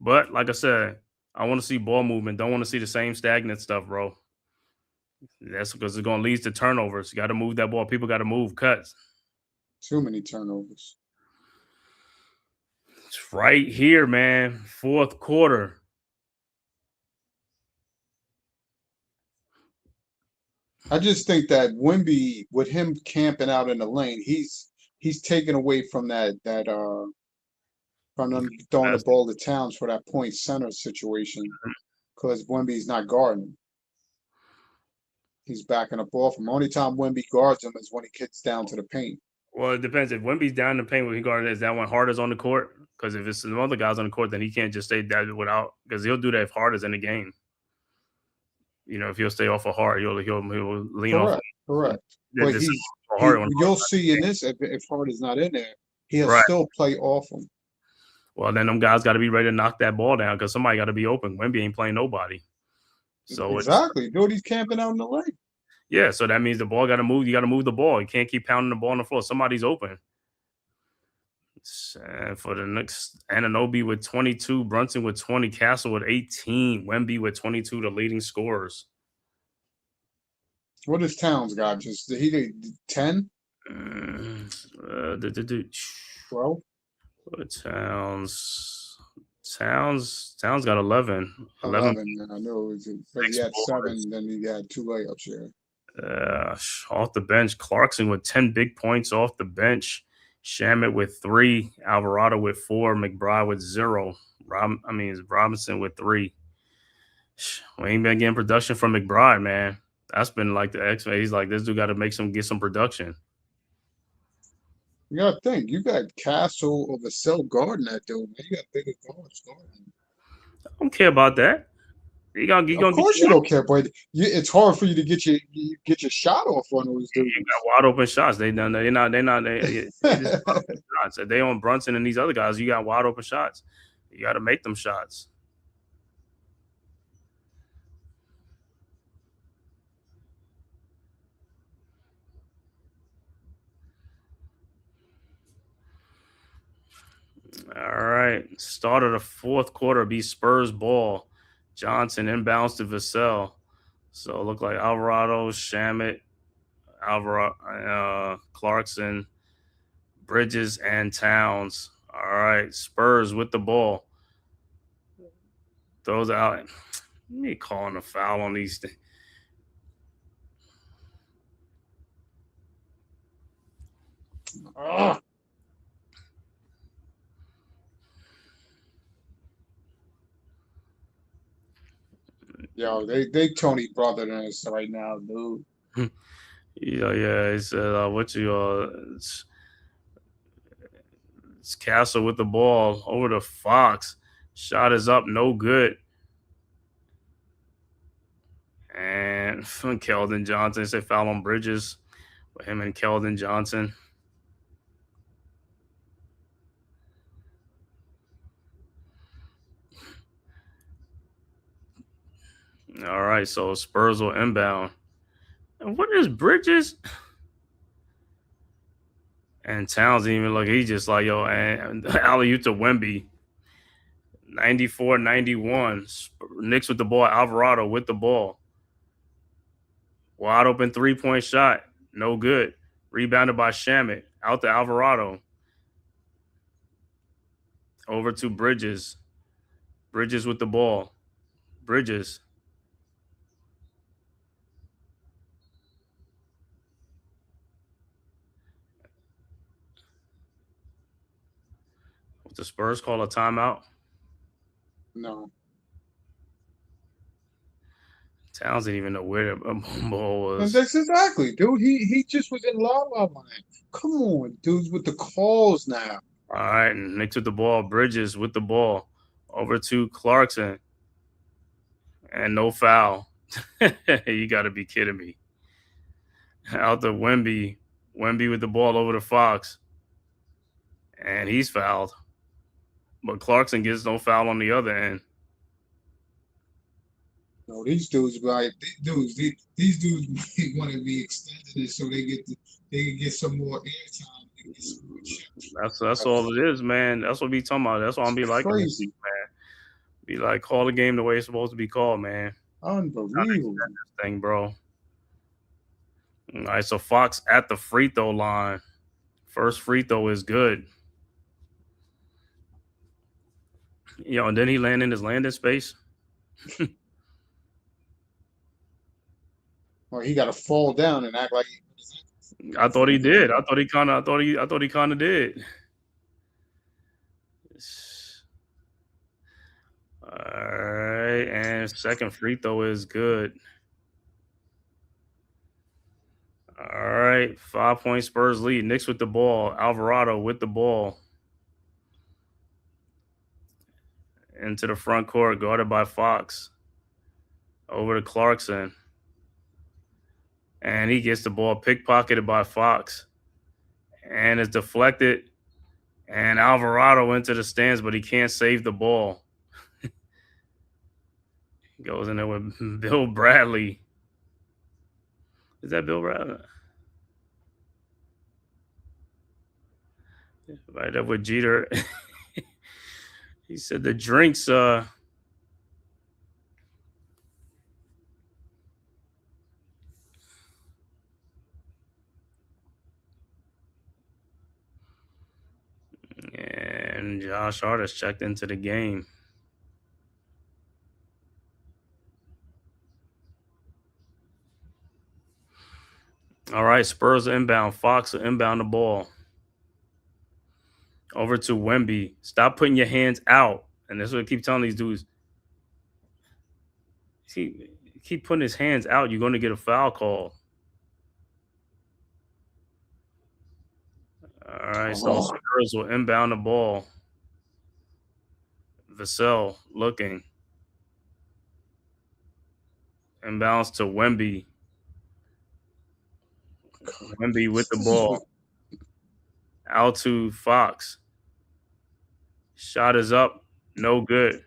But like I said, I want to see ball movement. Don't want to see the same stagnant stuff, bro. That's because it's going to lead to turnovers. You got to move that ball. People got to move cuts. too many turnovers. It's right here, man. Fourth quarter. I just think that Wemby, with him camping out in the lane, he's taken away from from them throwing the ball to Towns for that point center situation because Wemby's not guarding. He's backing up off him. Only time Wemby guards him is when he kicks down to the paint. Well, it depends. If Wemby's down in the paint when he guarded, is that when Harder's on the court? Because if it's some other guys on the court, then he can't just stay that without, because he'll do that if Harder's in the game. You know, if he'll stay off of Hard, he'll lean off. Correct. Yeah, But you'll see in this, if Hard is not in there, he'll still play off him. Well, then them guys got to be ready to knock that ball down because somebody got to be open. Wemby ain't playing nobody. So exactly, dude, he's camping out in the lane. Yeah, so that means the ball got to move. You got to move the ball. You can't keep pounding the ball on the floor. Somebody's open. And for the Knicks, Anunoby with 22, Brunson with 20, Castle with 18, Wemby with 22, the leading scorers. What does Towns got? Just he did 10? 12? Towns got 11. 11. I know he had 7, then he had 2 layups here. Off the bench, Clarkson with 10 big points off the bench. Shamit with 3, Alvarado with 4, McBride with 0. It's Robinson with 3. We ain't been getting production from McBride, man. That's been like the X. He's like, this dude got to get some production. You got to think, you got Castle over Cell guarding that dude, man. You got bigger guards guarding. I don't care about that. Of course you don't care, but it's hard for you to get your shot off on those dudes. You got wide open shots. They shots. If they on Brunson and these other guys, you got wide open shots. You got to make them shots. All right. Start of the fourth quarter be Spurs ball. Johnson inbounds to Vassell. So it looked like Alvarado, Shamit, Clarkson, Bridges, and Towns. All right. Spurs with the ball. Throws out. Me calling a foul on these things. Yo, they Tony brother than us right now, dude. Yeah. He said, it's Castle with the ball over to Fox. Shot is up, no good. And Keldon Johnson, they say foul on Bridges with him and Keldon Johnson. All right, so Spurs will inbound. And what is Bridges? And Towns even look, he's just like, yo, and alley-oop to Wemby. 94-91. Knicks with the ball, Alvarado with the ball. Wide open 3-point shot. No good. Rebounded by Shamit. Out to Alvarado. Over to Bridges. Bridges with the ball. Bridges. The Spurs call a timeout? No. Towns didn't even know where the ball was. And that's exactly, dude. He just was in la la land. Come on, dudes, with the calls now. All right, and Knicks with the ball. Bridges with the ball. Over to Clarkson. And no foul. You got to be kidding me. Out to Wemby. Wemby with the ball over to Fox. And he's fouled. But Clarkson gets no foul on the other end. No, these dudes, right? These dudes want to be extended it so they can get some more airtime. They get some more chips. That's all it is, man. That's what we talking about. That's why I'm be like, man. Be like, call the game the way it's supposed to be called, man. Unbelievable. This thing, bro. All right, so Fox at the free throw line. First free throw is good. And then he land in his landing space. Or he got to fall down and act like. I thought he did. I thought he kind of did. All right, and second free throw is good. All right, 5-point Spurs lead. Knicks with the ball. Alvarado with the ball. Into the front court, guarded by Fox. Over to Clarkson. And he gets the ball pickpocketed by Fox. And it's deflected. And Alvarado into the stands, but he can't save the ball. Goes in there with Bill Bradley. Is that Bill Bradley? Right up with Jeter. He said the drinks and Josh Hart has checked into the game. All right, Spurs inbound. Fox will inbound the ball. Over to Wemby. Stop putting your hands out. And that's what I keep telling these dudes. Keep putting his hands out, you're going to get a foul call. All right, so Spurs will inbound the ball. Vassell looking. Inbounds to Wemby. Wemby with the ball. Out to Fox. Shot is up. No good.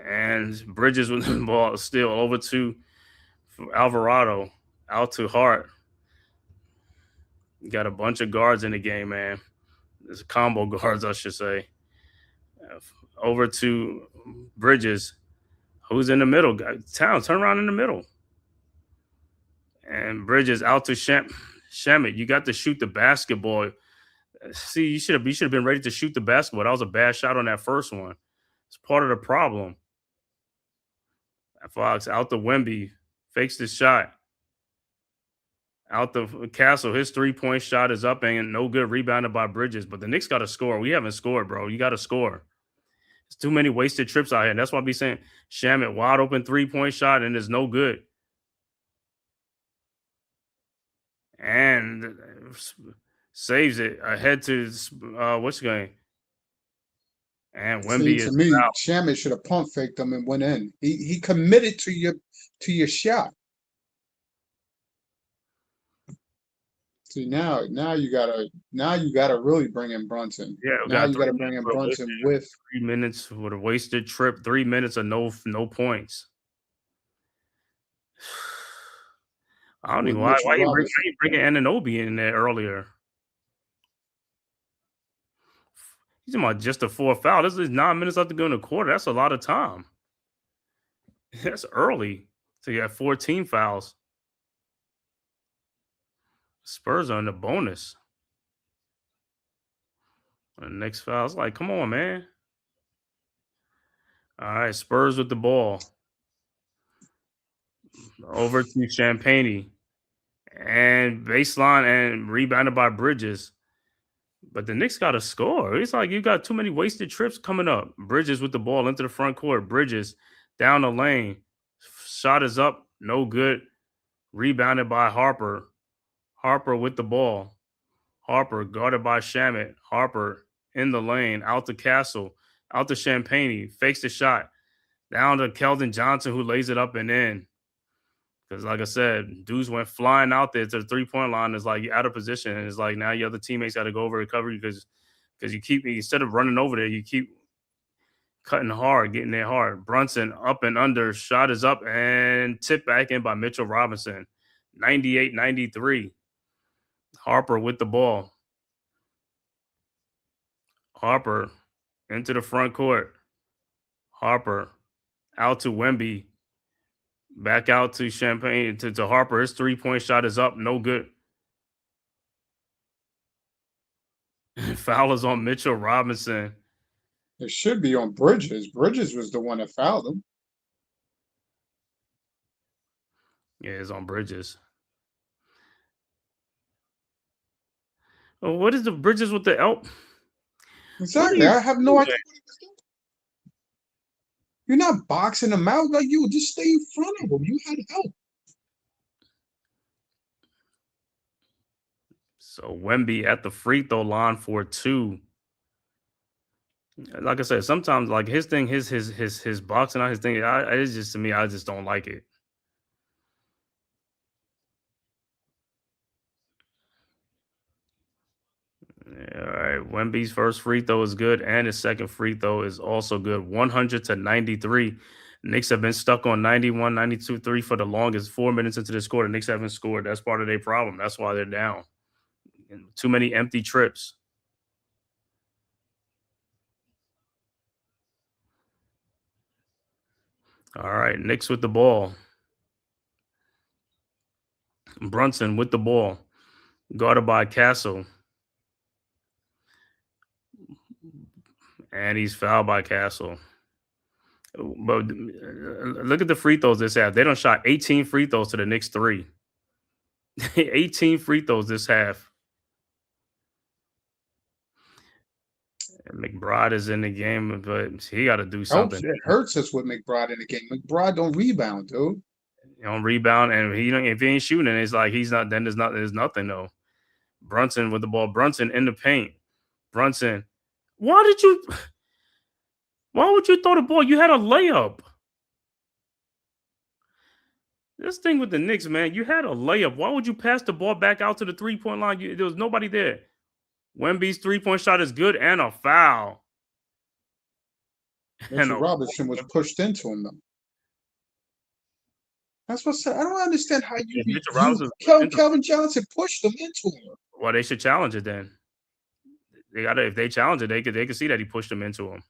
And Bridges with the ball still over to Alvarado. Out to Hart. You got a bunch of guards in the game, man. There's combo guards, I should say. Over to Bridges. Who's in the middle? Towns, turn around in the middle. And Bridges out to Shamet. You got to shoot the basketball. See, you should have been ready to shoot the basketball. That was a bad shot on that first one. It's part of the problem. Fox out to Wemby. Fakes the shot. Out the Castle. His 3-point shot is up and no good. Rebounded by Bridges. But the Knicks got to score. We haven't scored, bro. You got to score. There's too many wasted trips out here. That's why I be saying Shamet, wide open 3-point shot, and it's no good. And saves it ahead to what's the game? And Wemby to is me, out. Shamet should have pump faked him and went in. He committed to your shot. See now you gotta really bring in Brunson. Yeah, now you gotta bring in Brunson with 3 minutes with a wasted trip. 3 minutes of no points. I don't know why you bringing Anunoby in there earlier. He's talking about just a 4 foul. This is 9 minutes left to go in the quarter. That's a lot of time. That's early. So you have 14 fouls. Spurs are in the bonus. The next foul is like, come on, man. All right, Spurs with the ball. Over to Champagne. And baseline and rebounded by Bridges. But the Knicks got to score. It's like you got too many wasted trips coming up. Bridges with the ball into the front court. Bridges down the lane. Shot is up. No good. Rebounded by Harper. Harper with the ball. Harper guarded by Shamit. Harper in the lane, out to Castle, out to Champagne, fakes the shot, down to Keldon Johnson, who lays it up and in. Because, like I said, dudes went flying out there to the 3-point line. It's like you're out of position, and it's like now your other teammates got to go over and cover you because you keep, instead of running over there, you keep cutting hard, getting there hard. Brunson up and under, shot is up and tipped back in by Mitchell Robinson. 98-93. Harper with the ball. Harper into the front court. Harper out to Wemby. Back out to Champagne, to Harper. His 3-point shot is up. No good. Foul is on Mitchell Robinson. It should be on Bridges. Bridges was the one that fouled him. Yeah, it's on Bridges. Oh, what is the Bridges with the L? Exactly. I have no idea what he was doing. You're not boxing him out like you. Just stay in front of him. You had help. So Wemby at the free throw line for 2. Like I said, sometimes like his thing, his boxing out, his thing, it's just, to me, I just don't like it. All right, Wemby's first free throw is good, and his second free throw is also good. 100-93. Knicks have been stuck on 91, 92-3 for the longest. 4 minutes into this quarter, Knicks haven't scored. That's part of their problem. That's why they're down. And too many empty trips. All right, Knicks with the ball. Brunson with the ball. Guarded by Castle. And he's fouled by Castle. But look at the free throws this half. They done shot 18 free throws to the Knicks 3. 18 free throws this half. And McBride is in the game, but he got to do something. It hurts us with McBride in the game. McBride don't rebound, dude. You know, rebound, and if he ain't shooting, it's like he's not. Then there's nothing though. Brunson with the ball. Brunson in the paint. Brunson, why would you throw the ball? You had a layup. This thing with the Knicks, man, you had a layup. Why would you pass the ball back out to the 3-point line? There was nobody there. Wemby's 3-point shot is good and a foul. Mitchell Robinson was pushed into him, though. That's what I said. I don't understand how Kelvin Johnson pushed them into him. Well, they should challenge it then. If they challenge it, they could see that he pushed them into him.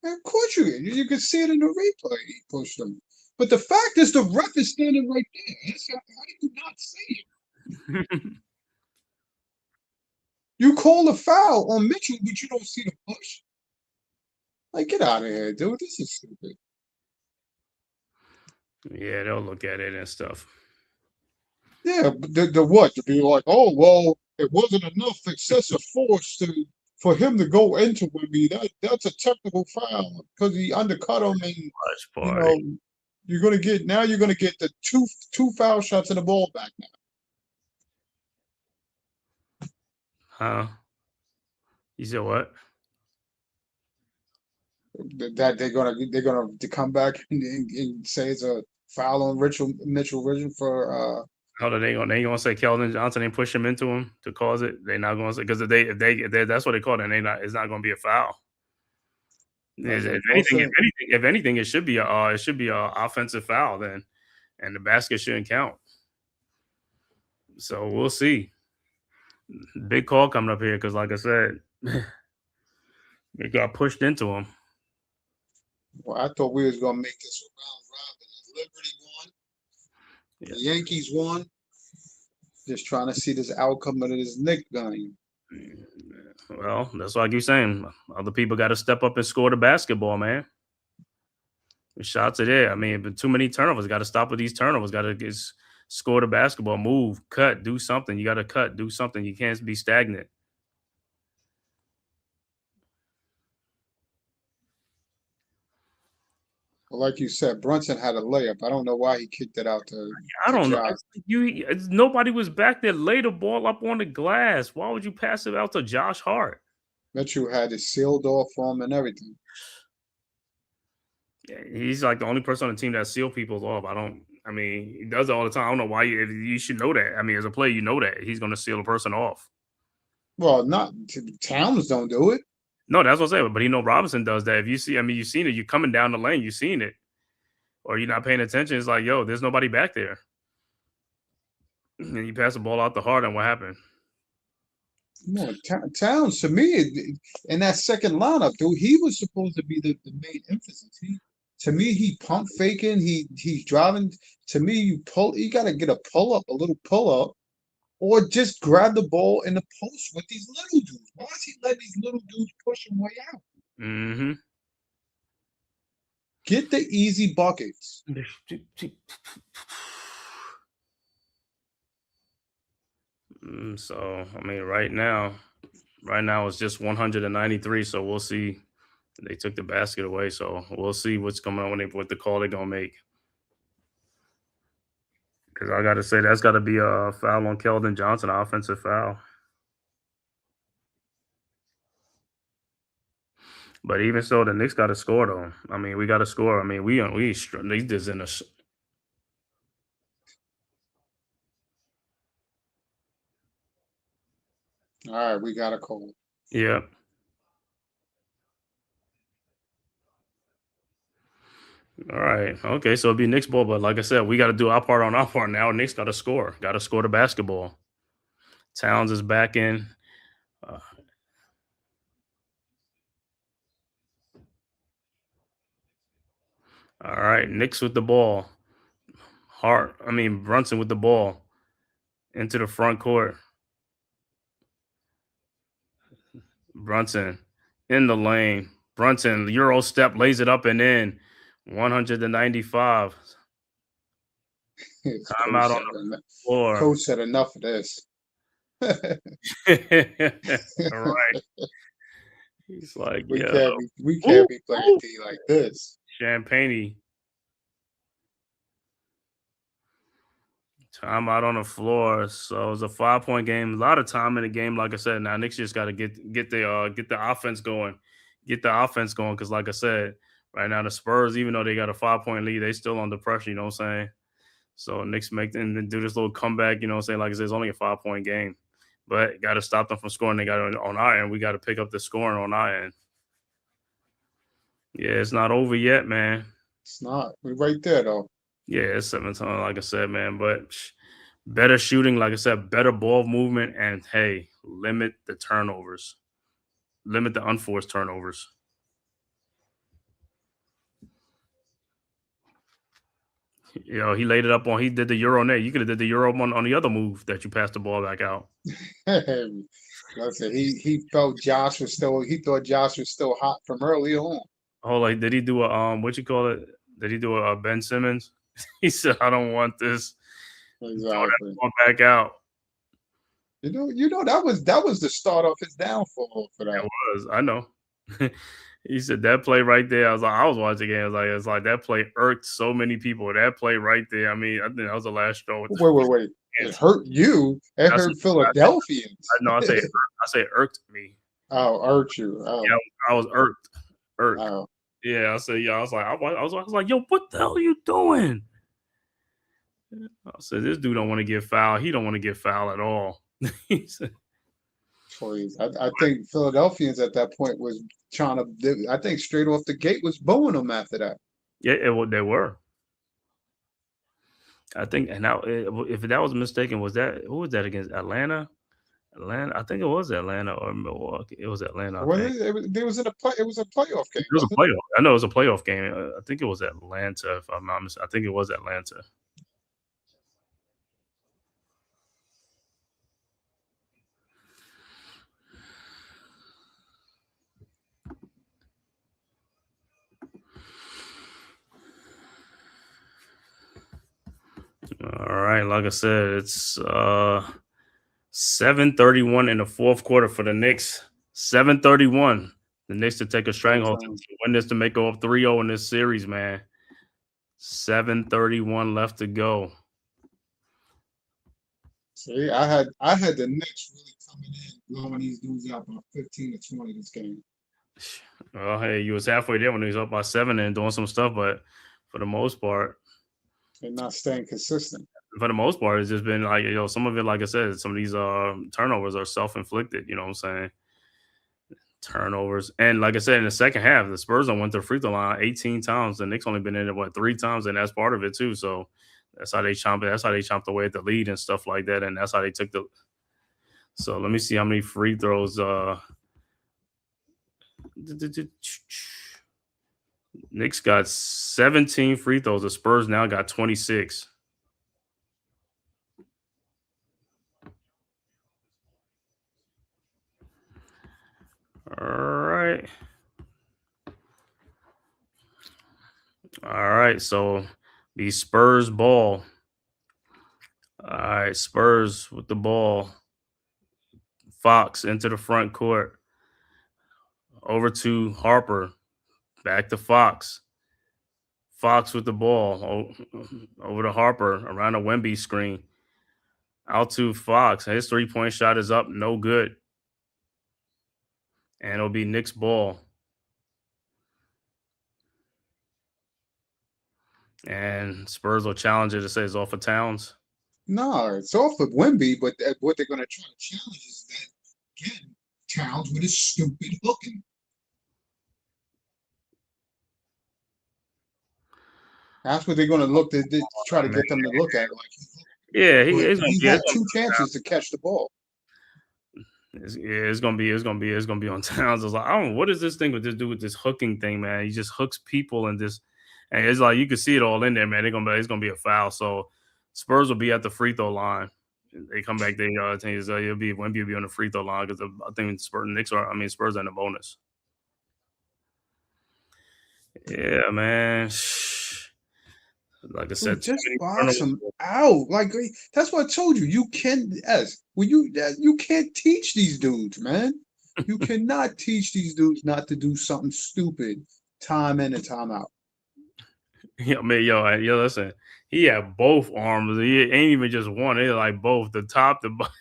Of course you can see it in the replay. He pushed them. But the fact is, the ref is standing right there. How do you not see it? You call a foul on Mitchell, but you don't see the push. Like, get out of here, dude. This is stupid. Yeah, they'll look at it and stuff. Yeah, but the what? To be like, oh, well, it wasn't enough excessive force for him to go into Wemby. That's a technical foul because he undercut him, and you're gonna get the two foul shots and the ball back now. Huh? You said what? That they're gonna come back and say it's a foul on Mitchell Richard for How are they gonna say Keldon Johnson ain't push him into him to cause it? They're not gonna say, because if they that's what they call it, and it's not gonna be a foul. If anything, it should be a offensive foul then, and the basket shouldn't count. So we'll see. Big call coming up here because, like I said, they got pushed into him. Well, I thought we was gonna make this a round robin. Liberty won. Yeah. The Yankees won. Just trying to see this outcome of this Knicks game. Well, that's what I keep saying. Other people got to step up and score the basketball, man. The shots are there. I mean, but too many turnovers. Got to stop with these turnovers. Got to score the basketball. Move, cut, do something. You got to cut, do something. You can't be stagnant. Well, like you said, Brunson had a layup. I don't know why he kicked it out I to don't know. Josh. Nobody was back there. Lay the ball up on the glass. Why would you pass it out to Josh Hart? Mitchell had it sealed off for him and everything. He's like the only person on the team that seal people off. I mean, he does it all the time. I don't know why you should know that. I mean, as a player, you know that he's going to seal a person off. Well, not Towns don't do it. No, that's what I'm saying. But Robinson does that. If you see, I mean, you've seen it. You're coming down the lane, you've seen it, or you're not paying attention. It's like, yo, there's nobody back there, and you pass the ball out the Hart, and what happened? No, Towns to me in that second lineup, dude, he was supposed to be the main emphasis. To me, he pump faking. He's driving. To me, you got to get a little pull up, or just grab the ball in the post with these little dudes. Why is he letting these little dudes push him way out? Mm-hmm. Get the easy buckets. So I mean, right now it's just 193. So we'll see. They took the basket away, so we'll see what's coming on what the call they're gonna make. Because I gotta say that's got to be a foul on Keldon Johnson, offensive foul. But even so, the Knicks got to score though. I mean, we got to score. I mean, we just in a. All right, we got a call. Yeah. All right. Okay. So it'll be Knicks ball, but like I said, we got to do our part on our part now. Knicks got to score. Got to score the basketball. Towns is back in. All right. Knicks with the ball. Brunson with the ball into the front court. Brunson in the lane. Brunson, Euro step, lays it up and in. 195. Timeout on the floor. Coach said enough of this. All right. He's like, we can't be playing D like this. Champagne. Timeout on the floor. So it was a 5-point game. A lot of time in the game. Like I said, now Knicks just got to get the offense going. Get the offense going because, like I said, right now the Spurs, even though they got a 5-point lead, they still under pressure. You know what I'm saying? So Knicks make them and do this little comeback. You know what I'm saying? Like I said, it's only a 5-point game, but got to stop them from scoring. They got on our end. We got to pick up the scoring on our end. Yeah, it's not over yet, man. It's not. We're right there though. Yeah, it's 7 like I said, man. But better shooting, like I said, better ball movement, and hey, limit the turnovers. Limit the unforced turnovers. You know, he laid it up on. He did the Euro net. You could have did the Euro on the other move that you passed the ball back out. Listen, he felt Josh was still. He thought Josh was still hot from early on. Oh, like did he do a what you call it? Did he do a Ben Simmons? He said, "I don't want this." Exactly. Back out. You know that was the start of his downfall for that. It was. I know. He said that play right there. I was watching the game. It's like that play irked so many people. That play right there. I mean, I think that was the last straw. Wait. It hurt you. It hurt Philadelphians. I say irked me. Oh, irked you. Oh. Yeah, I was irked. Oh. Yeah, I said, yeah. I was like, yo, what the hell are you doing? I said, this dude don't want to get fouled. He don't want to get fouled at all. He said, please. I think Philadelphians at that point was trying to. I think straight off the gate was booing them after that. Yeah, they were. I think, and now if that was mistaken, who was that against? Atlanta? I think it was Atlanta or Milwaukee. It was Atlanta. It was it was a playoff game. It was a playoff. I know it was a playoff game. I think it was Atlanta. If I'm not mistaken, I think it was Atlanta. All right, like I said, it's 7:31 in the fourth quarter for the Knicks. 7:31. The Knicks to take a stranglehold to win this to make it up 3-0 in this series, man. 7:31 left to go. See, I had the Knicks really coming in, blowing these dudes out by 15 to 20 this game. Well, hey, you was halfway there when he was up by 7 and doing some stuff, but for the most part, They're not staying consistent. it's just been like, some of it, like I said, some of these turnovers are self-inflicted. You know what I'm saying? Turnovers, and like I said, in the second half, the Spurs went to the free throw line 18 times. The Knicks only been in it 3 times, and that's part of it too. So that's how they chomped away at the lead and stuff like that, and that's how they took the. So let me see how many free throws. Knicks got 17 free throws. The Spurs now got 26. All right. So the Spurs ball. All right. Spurs with the ball. Fox into the front court. Over to Harper. Back to Fox. Fox with the ball. Over to Harper around a Wemby screen. Out to Fox. His 3-point shot is up. No good. And it'll be Knicks ball. And Spurs will challenge it to say it's off of Towns. No, it's off of Wemby, but what they're going to try to challenge is that, again, Towns with his stupid hooking. That's what they're going to look to try to get them to look at. Yeah, he had 2 chances to catch the ball. It's gonna be on Towns. I was like, I don't know, what is this thing with this dude with this hooking thing, man? He just hooks people and it's like you can see it all in there, man. It's gonna be a foul. So Spurs will be at the free throw line. They come back. Wemby will be on the free throw line because I think Spurs are in the bonus. Yeah, man. Like I said, just box them out. Like that's what I told you. You can't you can't teach these dudes, man. You cannot teach these dudes not to do something stupid time in and time out. Listen. He had both arms. He ain't even just one. It's like both, the top, the bottom.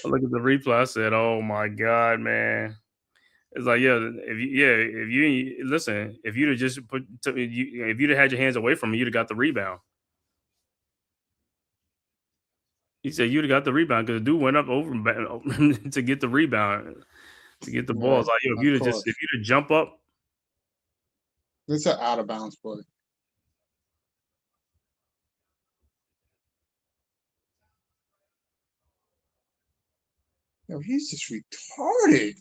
Look at the replay. I said, "Oh my God, man!" It's like, if you'd have just if you'd have had your hands away from me, you'd have got the rebound. He said you'd have got the rebound because the dude went up over to get the rebound, to get the ball. It's like, if you'd have jump up. It's an out of bounds play. Yo, he's just retarded.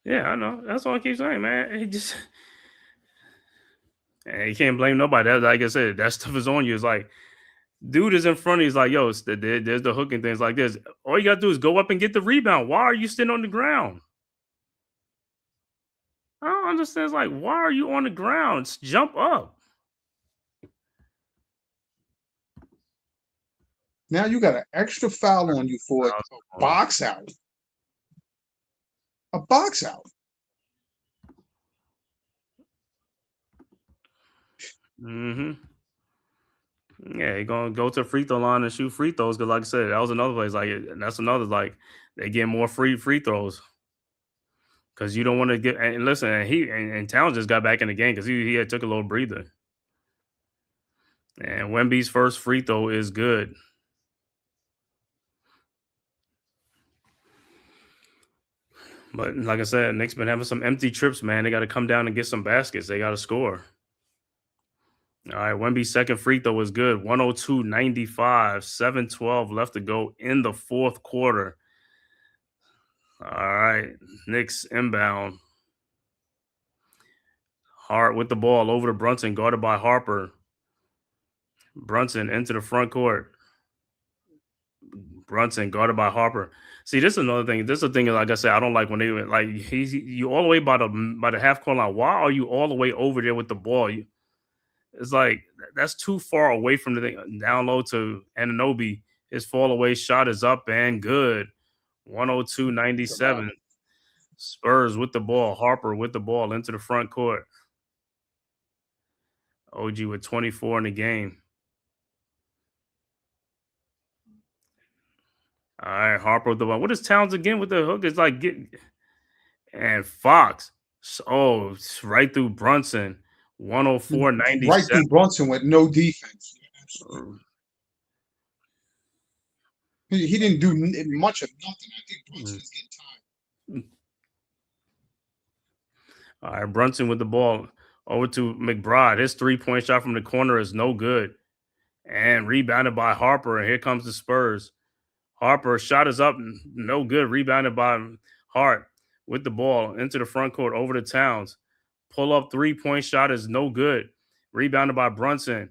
Yeah, I know. That's all I keep saying, man. You can't blame nobody. Like I said, that stuff is on you. It's like, dude is in front of you. He's like, yo, there's the hooking things like this. All you got to do is go up and get the rebound. Why are you sitting on the ground? I don't understand. It's like, why are you on the ground? Jump up. Now you got an extra foul on you for a box out. A box out. Mm-hmm. Yeah, you're gonna go to the free throw line and shoot free throws because, like I said, that was another place. They get more free throws because you don't want to get. And listen, and Towns just got back in the game because he had took a little breather. And Wemby's first free throw is good. But like I said, Knicks been having some empty trips, man. They got to come down and get some baskets. They got to score. All right, Wemby's second free throw was good. 102-95, 7:12 left to go in the fourth quarter. All right, Knicks inbound. Hart with the ball over to Brunson, guarded by Harper. Brunson into the front court. Brunson guarded by Harper. See, this is another thing. This is a thing. Like I said, I don't like when they like you all the way by the half court line. Why are you all the way over there with the ball? It's like that's too far away from the thing. Down low to Anunoby. His fall away shot is up and good. 102-97. Spurs with the ball. Harper with the ball into the front court. OG with 24 in the game. All right, Harper with the ball. What is Towns again with the hook? It's like and Fox. Oh, it's right through Brunson. 104.97. Right through Brunson with no defense. He didn't do much of nothing. I think Brunson is getting tired. All right, Brunson with the ball over to McBride. His 3-point shot from the corner is no good. And rebounded by Harper. And here comes the Spurs. Harper shot is up, no good. Rebounded by Hart with the ball into the front court over to Towns. Pull up 3-point shot is no good. Rebounded by Brunson.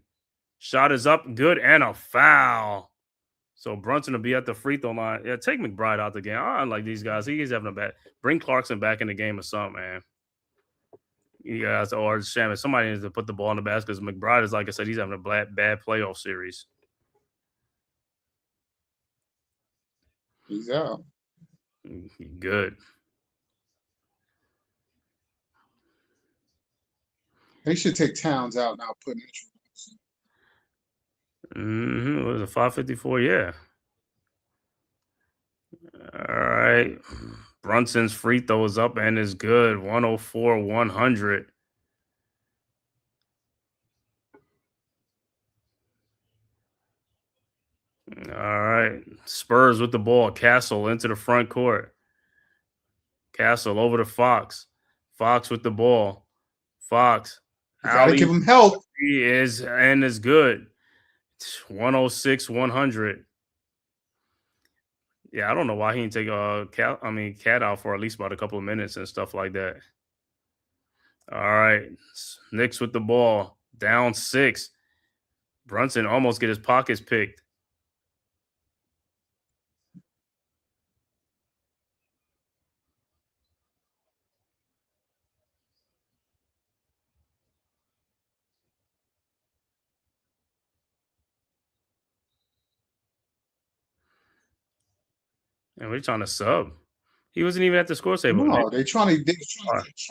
Shot is up, good, and a foul. So Brunson will be at the free throw line. Yeah, take McBride out the game. I like these guys. He's having a bad. Bring Clarkson back in the game or something, man. You guys, or Shaman, somebody needs to put the ball in the basket because McBride is, like I said, he's having a bad playoff series. He's out. Good. They should take Towns out now. Put Mitchell. It was a 5:54. Yeah. All right. Brunson's free throw is up and is good. 104-100. All right. Spurs with the ball. Castle into the front court. Castle over to Fox. Fox with the ball. Fox. You got to give him help. He is and is good. 106-100. Yeah, I don't know why he didn't take Cat out for at least about a couple of minutes and stuff like that. All right. Knicks with the ball. Down 6. Brunson almost get his pockets picked. And we're trying to sub. He wasn't even at the score table. No, they trying to get a challenge.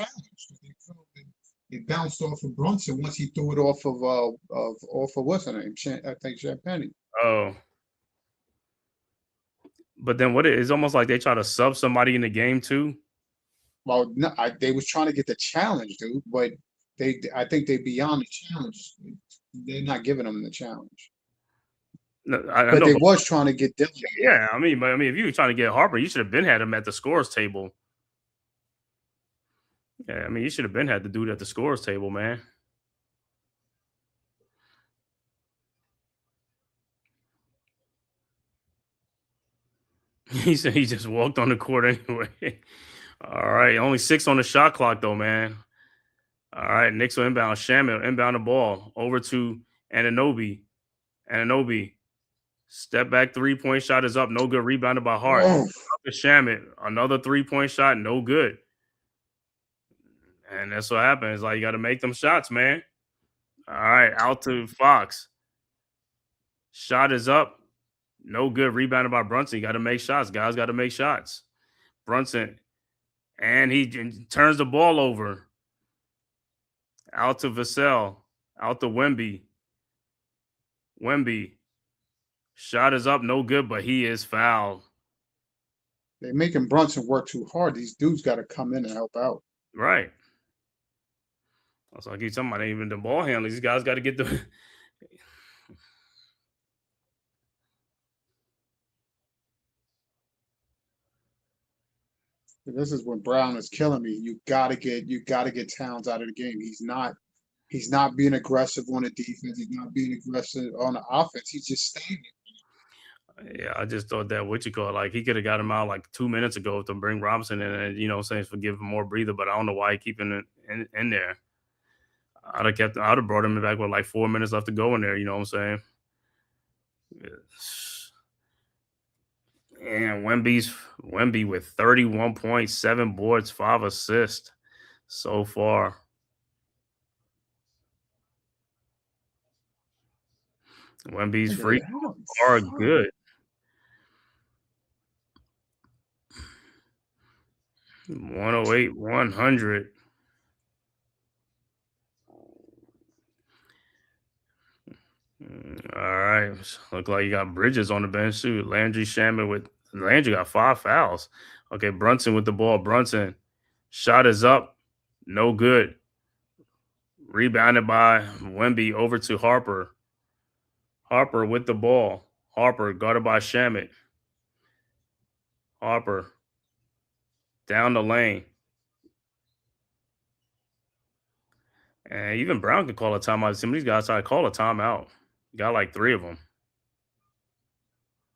It bounced off of Brunson once he threw it off of what's her name? I think Champagne. Oh. But then it's almost like they try to sub somebody in the game too. Well, no, they was trying to get the challenge, dude, but I think they beyond the challenge. They're not giving them the challenge. No, but they was trying to get Dylan. Yeah, I mean, if you were trying to get Harper, you should have had him at the scores table. Yeah, I mean, you should have had the dude at the scores table, man. He said he just walked on the court anyway. All right, only 6 on the shot clock though, man. All right, Knicks will inbound. Shamil inbound the ball over to Anunoby. Anunoby. Step back 3-point shot is up. No good. Rebounded by Hart. Shamit. Another 3-point shot. No good. And that's what happens. Like, you got to make them shots, man. All right. Out to Fox. Shot is up. No good. Rebounded by Brunson. You got to make shots. Guys got to make shots. Brunson. And he turns the ball over. Out to Vassell. Out to Wemby. Wemby. Shot is up, no good, but he is fouled. They're making Brunson work too hard. These dudes got to come in and help out. Right. That's like he's talking about even the ball handlers. These guys got to get the. This is when Brown is killing me. You gotta get Towns out of the game. He's not being aggressive on the defense. He's not being aggressive on the offense. He's just staying there. Yeah, I just thought that like he could have got him out like 2 minutes ago to bring Robinson in and, saying for giving him more breather, but I don't know why he keeping it in there. I'd have brought him back with like 4 minutes left to go in there, you know what I'm saying? Yes. And Wemby with 31 points, 7 boards, 5 assists so far. Wemby's free are good. 108-100. All right. Look like you got Bridges on the bench too. Landry Landry got 5 fouls. Okay, Brunson with the ball. Brunson. Shot is up. No good. Rebounded by Wemby over to Harper. Harper with the ball. Harper guarded by Shamet. Harper down the lane. And even Brown could call a timeout. Some of these guys try to call a timeout. Got like 3 of them.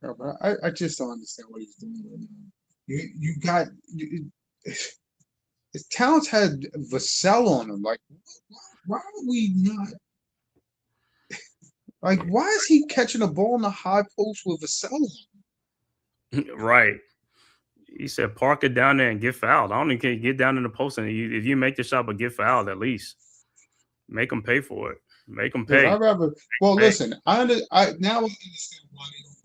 Yeah, but I just don't understand what he's doing right now. You got his Towns had Vassell on him. Like, why are we not? Like, why is he catching a ball in the high post with Vassell on? Right. He said, park it down there and get fouled. I don't even care. Get down in the post. And if you make the shot, but get fouled at least. Make them pay for it. Make them pay. I'd rather. Well, listen. Now I understand why they don't want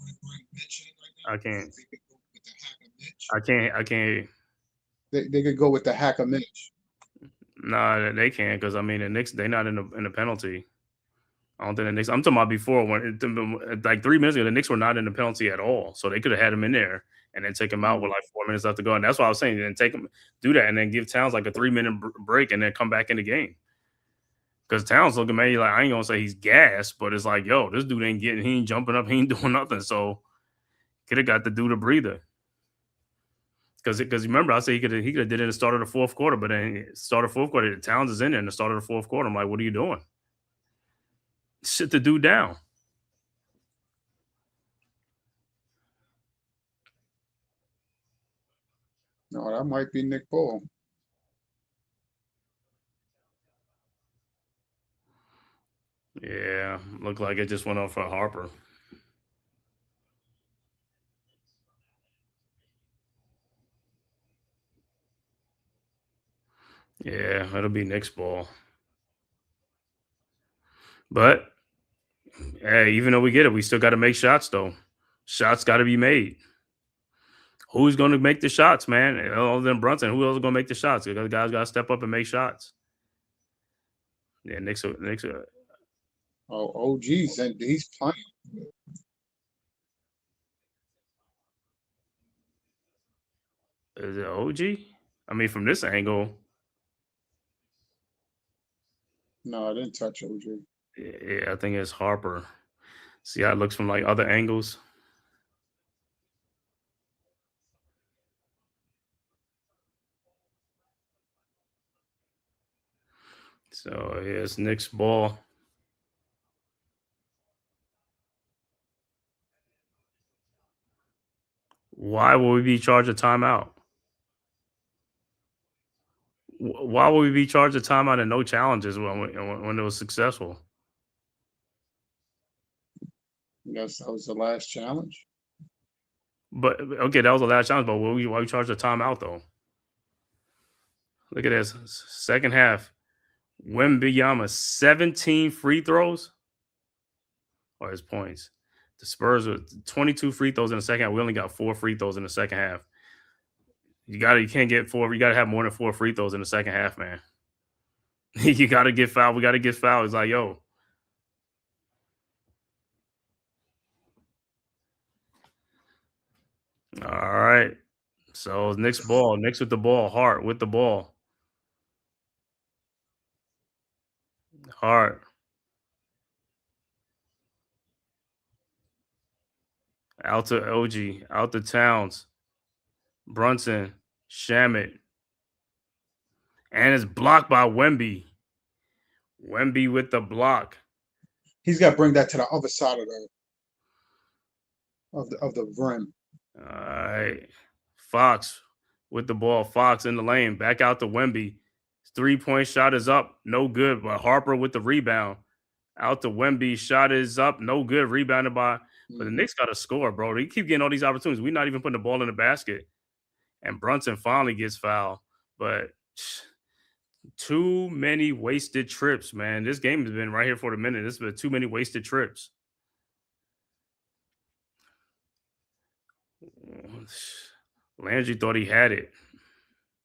to bring Mitch in right now. I can't. They could go with the hacker Mitch. I can't. They could go with the hacker Mitch. Nah, they can't because I mean the Knicks. They're not in the penalty. I don't think the Knicks. I'm talking about before when like 3 minutes ago the Knicks were not in the penalty at all, so they could have had him in there and then take him out with like 4 minutes left to go. And that's what I was saying. Then do that, and then give Towns like a 3-minute break, and then come back in the game. Because Towns looking at you like, I ain't gonna say he's gassed, but it's like, yo, this dude he ain't jumping up, he ain't doing nothing. So could have got the dude a breather. Because remember, I said he could have did it in the start of the fourth quarter, but then start of the fourth quarter, Towns is in there in the start of the fourth quarter. I'm like, what are you doing? Sit the dude down. No, that might be Nick Ball. Yeah, looked like it just went off for Harper. Yeah, it'll be Nick's ball. But hey, even though we get it, we still got to make shots though. Shots got to be made. Who's going to make the shots, man? Other than Brunson, who else is going to make the shots? The guys got to step up and make shots. Yeah, Knicks. Oh, geez, and he's playing. Is it OG? I mean, from this angle. No, I didn't touch OG. Yeah, I think it's Harper. See how it looks from like other angles. So here's Nick's ball. Why will we be charged a timeout? Why would we be charged a timeout and no challenges when it was successful? Yes, that was the last challenge. But okay, that was the last challenge. But why we charge a timeout though? Look at this second half. Wembanyama 17 free throws or his points. The Spurs with 22 free throws in the second half. We only got 4 free throws in the second half. You can't get 4. You gotta have more than 4 free throws in the second half, man. You gotta get fouled. We gotta get fouled. It's like, yo. All right. So Knicks ball. Knicks with the ball. Hart with the ball. Hart. Out to OG. Out to Towns. Brunson. Shamet. And it's blocked by Wemby. Wemby with the block. He's got to bring that to the other side of the rim. All right. Fox with the ball. Fox in the lane. Back out to Wemby. 3-point shot is up. No good. But Harper with the rebound. Out to Wemby. Shot is up. No good. Rebounded by. But the Knicks got to score, bro. They keep getting all these opportunities. We're not even putting the ball in the basket. And Brunson finally gets fouled. But too many wasted trips, man. This game has been right here for the minute. This has been too many wasted trips. Landry thought he had it.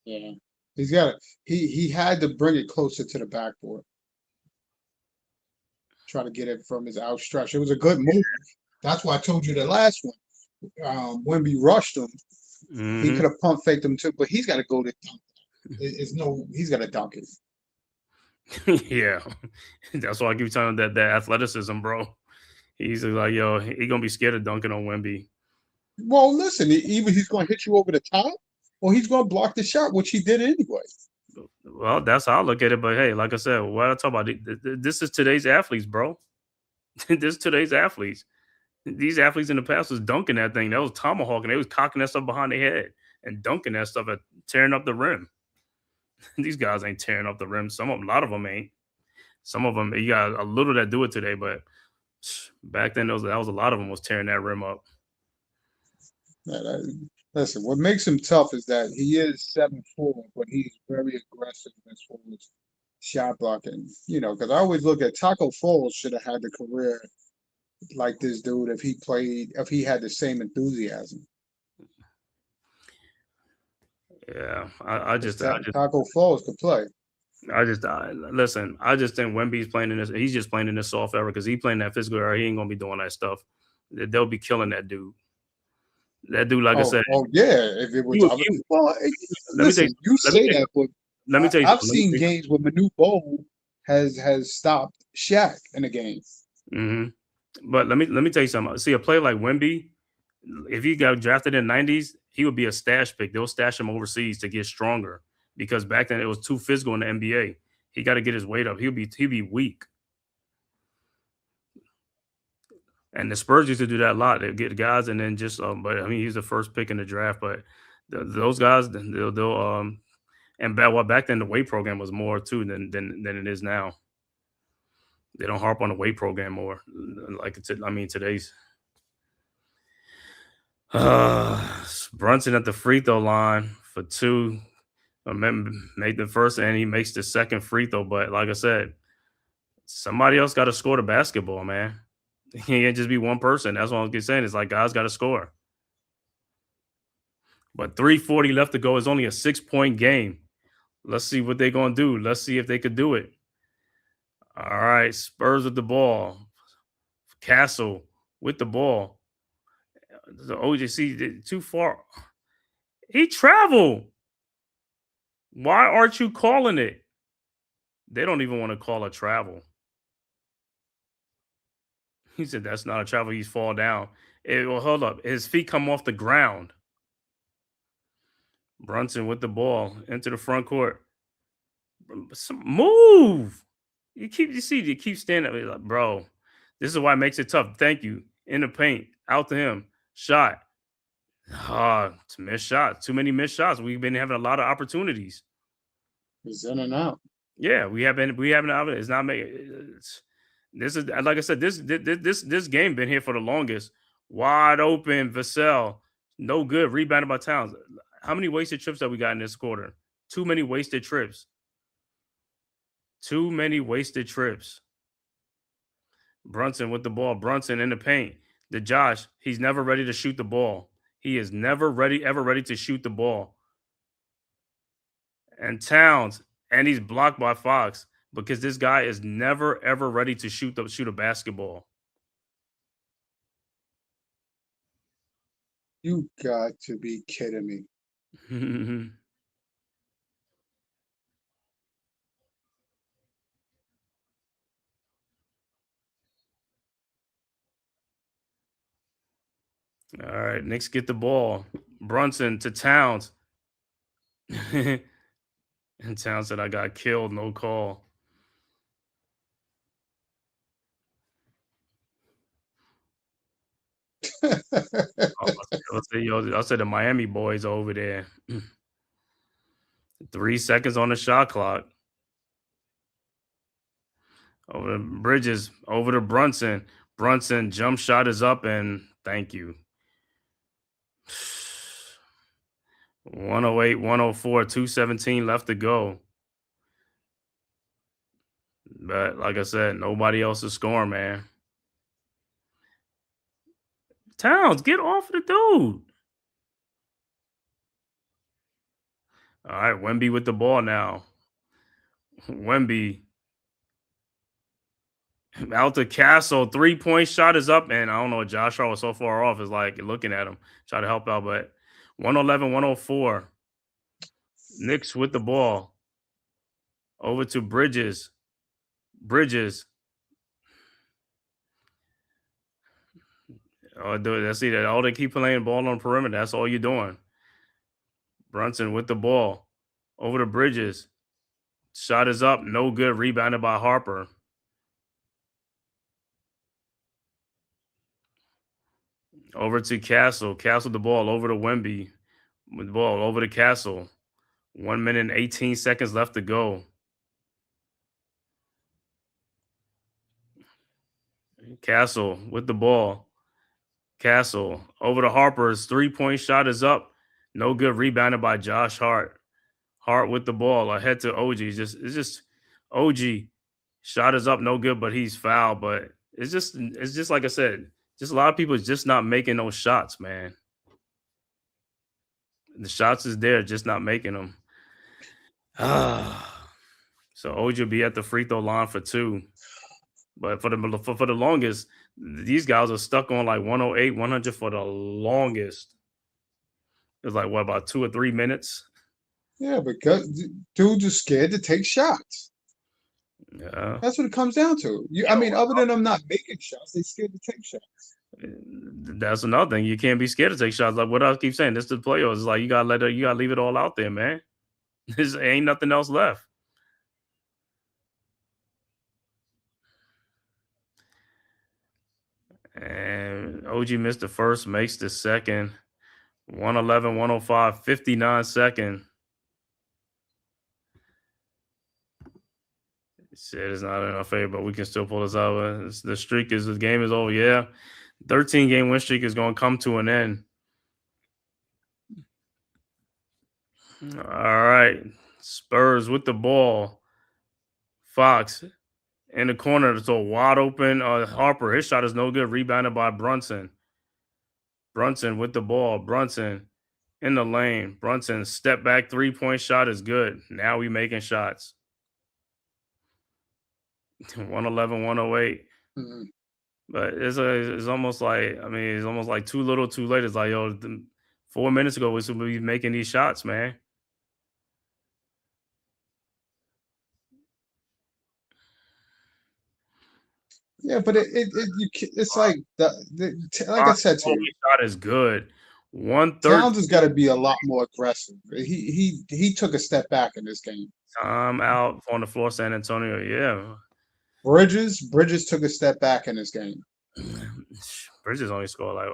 Yeah. He's got it. He had to bring it closer to the backboard. try to get it from his outstretched. It was a good move. That's why I told you the last one. Wemby rushed him. He could have pump faked him too, but he's got to go to dunk. He's got to dunk it. Yeah, that's why I keep telling him that athleticism, bro. He's like, yo, he gonna be scared of dunking on Wemby. Well, listen, either he's going to hit you over the top, or he's going to block the shot, which he did anyway. Well, that's how I look at it. But hey, like I said, what I talk about, this is today's athletes, bro. This is today's athletes. These athletes in the past was dunking that thing. That was tomahawking. They was cocking that stuff behind their head and dunking that stuff at tearing up the rim. These guys ain't tearing up the rim. Some of them, a lot of them ain't. Some of them, you got a little that do it today, but back then, that was a lot of them was tearing that rim up. Listen, what makes him tough is that he is 7'4", but he's very aggressive as far as shot blocking. You know, because I always look at Taco Falls should have had the career like this dude if he had the same enthusiasm. Yeah, I just Taco Falls could play. Listen. I just think Wemby's playing in this. He's just playing in this soft era because he playing that physical era. He ain't gonna be doing that stuff. They'll be killing that dude. That dude, like I said. Oh yeah, if it was. Listen, you say that, but let me tell you. I've seen games where Manu Bol has stopped Shaq in a game. Mm-hmm. But let me tell you something. See, a player like Wemby, if he got drafted in the 90s, he would be a stash pick. They'll stash him overseas to get stronger because back then it was too physical in the NBA. He got to get his weight up. He'll be weak. And the Spurs used to do that a lot. They get guys and then just but I mean he's the first pick in the draft. But those guys they'll and back then the weight program was more too than it is now. They don't harp on the weight program more like today's. Brunson at the free throw line for 2. Made the first and he makes the second free throw. But like I said, somebody else got to score the basketball, man. He can't just be one person. That's what I was saying. It's like guys got to score. But 3:40 left to go. It's only a 6-point game. Let's see what they're going to do. Let's see if they could do it. All right. Spurs with the ball. Castle with the ball. The OJC too far. He traveled. Why aren't you calling it? They don't even want to call a travel. He said that's not a travel. He's fall down. Well, hold up. His feet come off the ground. Brunson with the ball into the front court. Move. You keep standing up. Like, bro, this is why it makes it tough. Thank you. In the paint. Out to him. Shot. It's missed shots. Too many missed shots. We've been having a lot of opportunities. He's in and out. Yeah, we haven't. It's not making. This is like I said. This game been here for the longest. Wide open, Vassell, no good. Rebounded by Towns. How many wasted trips have we got in this quarter? Too many wasted trips. Too many wasted trips. Brunson with the ball. Brunson in the paint. The Josh. He's never ready to shoot the ball. He is never ever ready to shoot the ball. And Towns. And he's blocked by Fox because this guy is never, ever ready to shoot a basketball. You got to be kidding me. All right, Knicks get the ball. Brunson to Towns. And Towns said, I got killed, no call. I'll say the Miami boys over there. 3 seconds on the shot clock. Over to Bridges, over to Brunson. Brunson, jump shot is up, and thank you. 108, 104, 217 left to go. But like I said, nobody else is scoring, man. Towns, get off the dude. All right, Wemby with the ball now. Wemby. Out to Castle. 3-point shot is up. And I don't know. Josh Hart was so far off. It's like looking at him. Try to help out. But 111-104. Knicks with the ball. Over to Bridges. Bridges. Oh, dude, that's it. All they keep playing ball on the perimeter. That's all you're doing. Brunson with the ball. Over to Bridges. Shot is up. No good. Rebounded by Harper. Over to Castle. Castle the ball. Over to Wemby. With the ball. Over to Castle. 1 minute and 18 seconds left to go. Castle with the ball. Castle over to Harper's 3-point shot is up. No good. Rebounded by Josh Hart. Hart with the ball ahead to OG. It's just OG. Shot is up. No good, but he's fouled. But it's just like I said, just a lot of people is just not making those shots, man. The shots is there, just not making them. So OG will be at the free throw line for 2. But for the longest, these guys are stuck on like 108, 100 for the longest. It was like, what, about 2 or 3 minutes? Yeah, because dudes are scared to take shots. Yeah. That's what it comes down to. I mean, other than them not making shots, they're scared to take shots. That's another thing. You can't be scared to take shots. Like what I keep saying, this is the playoffs. It's like you gotta leave it all out there, man. There ain't nothing else left. And OG missed the first, makes the second. 111, 105, 59 second. Said it's not in our favor, but we can still pull this out. The game is over. Yeah. 13-game win streak is going to come to an end. All right. Spurs with the ball. Fox in the corner. It's a wide open. Harper, his shot is no good. Rebounded by Brunson. Brunson with the ball. Brunson in the lane. Brunson step back 3-point shot is good. Now we making shots. 111, 108. Mm-hmm. But it's almost like, I mean, it's almost like too little, too late. It's like, 4 minutes ago we should be making these shots, man. Yeah, but it's like like I said to you, shot is good. Towns has got to be a lot more aggressive. He took a step back in this game. Time out on the floor, San Antonio. Yeah. Bridges took a step back in this game. Bridges only scored like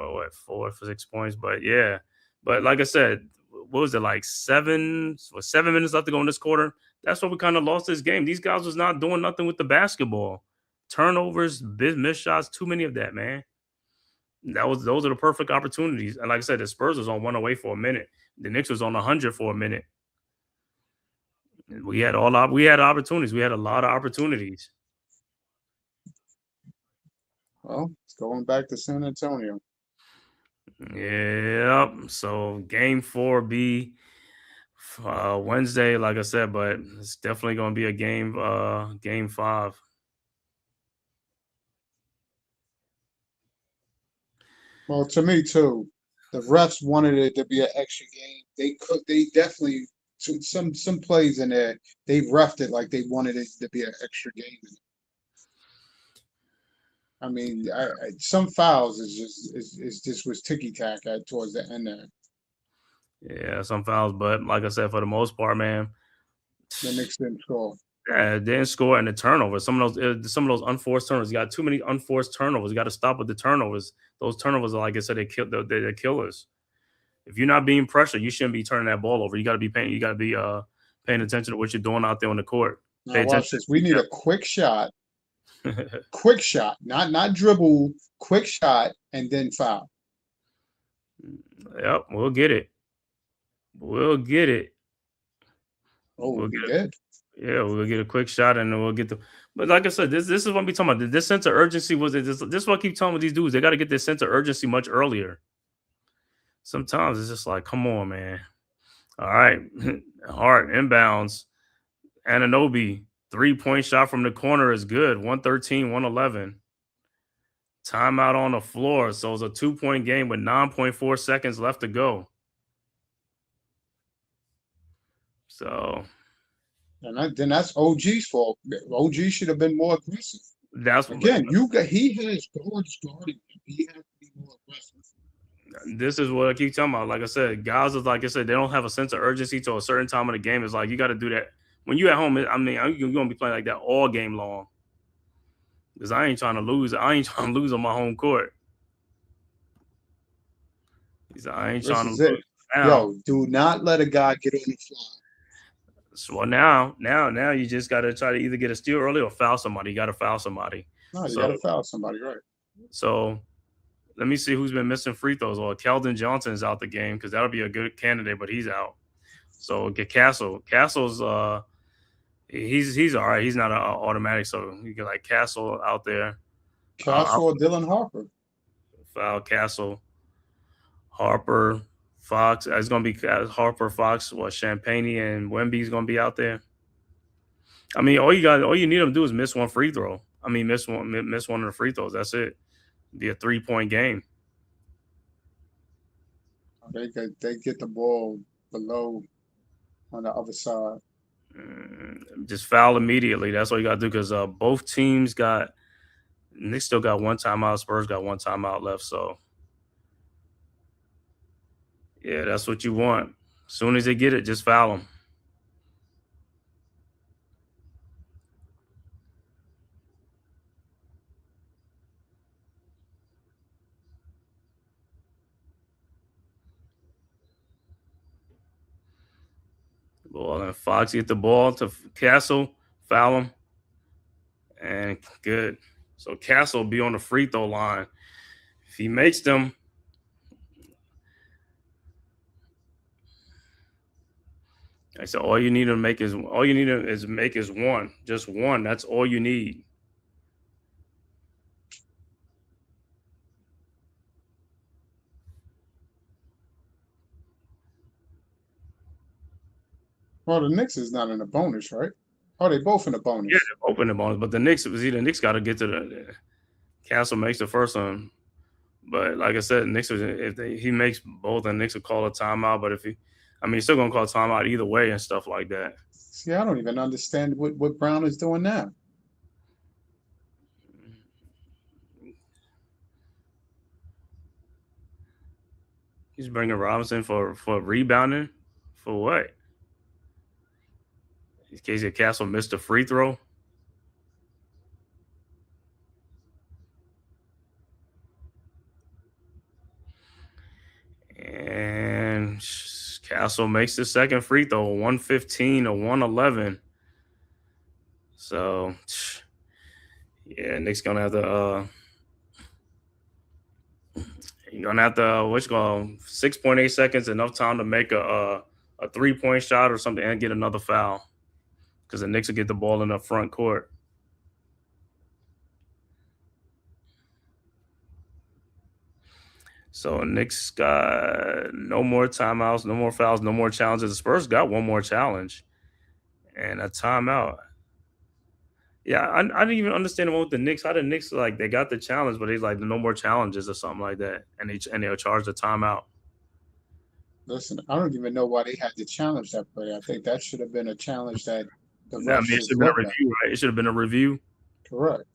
4 or 6 points, but yeah. But like I said, what was it, like 7 minutes left to go in this quarter? That's why we kind of lost this game. These guys was not doing nothing with the basketball. Turnovers, missed shots, too many of that, man. Those are the perfect opportunities. And like I said, the Spurs was on 108 for a minute. The Knicks was on 100 for a minute. We had opportunities. We had a lot of opportunities. Well, it's going back to San Antonio. Yep. So game 4 be Wednesday, like I said, but it's definitely going to be a game 5. Well, to me too, the refs wanted it to be an extra game. They definitely some plays in there. They refed it like they wanted it to be an extra game. I mean, some fouls is just was ticky tack towards the end there. Yeah, some fouls, but like I said, for the most part, man, the Knicks didn't score. Yeah, didn't score, and the turnovers. Some of those unforced turnovers. You got too many unforced turnovers. You got to stop with the turnovers. Those turnovers, like I said, they're killers. If you're not being pressured, you shouldn't be turning that ball over. You got to be paying. You got to be paying attention to what you're doing out there on the court. Now watch this. We need a quick shot. Quick shot, not dribble. Quick shot, and then foul. Yep, we'll get it. We'll get it. Oh, we'll get it. Yeah, we'll get a quick shot and then we'll get the. But like I said, this is what I'm talking about. This sense of urgency was it. This is what I keep telling these dudes. They got to get this sense of urgency much earlier. Sometimes it's just like, come on, man. All right, Hart inbounds, Anunoby 3-point shot from the corner is good. 113, 111. Timeout on the floor. So it's a 2-point game with 9.4 seconds left to go. So then that's OG's fault. OG should have been more aggressive. That's again, he has guards guarding him. He has to be more aggressive. This is what I keep talking about. Like I said, guys is like I said, they don't have a sense of urgency to a certain time of the game. It's like you got to do that when you at home. I mean, you're gonna be playing like that all game long. Because I ain't trying to lose. I ain't trying to lose on my home court. I ain't trying to lose. Yo, do not let a guy get on the fly. So now you just got to try to either get a steal early or foul somebody. You got to foul somebody. No, you got to foul somebody, right? So let me see who's been missing free throws. Well, Keldon Johnson's out the game because that'll be a good candidate, but he's out. So get Castle. Castle's he's all right. He's not an automatic, so you get like Castle out there. Castle or Dylan Harper. Foul Castle, Harper, Fox. It's gonna be Harper, Fox, Champagne and Wemby's gonna be out there. I mean, all you need them to do is miss one free throw. I mean, miss one of the free throws. That's it. It'll be a 3-point game. They get the ball below on the other side. Just foul immediately. That's all you got to do because both teams got. Knicks still got one timeout. Spurs got one timeout left. So, yeah, that's what you want. As soon as they get it, just foul them. Well, and Fox get the ball to Castle, foul him, and good. So Castle will be on the free throw line. If he makes them, I said all you need to make is one, just one. That's all you need. Well, the Knicks is not in the bonus, right? Oh, they both in the bonus. Yeah, they're both in the bonus. But the Knicks got to get to the Castle makes the first one. But like I said, Knicks he makes both, the Knicks will call a timeout. But he's still gonna call a timeout either way and stuff like that. See, I don't even understand what Brown is doing now. He's bringing Robinson for rebounding. For what? In case your Castle missed a free throw. And Castle makes the second free throw, 115 to 111. So, yeah, Nick's gonna have to. You're gonna have to 6.8 seconds, enough time to make a 3-point shot or something and get another foul. Because the Knicks will get the ball in the front court. So Knicks got no more timeouts, no more fouls, no more challenges. The Spurs got one more challenge and a timeout. Yeah, I didn't even understand what the Knicks. How the Knicks they got the challenge, but he's like no more challenges or something like that, and they'll charge the timeout. Listen, I don't even know why they had to challenge that play. I think that should have been a challenge that. It should have been a review, right? It should have been a review. Correct.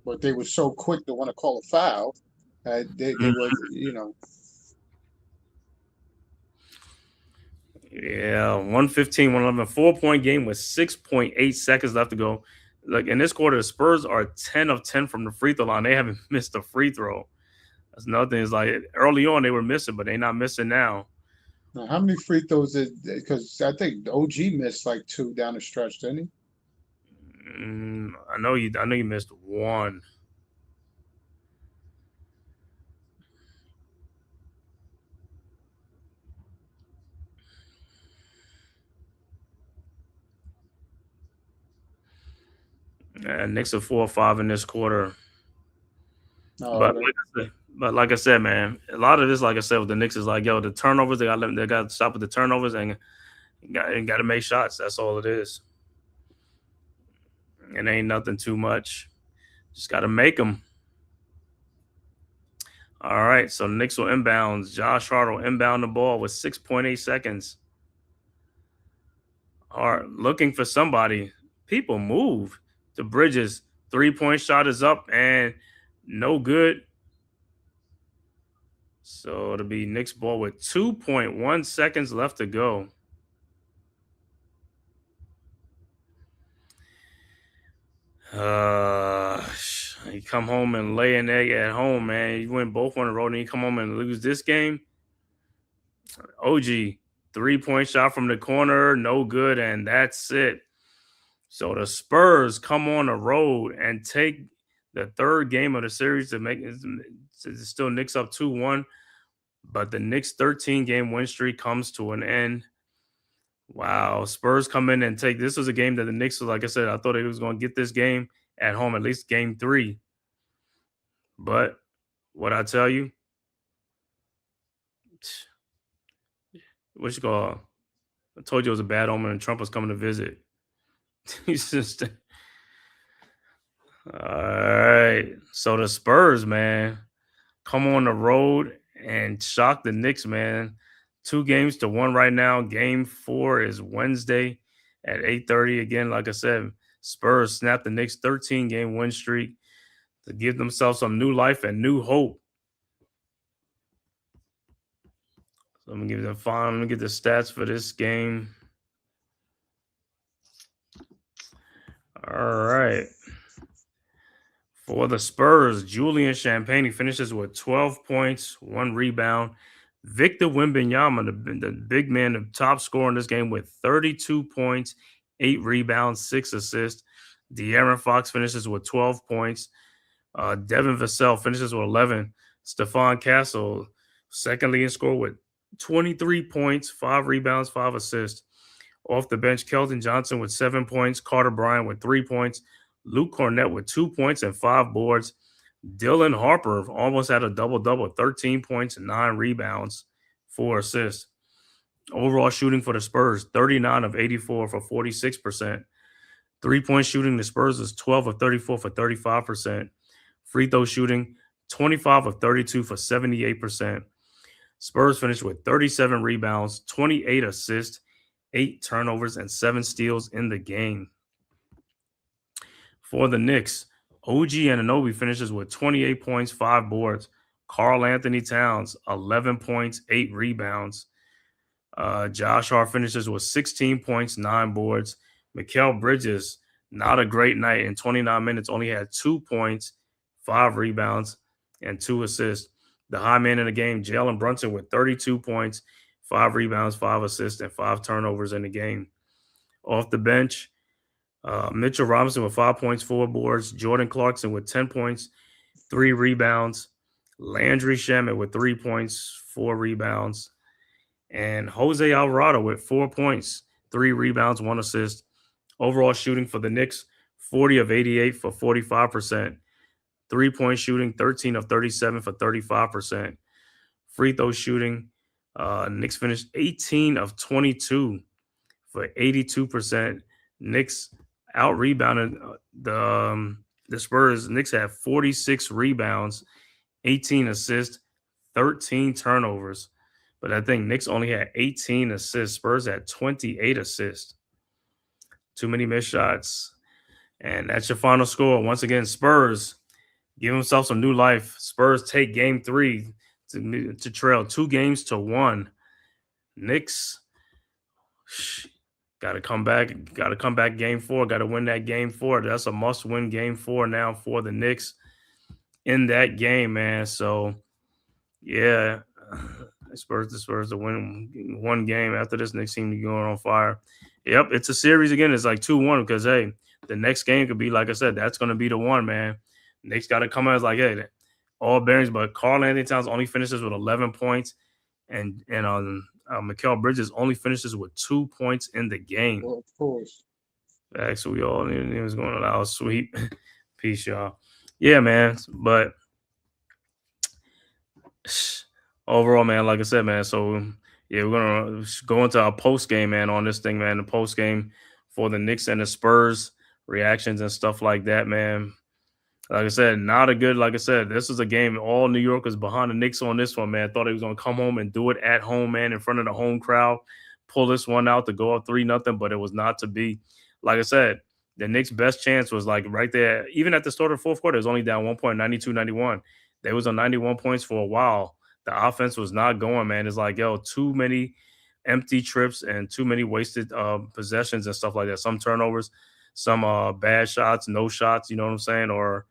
But they were so quick to want to call a foul. They were, Yeah, 115, 111, 4-point game with 6.8 seconds left to go. Like in this quarter, the Spurs are 10 of 10 from the free throw line. They haven't missed a free throw. That's another thing. Is like early on they were missing, but they're not missing now. Now, how many free throws because I think OG missed like 2 down the stretch, didn't he? I know you missed 1. And Knicks are 4 or 5 in this quarter. But like I said, man, a lot of this, like I said, with the Knicks is like, yo, the turnovers, they got to stop with the turnovers. And You got to make shots. That's all it is. It ain't nothing too much. Just got to make them. All right, so Knicks will inbounds. Josh Hart will inbound the ball with 6.8 seconds. Hart looking for somebody. People move. The Bridges 3-point shot is up and no good. So it'll be Knicks ball with 2.1 seconds left to go. You come home and lay an egg at home, man. You win both on the road, and you come home and lose this game. OG 3-point shot from the corner, no good, and that's it. So the Spurs come on the road and take the third game of the series to make it still Knicks up 2-1, but the Knicks 13-game win streak comes to an end. Wow, Spurs come in and take this was a game that the Knicks, like I said, I thought they was going to get this game at home, at least game 3. But what I tell you, what you call? I told you it was a bad omen and Trump was coming to visit. He's just all right. So the Spurs, man, come on the road and shock the Knicks, man. 2-1 right now. Game 4 is Wednesday at 8:30. Again, like I said, Spurs snap the Knicks 13-game win streak to give themselves some new life and new hope. So I'm gonna give them fine. Let me get the stats for this game. All right. For the Spurs, Julian Champagnie finishes with 12 points, 1 rebound. Victor Wembanyama, the big man, the top scorer in this game with 32 points, 8 rebounds, 6 assists. De'Aaron Fox finishes with 12 points. Devin Vassell finishes with 11. Stephon Castle, second leading scorer with 23 points, 5 rebounds, 5 assists. Off the bench, Keldon Johnson with 7 points. Carter Bryant with 3 points. Luke Cornett with 2 points and 5 boards. Dylan Harper almost had a double-double, 13 points and 9 rebounds, 4 assists. Overall shooting for the Spurs, 39 of 84 for 46%. 3-point shooting, the Spurs is 12 of 34 for 35%. Free throw shooting, 25 of 32 for 78%. Spurs finished with 37 rebounds, 28 assists, 8 turnovers, and 7 steals in the game. For the Knicks, OG Anunoby finishes with 28 points, 5 boards. Karl Anthony Towns, 11 points, 8 rebounds. Josh Hart finishes with 16 points, 9 boards. Mikal Bridges, not a great night. In 29 minutes, only had 2 points, 5 rebounds, and 2 assists. The high man in the game, Jalen Brunson, with 32 points, 5 rebounds, 5 assists, and 5 turnovers in the game. Off the bench, Mitchell Robinson with 5 points, 4 boards. Jordan Clarkson with 10 points, 3 rebounds. Landry Shamet with 3 points, 4 rebounds. And Jose Alvarado with 4 points, 3 rebounds, 1 assist. Overall shooting for the Knicks, 40 of 88 for 45%. 3-point shooting, 13 of 37 for 35%. Free throw shooting, Knicks finished 18 of 22 for 82%. Knicks out-rebounded the Spurs. Knicks had 46 rebounds, 18 assists, 13 turnovers. But I think Knicks only had 18 assists. Spurs had 28 assists. Too many missed shots. And that's your final score. Once again, Spurs give themselves some new life. Spurs take game 3 to trail 2-1. Knicks got to come back. Got to come back game 4. Got to win that game 4. That's a must-win game 4 now for the Knicks in that game, man. So, yeah, the Spurs to win one game. After this, Knicks seem to be going on fire. Yep, it's a series again. It's like 2-1 because, hey, the next game could be, like I said, that's going to be the one, man. Knicks got to come out as like, hey, all bearings, but Karl Anthony Towns only finishes with 11 points, and Mikal Bridges only finishes with 2 points in the game. Well, of course. Actually, we all knew he was going to allow a sweep. Peace, y'all. Yeah, man. But overall, man, like I said, man, so Yeah, we're gonna go into our post game, man, on this thing, man. The post game for the Knicks and the Spurs reactions and stuff like that, man. Like I said, not a good. Like I said, this is a game. All New Yorkers behind the Knicks on this one, man. Thought he was gonna come home and do it at home, man, in front of the home crowd, pull this one out to go up 3-0, but it was not to be. Like I said, the Knicks' best chance was like right there. Even at the start of the fourth quarter, it was only down 1 point, 92-91. They was on 91 points for a while. The offense was not going, man. It's like, yo, too many empty trips and too many wasted possessions and stuff like that. Some turnovers, some bad shots, no shots. You know what I'm saying? Or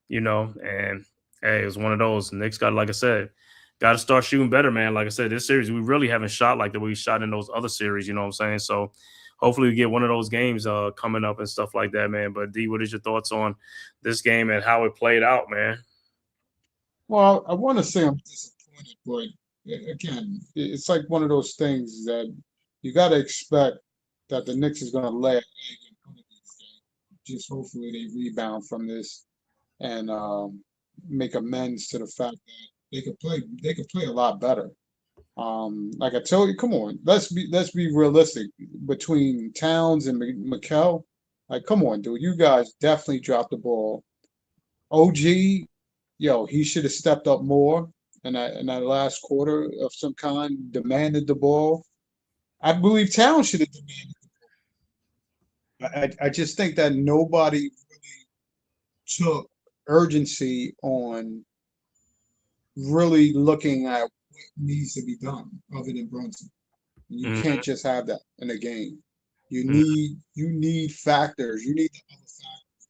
and hey, it was one of those. Knicks got, like I said, got to start shooting better, man. Like I said, this series, we really haven't shot like the way we shot in those other series, you know what I'm saying? So hopefully we get one of those games coming up and stuff like that, man. But D, what is your thoughts on this game and how it played out, man? Well, I want to say I'm disappointed, but again, it's like one of those things that you got to expect that the Knicks is going to lay an egg in one of these games. Just hopefully they rebound from this and make amends to the fact that they could play a lot better. Like I told you, come on, let's be realistic. Between Towns and McKell, like come on, dude, you guys definitely dropped the ball. OG, yo, he should have stepped up more in that last quarter of some kind, demanded the ball. I believe Towns should have demanded. I just think that nobody really took urgency on really looking at what needs to be done other than Brunson. You Mhm. can't just have that in a game. You Mhm. need factors. You need the other factors.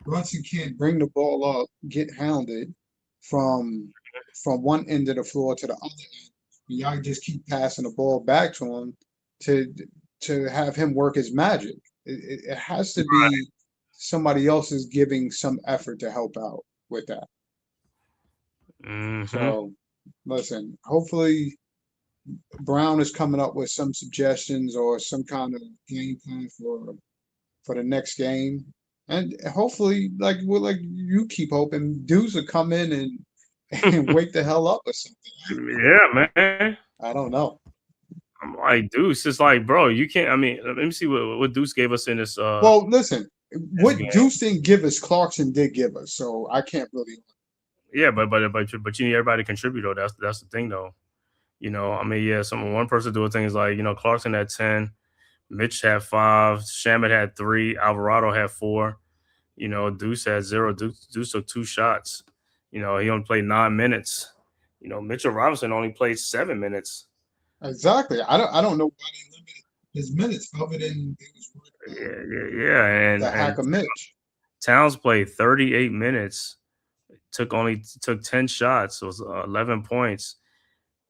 Brunson can't bring the ball up, get hounded from one end of the floor to the other end. Y'all just keep passing the ball back to him to have him work his magic. It has to be somebody else is giving some effort to help out with that. Mhm. So listen, hopefully Brown is coming up with some suggestions or some kind of game plan for the next game. And hopefully, like you keep hoping, dudes will come in and and wake the hell up or something. Yeah, man. I don't know. I'm like, Deuce, it's like, bro, you can't. I mean, let me see what Deuce gave us in Well, listen, this what game. Deuce didn't give us, Clarkson did give us, so I can't really. Yeah, but you need everybody to contribute though. That's the thing though. I mean, yeah, one person doing things like Clarkson had 10, Mitch had 5, Shamit had 3, Alvarado had 4. Deuce had 0. Deuce took 2 shots. He only played 9 minutes. Mitchell Robinson only played 7 minutes. Exactly. I don't know why they limited his minutes other than they was Yeah, worried yeah. about the And hacker Mitch. Towns played 38 minutes. Took 10 shots. So it was 11 points.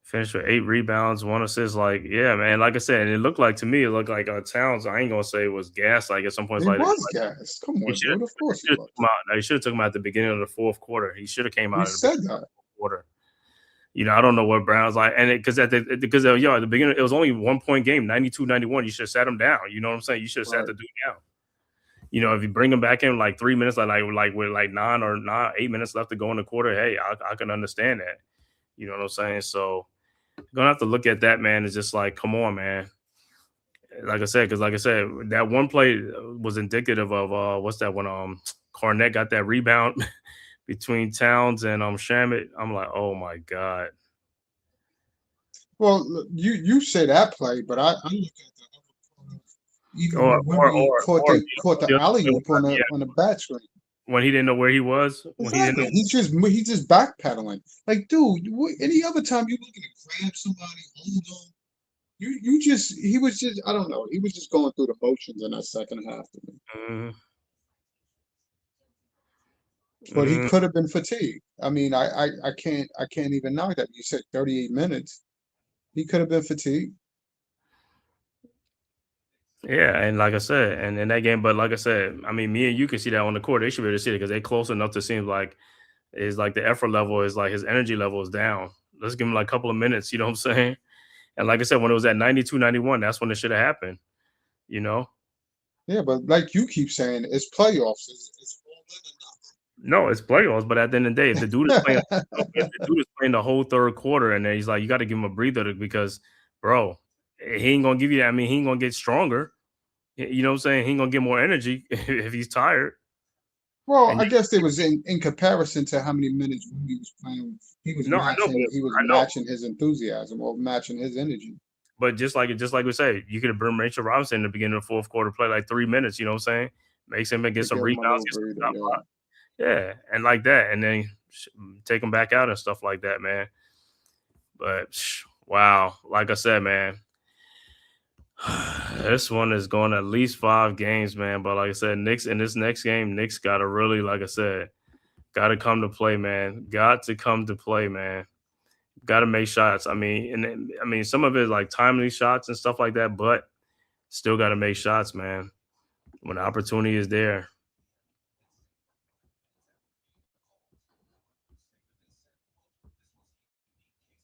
Finished with 8 rebounds, 1 assist. Like, yeah, man. Like I said, it looked like to me, it looked like Towns. I ain't gonna say it was gas. Like at some points, He like was gassed. Come he on, dude. Of course he should have was. come out. He should have took him out at the beginning of the fourth quarter. He should have came We out at the said beginning of that. the fourth quarter. I don't know what Brown's like, and because at the beginning it was only 1 point game, 92-91. You should have sat him down. You know what I'm saying? You should have sat Right. the dude down. If you bring him back in like 3 minutes, like with like 8 minutes left to go in the quarter, hey, I can understand that. You know what I'm saying? So gonna have to look at that, man. It's just like, come on, man. Like I said, that one play was indicative of what's that one? Cornette got that rebound between Towns and Shamit. I'm like, oh my god. Well, look, you say that play, but I look at the other part of even Or when Wimby caught the the alley other oop on yeah, the back screen. when he didn't know where he was, when he didn't Exactly. know. He's just backpedaling. Like, dude, any other time you looking to grab somebody, hold on. He was just I don't know. He was just going through the motions in that second half to me. Mm, But he mm, could have been fatigued. I mean, I can't even knock that. You said 38 minutes. He could have been fatigued. yeah, and like I said, and in that game, but like I said, I mean, me and you can see that on the court. They should be able to see it because they're close enough to seem like is like the effort level is like his energy level is down. Let's give him like a couple of minutes. You know what I'm saying? And like I said, when it was at 92-91, that's when it should have happened. You know? Yeah, but like you keep saying, it's playoffs. It's all in or nothing. No, it's playoffs, but at the end of the day, if the dude is playing, if the dude is playing the whole third quarter, and then he's like, you got to give him a breather because, bro, he ain't gonna give you that. I mean, he ain't gonna get stronger. You know what I'm saying? He ain't gonna get more energy if he's tired. Well, And I guess it was in comparison to how many minutes he was playing. no, I know, but He was I know. matching his enthusiasm or matching his energy. But just like we say, you could have been Rachel Robinson in the beginning of the fourth quarter, play like 3 minutes. You know what I'm saying? Makes him get To some give him a rebounds, little get some breather, shot yeah. block. Yeah, and like that, and then take him back out and stuff like that, man. But wow, like I said, man, this one is going at least 5 games, man. But like I said, Knicks in this next game, Knicks got to really, like I said, got to come to play, man. Got to come to play, man. Got to make shots. I mean, I mean, some of it is like timely shots and stuff like that, but still got to make shots, man. When the opportunity is there.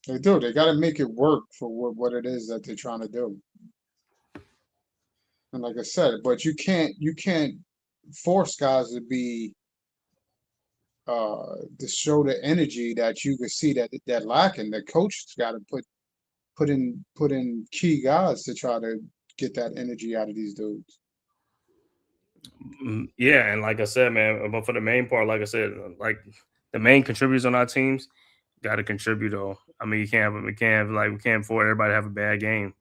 They do. They got to make it work for what it is that they're trying to do. And like I said, but you can't force guys to be to show the energy that you can see that lacking. The coach's got to put in key guys to try to get that energy out of these dudes. Yeah, and like I said, man, but for the main part, like I said, like the main contributors on our teams got to contribute. Though, I mean, we can't afford everybody to have a bad game.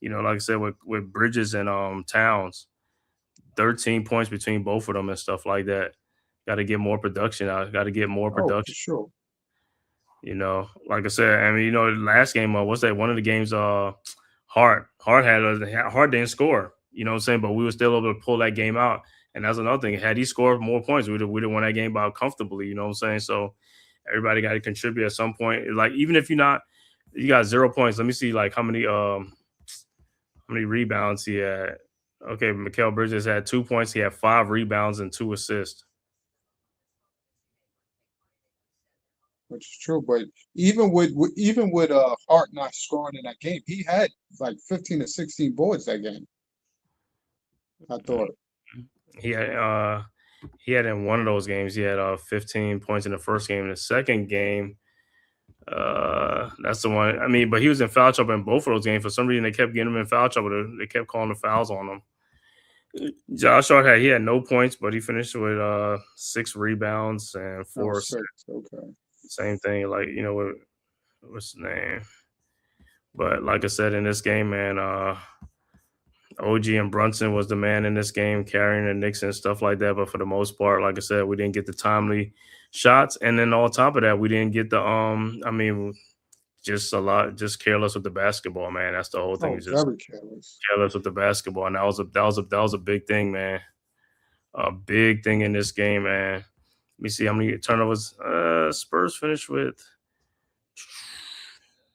You know, like I said, with Bridges and Towns, 13 points between both of them and stuff like that. Got to get more production out. Got to get more Oh, for production. sure. You know, like I said, I mean, you know, the last game, what's that? One of the games, Hart didn't score. You know what I'm saying? But we were still able to pull that game out. And that's another thing. Had he scored more points, we'd have won that game out comfortably. You know what I'm saying? So everybody got to contribute at some point. Like even if you got 0 points. Let me see, like how many rebounds he had. Okay, Mikal Bridges had 2 points. He had 5 rebounds and 2 assists. Which is true. But even with Hart not scoring in that game, he had like 15 or 16 boards that game. I thought. He had in one of those games, he had 15 points in the first game. In the second game, that's the one. I mean, but he was in foul trouble in both of those games. For some reason, they kept getting him in foul trouble. They kept calling the fouls on him. Josh Hart had no points, but he finished with 6 rebounds and 4 assists. Okay. Same thing, like you know, what's his name? But like I said, in this game, man, OG and Brunson was the man in this game, carrying the Knicks and stuff like that. But for the most part, like I said, we didn't get the timely shots, and then on top of that, we didn't get the I mean, just careless with the basketball, man. That's the whole thing. Oh, Is just very careless. careless with the basketball, and that was a big thing, man. A big thing in this game, man. Let me see how many turnovers Spurs finished with.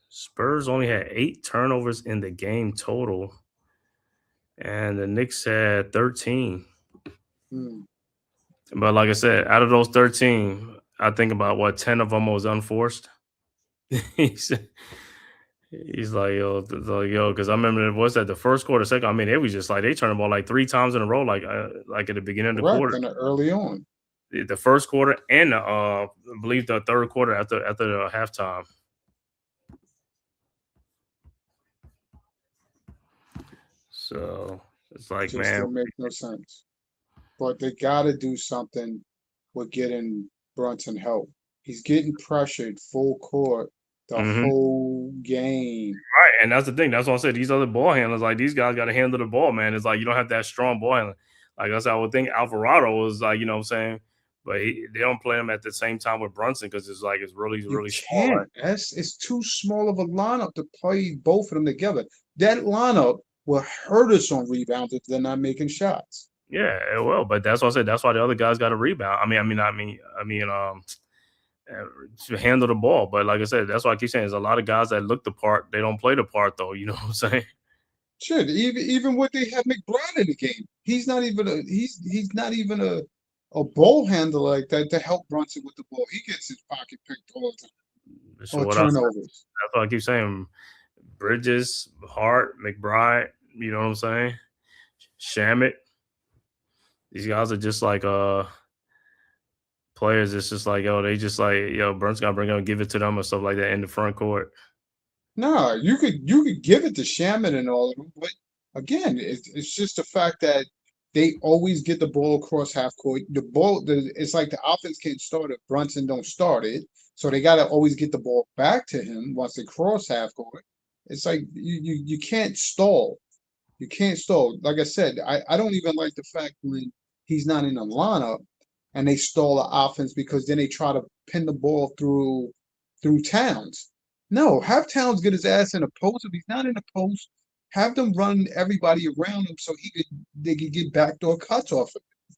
Spurs only had 8 turnovers in the game total, and the Knicks had 13. But like I said, out of those 13, I think about 10 of them was unforced. he's like, yo, because I remember what's that the first quarter, second. I mean, it was just like they turned the ball like 3 times in a row, like at the beginning of the quarter. And early on. The first quarter and I believe the third quarter after the halftime. So it's like, Just man, don't make no sense. But they got to do something with getting Brunson help. He's getting pressured full court the whole game. Right, and that's the thing. That's why I said these other ball handlers, like these guys got to handle the ball, man. It's like you don't have that strong ball handler. Like I said, I would think Alvarado was like, you know what I'm saying? But they don't play him at the same time with Brunson because it's really small. Right? It's too small of a lineup to play both of them together. That lineup will hurt us on rebounds if they're not making shots. Yeah, it will. But that's what I said. That's why the other guys got to rebound. To handle the ball. But like I said, that's why I keep saying there's a lot of guys that look the part. They don't play the part though. You know what I'm saying? Shit, even what they have McBride in the game, he's not even a ball handler like that to help Brunson with the ball. He gets his pocket picked all the time. So or turnovers. That's why I keep saying Bridges, Hart, McBride, you know what I'm saying? Shamit. These guys are just like players, it's just like, yo, they just like, yo, Brunson got to bring up and give it to them or stuff like that in the front court. No, you could give it to Shaman and all of them, but again, it's just the fact that they always get the ball across half court. It's like the offense can't start if Brunson don't start it, so they got to always get the ball back to him once they cross half court. It's like you can't stall. You can't stall. Like I said, I don't even like the fact when he's not in the lineup and they stall the offense because then they try to pin the ball through Towns. No, have Towns get his ass in a post. If he's not in the post, have them run everybody around him so they could get backdoor cuts off of it.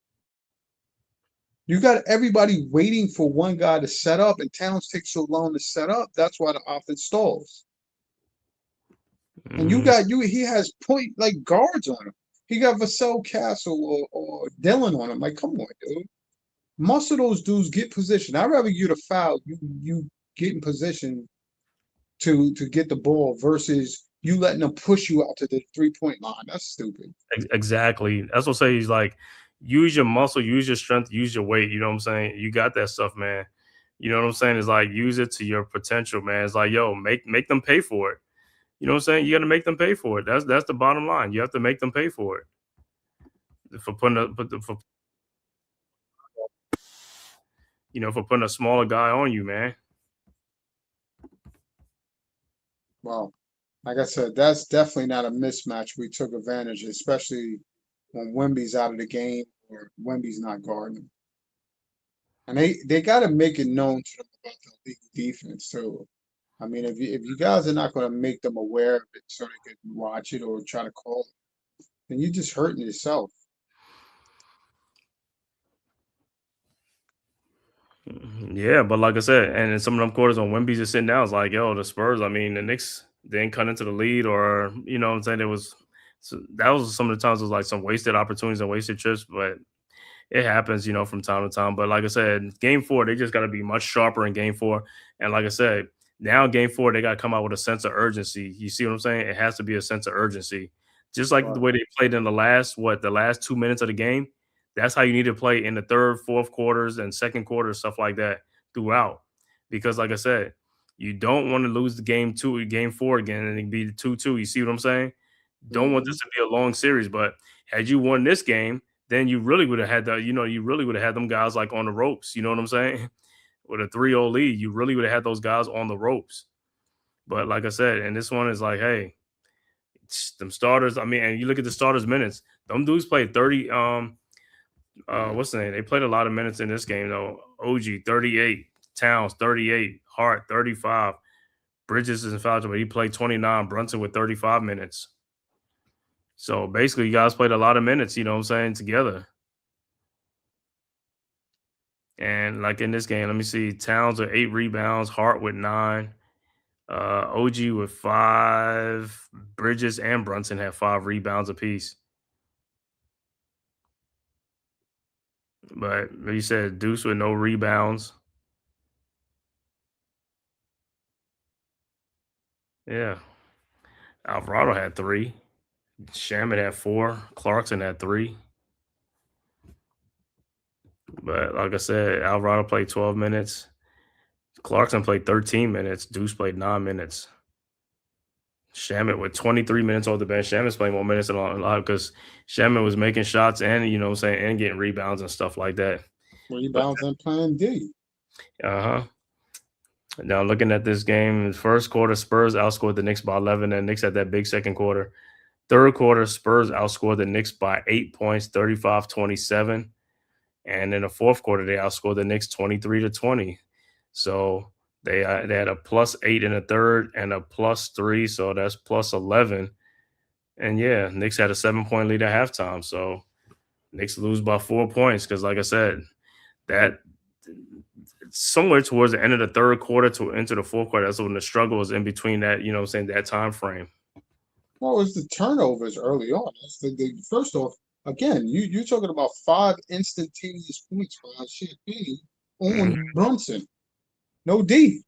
You got everybody waiting for one guy to set up, and Towns takes so long to set up. That's why the offense stalls. And he has point like guards on him. He got Vassell Castle or Dillon on him. Like, come on, dude. Most of those dudes get position. I'd rather you to foul, you get in position to get the ball versus you letting them push you out to the 3-point line. That's stupid. Exactly. That's what I say. He's like, use your muscle, use your strength, use your weight. You know what I'm saying? You got that stuff, man. You know what I'm saying? It's like, use it to your potential, man. It's like, yo, make them pay for it. You know what I'm saying? You got to make them pay for it. That's the bottom line. You have to make them pay for it. For putting a smaller guy on you, man. Well, like I said, that's definitely not a mismatch. We took advantage, especially when Wemby's out of the game or Wemby's not guarding him. And they got to make it known to them about the league defense too. I mean, if you guys are not going to make them aware of it so they can watch it or try to call it, then you're just hurting yourself. Yeah, but like I said, and in some of them quarters when Wemby's just sitting down, it's like, yo, the Spurs, I mean, the Knicks didn't cut into the lead, or you know what I'm saying? That was some of the times it was like some wasted opportunities and wasted trips, but it happens, from time to time. But like I said, game 4, they just got to be much sharper in game 4. And like I said, now game 4, they got to come out with a sense of urgency. You see what I'm saying? It has to be a sense of urgency. Just like the way they played in the last 2 minutes of the game. That's how you need to play in the third, fourth quarters and second quarter, stuff like that throughout. Because like I said, you don't want to lose the game 4 again and it be 2-2. You see what I'm saying? Don't want this to be a long series. But had you won this game, then you really would have had them guys like on the ropes. You know what I'm saying? With a 3-0 lead, you really would have had those guys on the ropes. But like I said, and this one is like, hey, them starters. I mean, and you look at the starters' minutes. Them dudes played 30. What's the name? They played a lot of minutes in this game though. OG 38, Towns 38, Hart 35. Bridges is in foul trouble, but he played 29. Brunson with 35 minutes. So basically, you guys played a lot of minutes, you know what I'm saying, together. And like in this game, let me see. Towns with 8 rebounds, Hart with 9, OG with 5. Bridges and Brunson had 5 rebounds apiece. But you said Deuce with no rebounds. Yeah. Alvarado had 3. Shaman had 4. Clarkson had 3. But like I said, Alvarado played 12 minutes. Clarkson played 13 minutes. Deuce played 9 minutes. Shaman with 23 minutes off the bench. Shaman's playing more minutes than a lot because Shaman was making shots and, you know what I'm saying, and getting rebounds and stuff like that. Rebounds and playing D. Uh-huh. Now looking at this game, first quarter, Spurs outscored the Knicks by 11, and Knicks had that big second quarter. Third quarter, Spurs outscored the Knicks by 8 points, 35-27. And in the fourth quarter, they outscored the Knicks 23-20. So they had a +8 in the third and a +3, so that's +11. And yeah, Knicks had a 7-point lead at halftime. So Knicks lose by 4 points because, like I said, that somewhere towards the end of the third quarter to into the fourth quarter, that's when the struggle was in between that, you know what I'm saying, that time frame. Well, it's the turnovers early on. That's first off, again, you're talking about 5 instantaneous points by Champagne on Brunson. No D.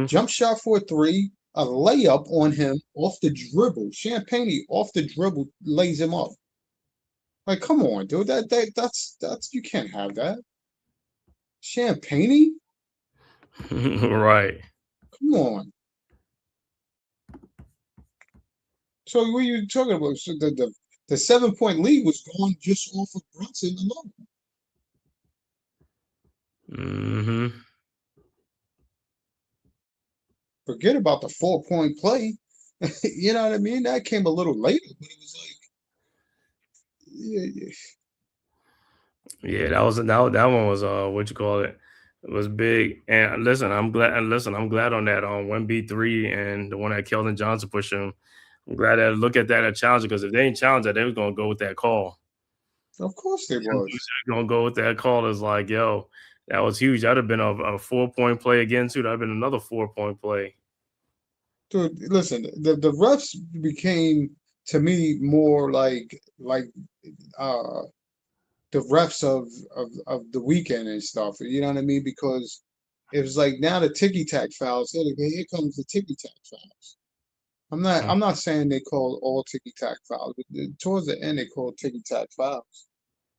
Jump shot for a 3, a layup on him off the dribble. Champagne off the dribble lays him up. Like, come on, dude. That's you can't have that. Champagne? Right. Come on. So what are you talking about? So the 7-point lead was going just off of Brunson alone. Mm-hmm. Forget about the 4-point play. You know what I mean? That came a little later, but it was like, yeah. Yeah, that one was what you call it? It was big. And listen, I'm glad. And listen, I'm glad on that on 1B3 and the one that Keldon Johnson pushed him. I'm glad that look at that a challenge because if they ain't challenge that, they was gonna go with that call. Of course they was. Gonna go with that call is like, yo, that was huge. That'd have been a 4-point play again too. That'd have been another 4-point play. Dude, listen, the refs became to me more like uh the refs of the weekend and stuff. You know what I mean? Because it was like now the ticky tack fouls. Here comes the ticky tack fouls. I'm not saying they call all ticky tack fouls, but towards the end they called ticky tack fouls.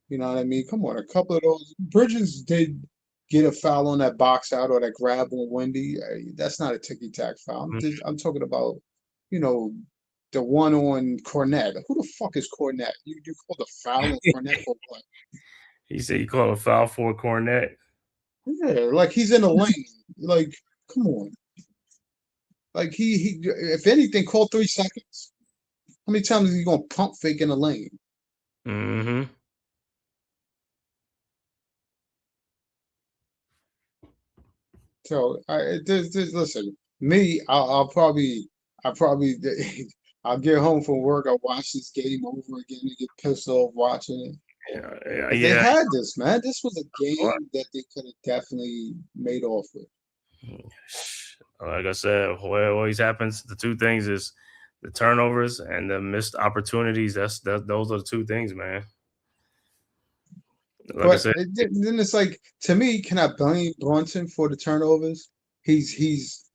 You know what I mean? Come on, a couple of those Bridges did get a foul on that box out or that grab on Wendy. That's not a ticky tack foul. I'm talking about, you know, the one on Cornette. Who the fuck is Cornette? You called a foul on Cornette for what? He said he called a foul for Cornette. Yeah, like he's in the lane. Like, come on. Like he if anything, call 3 seconds. How many times is he gonna pump fake in the lane? Mm-hmm. So listen, me, I'll probably I'll get home from work, I'll watch this game over again and get pissed off watching it. Yeah, 'Cause they had this, man. This was a game that they could have definitely made off with. Like I said, what always happens, the two things is the turnovers and the missed opportunities. Those are the two things, man. Like I But said, then it's like, to me, can I blame Brunson for the turnovers? He's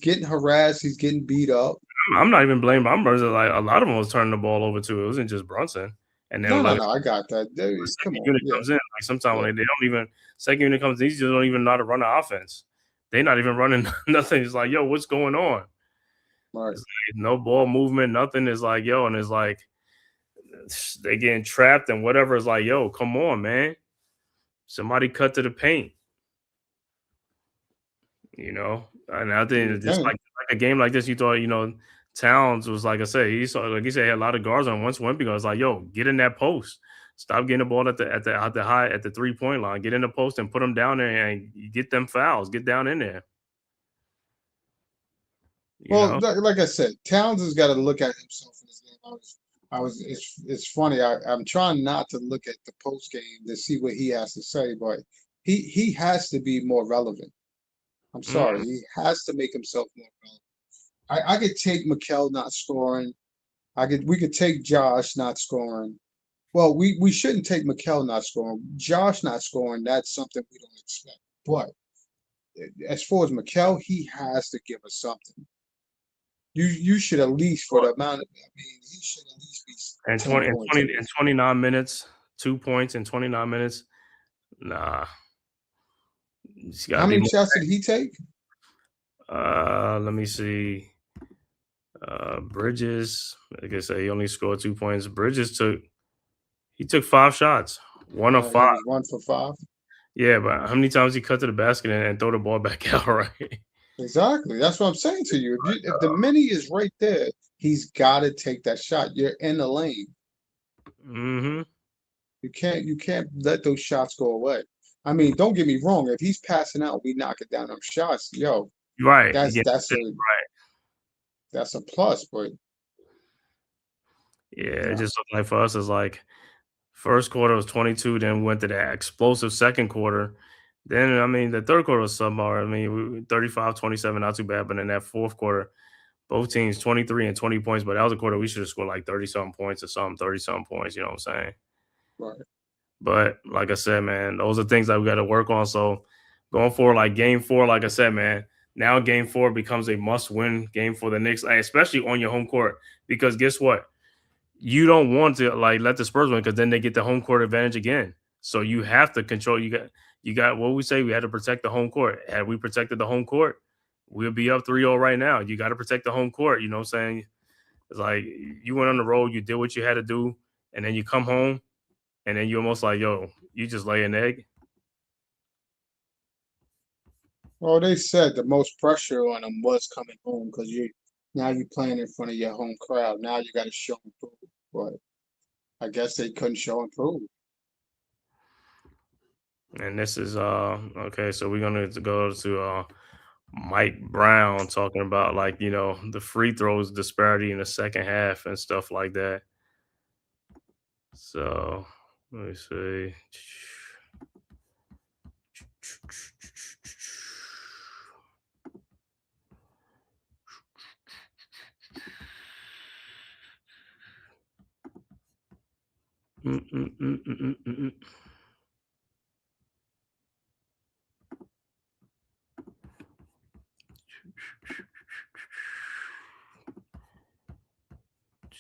getting harassed, he's getting beat up. I'm not even blaming. I'm like a lot of them was turning the ball over too. It wasn't just Brunson. And then No, I got that. Come second on, unit yeah, comes in, like sometimes yeah, when they don't even second unit comes, these just don't even know how to run the offense. They're not even running nothing. It's like, yo, what's going on? right. It's like no ball movement, nothing. Is like, yo, and it's like they getting trapped and whatever. Is like, yo, come on, man. Somebody cut to the paint. You know, and I think You it's just can. like a game like this, you thought, Towns was like I said, like he said, he had a lot of guards on. Once Wimpy goes, like, yo, get in that post. Stop getting the ball at the 3-point line. Get in the post and put them down there and you get them fouls. Get down in there. You Well, know? like I said, Towns has got to look at himself in this game. It's funny. I'm trying not to look at the post game to see what he has to say, but he has to be more relevant. I'm sorry, Mm. he has to make himself more relevant. I could take Mikal not scoring. We could take Josh not scoring. Well, we shouldn't take Mikal not scoring. Josh not scoring, that's something we don't expect. But as far as Mikal, he has to give us something. You should at least for the amount of, I mean, he should at least be And 10 points at and least. 29 minutes, 2 points in 29 minutes. Nah. He's got How to be many more. shots did he take? Let me see. Bridges, like I said, he only scored 2 points. Bridges took 5 shots, 1 of He 5. was 1 for 5. Yeah, but how many times he cut to the basket and throw the ball back out, right? Exactly. That's what I'm saying to you. If the mini is right there, he's got to take that shot. You're in the lane. Mm-hmm. You can't let those shots go away. I mean, don't get me wrong. If he's passing out, we knock it down them shots. Yo, Right. that's Yeah. that's a Right. that's a plus. But Yeah. It nah, just looked like for us, it's like first quarter was 22, then went to that explosive second quarter. Then, I mean, the third quarter was subpar. I mean, 35-27, not too bad. But in that fourth quarter, both teams 23 and 20 points. But that was a quarter we should have scored like 30-something points or something, 30-something points. You know what I'm saying? right. But like I said, man, those are things that we got to work on. So going forward, like game 4, like I said, man, now game 4 becomes a must-win game for the Knicks, especially on your home court. Because guess what? You don't want to like let the Spurs win because then they get the home court advantage again. So you have to control. you got what we say. We had to protect the home court. Had we protected the home court, we'll be up 3-0 right now. You got to protect the home court. You know what I'm saying? It's like you went on the road, you did what you had to do, and then you come home, and then you're almost like, yo, you just lay an egg. Well, they said the most pressure on them was coming home because now you're playing in front of your home crowd. Now you got to show and prove. But I guess they couldn't show and prove. And this is okay. So we're gonna go to Mike Brown talking about like, you know, the free throws disparity in the second half and stuff like that. So let me see.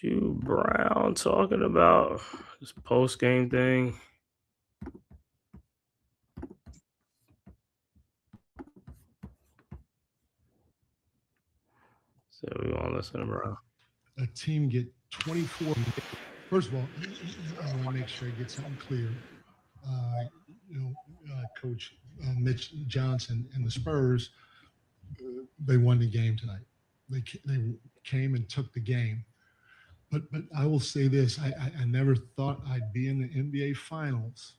Brown talking about this post-game thing. So we want to listen to Brown. A team get 24. First of all, I want to make sure I get something clear. Coach Mitch Johnson and the Spurs, they won the game tonight. They came and took the game. But I will say this: I never thought I'd be in the NBA Finals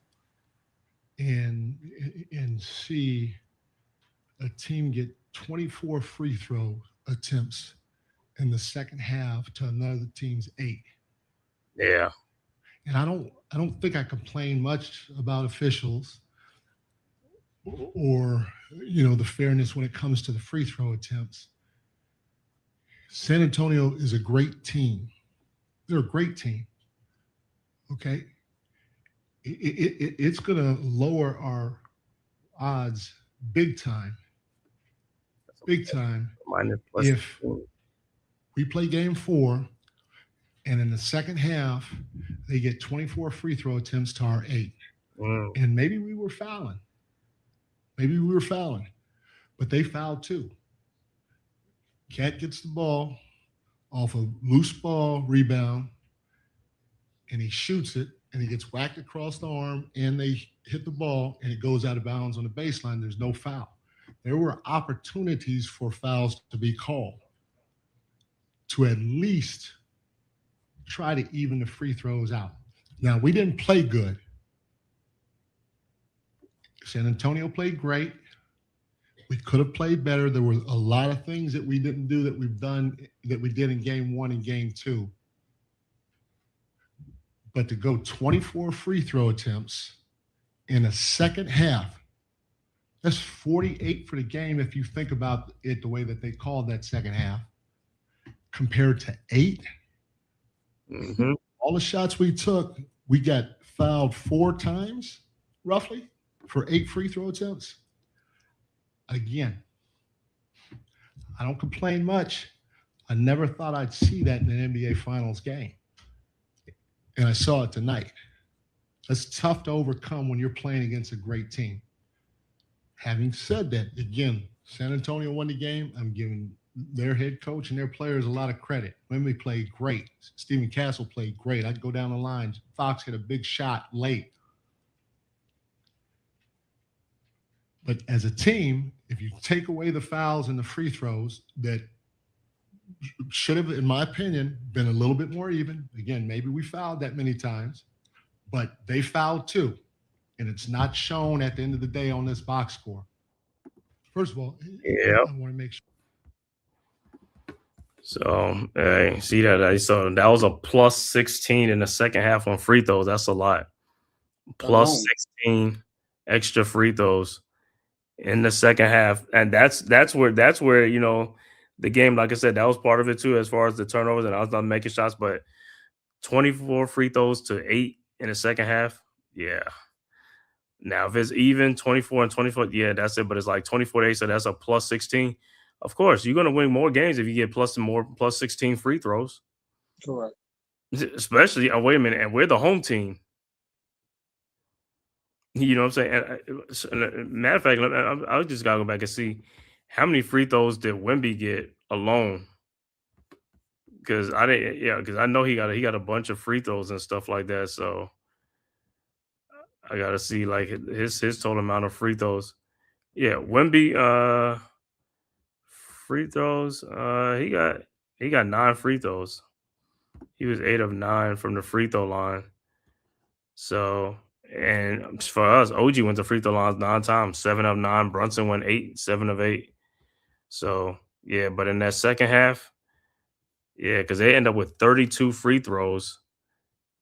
and see a team get 24 free throw attempts in the second half to another team's 8. Yeah. And I don't think I complain much about officials or the fairness when it comes to the free throw attempts. San Antonio is a great team. They're a great team. Okay. It's going to lower our odds big time. Big time. If we play game 4 and in the second half, they get 24 free throw attempts to our 8. And maybe we were fouling. But they fouled too. Cat gets the ball off a loose ball rebound, and he shoots it, and he gets whacked across the arm, and they hit the ball, and it goes out of bounds on the baseline. There's no foul. There were opportunities for fouls to be called to at least try to even the free throws out. Now, we didn't play good. San Antonio played great. We could have played better. There were a lot of things that we didn't do that we did in game 1 and game 2. But to go 24 free throw attempts in a second half, that's 48 for the game if you think about it the way that they called that second half, compared to 8. Mm-hmm. All the shots we took, we got fouled 4 times, roughly, for 8 free throw attempts. Again, I don't complain much. I never thought I'd see that in an NBA Finals game. And I saw it tonight. That's tough to overcome when you're playing against a great team. Having said that, again, San Antonio won the game. I'm giving their head coach and their players a lot of credit. Wemby played great. Stephen Castle played great. I'd go down the line. Fox hit a big shot late. But as a team, if you take away the fouls and the free throws that should have, in my opinion, been a little bit more even. Again, maybe we fouled that many times, but they fouled too. And it's not shown at the end of the day on this box score. First of all, I want to make sure. So, see that? So that was a plus 16 in the second half on free throws. That's a lot. Plus 16 extra free throws in the second half, and that's where the game, like I said, that was part of it too, as far as the turnovers, and I was not making shots, but 24 free throws to 8 in the second half, yeah. Now if it's even 24 and 24, yeah, that's it. But it's like 24 to 8, so that's a plus 16. Of course, you're gonna win more games if you get plus 16 free throws. Correct. Especially, wait a minute, and we're the home team. You know what I'm saying? Matter of fact, I just gotta go back and see how many free throws did Wemby get alone. Because I didn't, yeah, because I know he got a bunch of free throws and stuff like that. So I gotta see like his total amount of free throws. Yeah, Wemby free throws. He got 9 free throws. He was 8 of 9 from the free throw line. So and for us, OG went to free throw lines 9 times, 7 of 9. Brunson went 8, 7 of 8. So yeah, but in that second half, yeah, because they end up with 32 free throws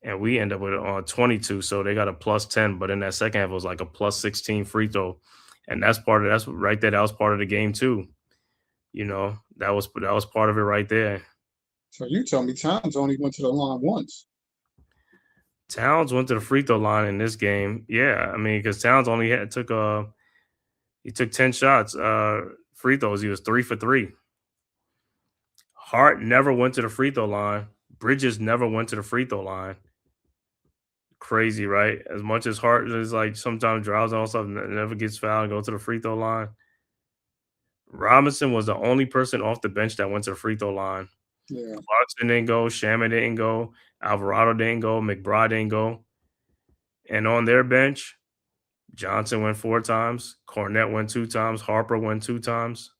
and we end up with 22. So they got a plus 10, but in that second half, it was like a plus 16 free throw. And that's right there. That was part of the game too. You know, that was part of it right there. So you tell me Towns only went to the line once. Towns went to the free throw line in this game. Yeah, I mean, because Towns only took 10 shots, free throws. He was 3 for 3. Hart never went to the free throw line. Bridges never went to the free throw line. Crazy, right? As much as Hart is like sometimes drives and all stuff, never gets fouled and go to the free throw line. Robinson was the only person off the bench that went to the free throw line. Yeah. Clarkson didn't go. Shaman didn't go. Alvarado didn't go. McBride didn't go. And on their bench, Johnson went 4 times. Cornette went 2 times. Harper went 2 times.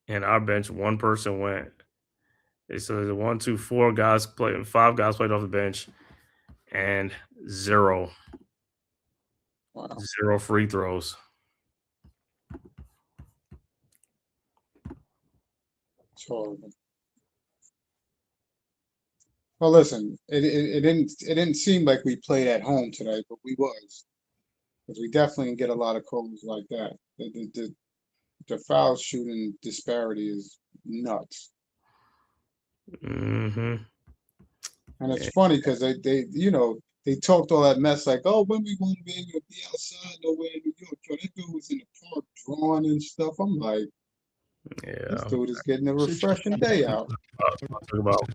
And our bench, 1 person went. So the 1, 2, 4 guys played, 5 guys played off the bench, and 0. Wow. 0 free throws. It's horrible. Well, listen, it didn't seem like we played at home today, but we was, because we definitely get a lot of calls like that. The foul shooting disparity is nuts. Mm-hmm. And it's funny because they talked all that mess like, oh, when we won't be able to be outside nowhere in New York. Yo, that dude was in the park drawing and stuff. I'm like, this Yeah. dude is getting a refreshing day out. Talk about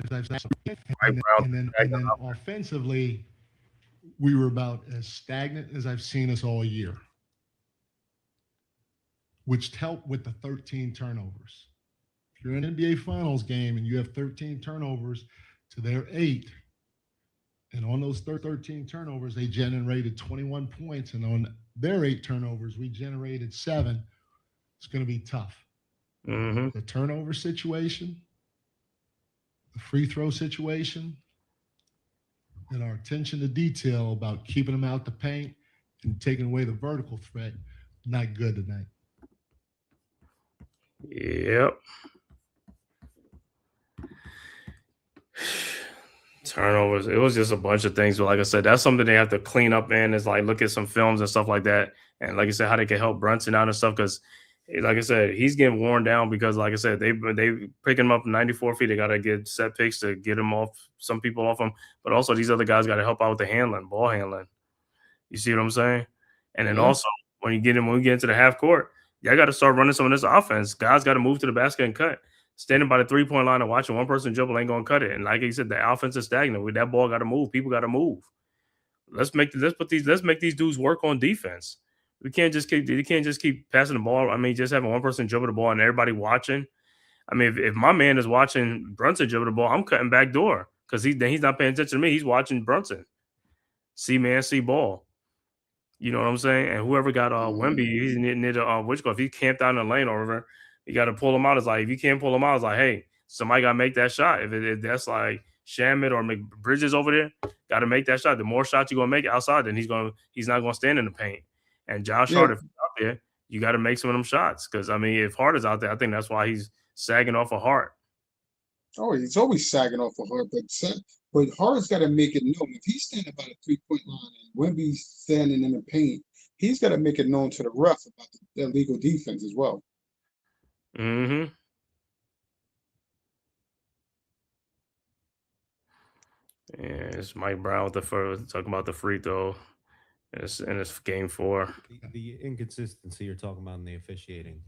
And then offensively, we were about as stagnant as I've seen us all year, which helped with the 13 turnovers. If you're in an NBA Finals game and you have 13 turnovers to their 8, and on those 13 turnovers, they generated 21 points, and on their 8 turnovers, we generated 7. It's going to be tough. Mm-hmm. The turnover situation, the free throw situation, and our attention to detail about keeping them out the paint and taking away the vertical threat, not good tonight. Yep. Turnovers. It was just a bunch of things. But like I said, that's something they have to clean up in, is like look at some films and stuff like that. And like I said, how they can help Brunson out and stuff. Because like I said, he's getting worn down because like I said, they picking him up 94 feet. They got to get set picks to get him off, some people off him. But also these other guys got to help out with the handling, ball handling. You see what I'm saying? And then also when we get into the half court, y'all got to start running some of this offense. Guys got to move to the basket and cut. Standing by the 3-point line and watching one person dribble ain't gonna cut it. And like you said, the offense is stagnant. With that ball, got to move. People got to move. Let's make these dudes work on defense. You can't just keep passing the ball. I mean, just having one person dribble the ball and everybody watching. I mean, if my man is watching Brunson dribble the ball, I'm cutting back door because he's not paying attention to me. He's watching Brunson. See man, see ball. You know what I'm saying? And whoever got Wemby, he's near the if he camped out in the lane or whatever, you got to pull him out. It's like if you can't pull him out, it's like, hey, somebody got to make that shot. If that's like Shamit or Bridges over there, got to make that shot. The more shots you're gonna make outside, then he's not gonna stand in the paint. And Josh Hart, if he's out there, you got to make some of them shots. Because I mean, if Hart is out there, I think that's why he's sagging off of Hart. Oh, he's always sagging off of Hart, but Hart's got to make it known. If he's standing by the 3-point line and Wemby's standing in the paint, he's got to make it known to the ref about the illegal defense as well. Mm-hmm. Yeah, it's Mike Brown with talking about the free throw. And it's game 4. The inconsistency you're talking about in the officiating.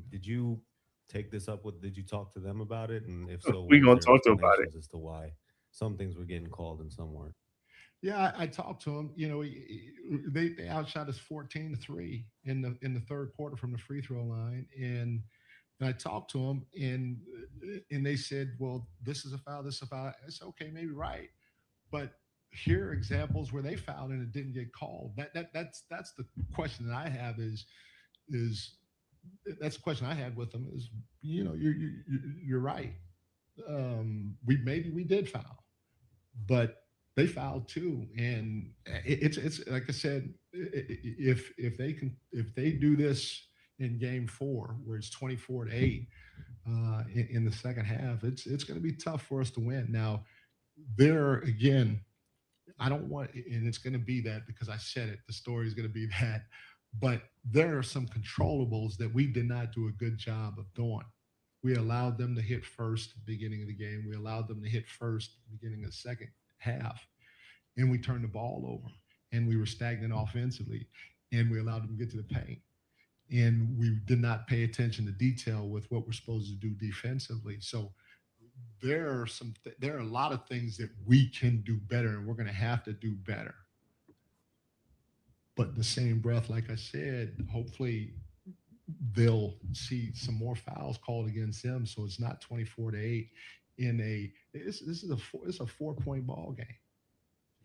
Did you take this up with? Did you talk to them about it? And if so, we gonna was there talk to them about it explanations as to why some things were getting called and some weren't? Yeah, I talked to him. You know, they outshot us 14-3 in the third quarter from the free throw line, and I talked to them, and they said, "Well, this is a foul. This is a foul." I said, "Okay, maybe right, but here are examples where they fouled and it didn't get called." That's the question that I have is that's the question I had with them is, you know, you're right. We did foul, but they fouled too, and it's like I said, if they do this in Game 4, where it's 24-8 in the second half, it's going to be tough for us to win. Now, there again, I don't want, and it's going to be that because I said it. The story is going to be that, but there are some controllables that we did not do a good job of doing. We allowed them to hit first at the beginning of the game. We allowed them to hit first at the beginning of the second half, and we turned the ball over, and we were stagnant offensively, and we allowed them to get to the paint, and we did not pay attention to detail with what we're supposed to do defensively. So there are a lot of things that we can do better, and we're going to have to do better. But in the same breath, like I said, hopefully they'll see some more fouls called against them, so it's not 24-8 this is a 4-point ball game.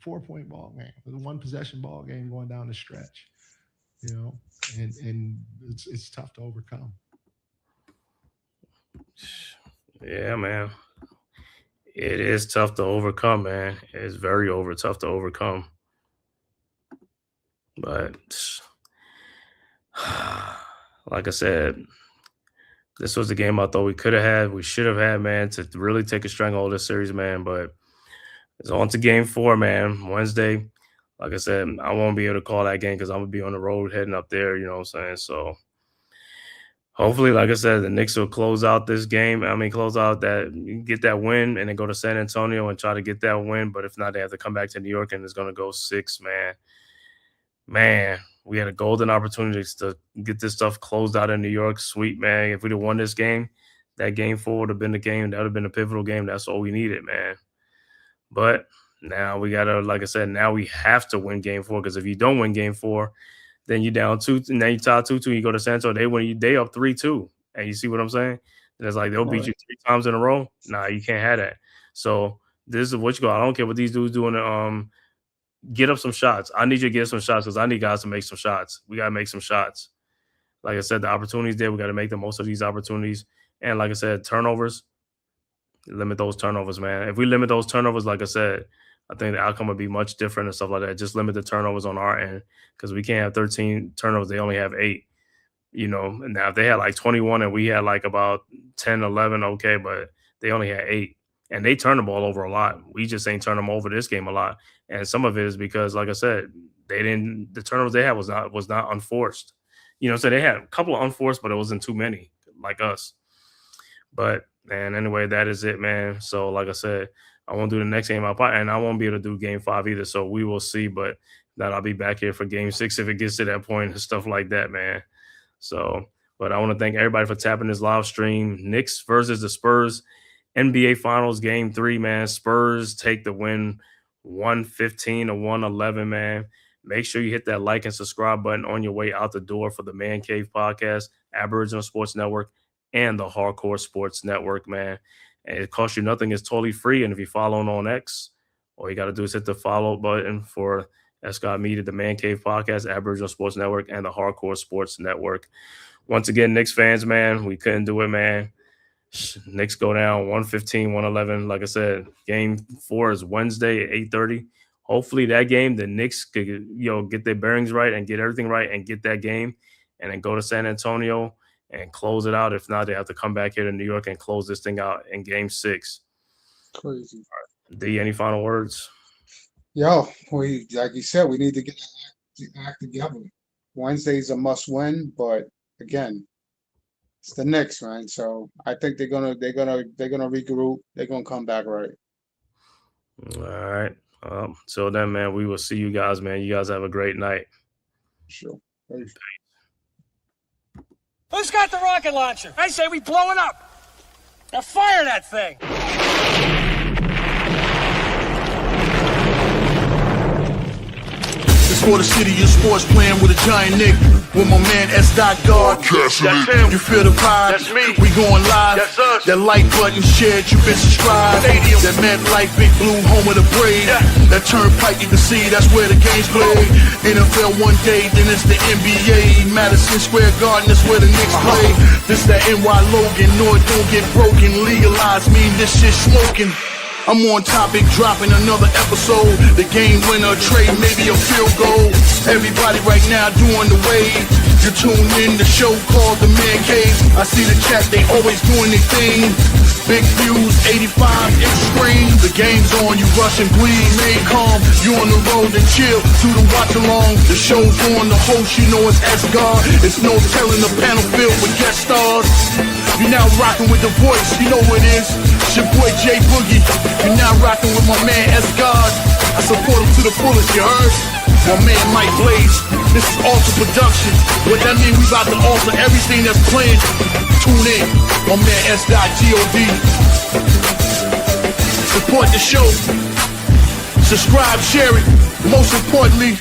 4-point ball game. It's a 1-possession ball game going down the stretch. You know, and it's tough to overcome. Yeah, man. It is tough to overcome, man. It's very tough to overcome. But like I said, this was the game I thought we could have had. We should have had, man, to really take a stranglehold of this series, man. But it's on to Game 4, man. Wednesday. Like I said, I won't be able to call that game because I'm going to be on the road heading up there, you know what I'm saying? So hopefully, like I said, the Knicks will close out this game. Close out that, get that win, and then go to San Antonio and try to get that win. But if not, they have to come back to New York, and it's going to go 6, man. Man, we had a golden opportunity to get this stuff closed out in New York. Sweet, man. If we'd have won this game, that Game 4 would have been the game. That would have been a pivotal game. That's all we needed, man. But now we got to, like I said, now we have to win Game 4, because if you don't win Game 4, then you're down 2, and then you tie 2-2, you go to San Antonio, they up 3-2. And you see what I'm saying? And it's like they'll beat you 3 times in a row. Nah, you can't have that. So this is what you go. I don't care what these dudes doing. Get up some shots. I need you to get some shots because I need guys to make some shots. We got to make some shots. Like I said, the opportunities there. We got to make the most of these opportunities. And like I said, turnovers, limit those turnovers, man. If we limit those turnovers, like I said, I think the outcome would be much different and stuff like that. Just limit the turnovers on our end because we can't have 13 turnovers. They only have 8, you know. And now if they had like 21 and we had like about 10, 11, okay, but they only had 8. And they turn the ball over a lot. We just ain't turn them over this game a lot. And some of it is because, like I said, the turnovers they had was not unforced. You know, so they had a couple of unforced, but it wasn't too many like us. But, man, anyway, that is it, man. So, like I said, I won't do the next game, and I won't be able to do Game 5 either. So we will see. But that I'll be back here for Game 6 if it gets to that point and stuff like that, man. So, but I want to thank everybody for tapping this live stream. Knicks versus the Spurs. NBA Finals Game 3, man. Spurs take the win 115-111, man. Make sure you hit that like and subscribe button on your way out the door for the Man Cave podcast, Aboriginal Sports Network, and the Hardcore Sports Network, man. And it costs you nothing. It's totally free. And if you follow on X, all you got to do is hit the follow button for Scott Media, the Man Cave podcast, Aboriginal Sports Network, and the Hardcore Sports Network. Once again, Knicks fans, man, we couldn't do it, man. Knicks go down 115-111. Like I said, Game 4 is Wednesday at 8:30. Hopefully that game, the Knicks could, get their bearings right and get everything right and get that game and then go to San Antonio and close it out. If not, they have to come back here to New York and close this thing out in Game 6. Crazy. D, any final words? Yo, like you said, we need to get the act together. Wednesday's a must win, but again, it's the Knicks, man. So I think they're gonna regroup. They're gonna come back right. All right. So then, man, we will see you guys, man. You guys have a great night. Sure. Thanks. Who's got the rocket launcher? I say we blow it up. Now fire that thing. for the city of sports, playing with a giant Nick. With my man S. God. That's him. You feel the vibe? That's me. We going live. That's us. That like button shared, you been subscribed. Stadium. That Mad Life, Big Blue, home of the Braves. Yeah. That turnpike, you can see that's where the game's played. NFL one day, then it's the NBA. Madison Square Garden, that's where the Knicks play. This that NY Logan, no it don't get broken. Legalize mean this shit smoking. I'm on topic, dropping another episode. The game winner, trade, maybe a field goal. Everybody right now doing the wave. You tune in the show called TheMan-Cave. I see the chat, they always doing their thing. Big views, 85-inch screen. The game's on, you rush and bleed. Stay calm, you on the road and chill. Do the watch along. The show's on, the host, you know it's S-God. It's no telling the panel filled with guest stars. You now rocking with the voice, you know who it is. It's your boy J Boogie. You now rocking with my man S-God. I support him to the fullest, you heard? My man Mike Blaze. This is Alter Production. What that mean? We about to alter everything that's playing. Tune in. My man S.God. Support the show. Subscribe, share it. Most importantly,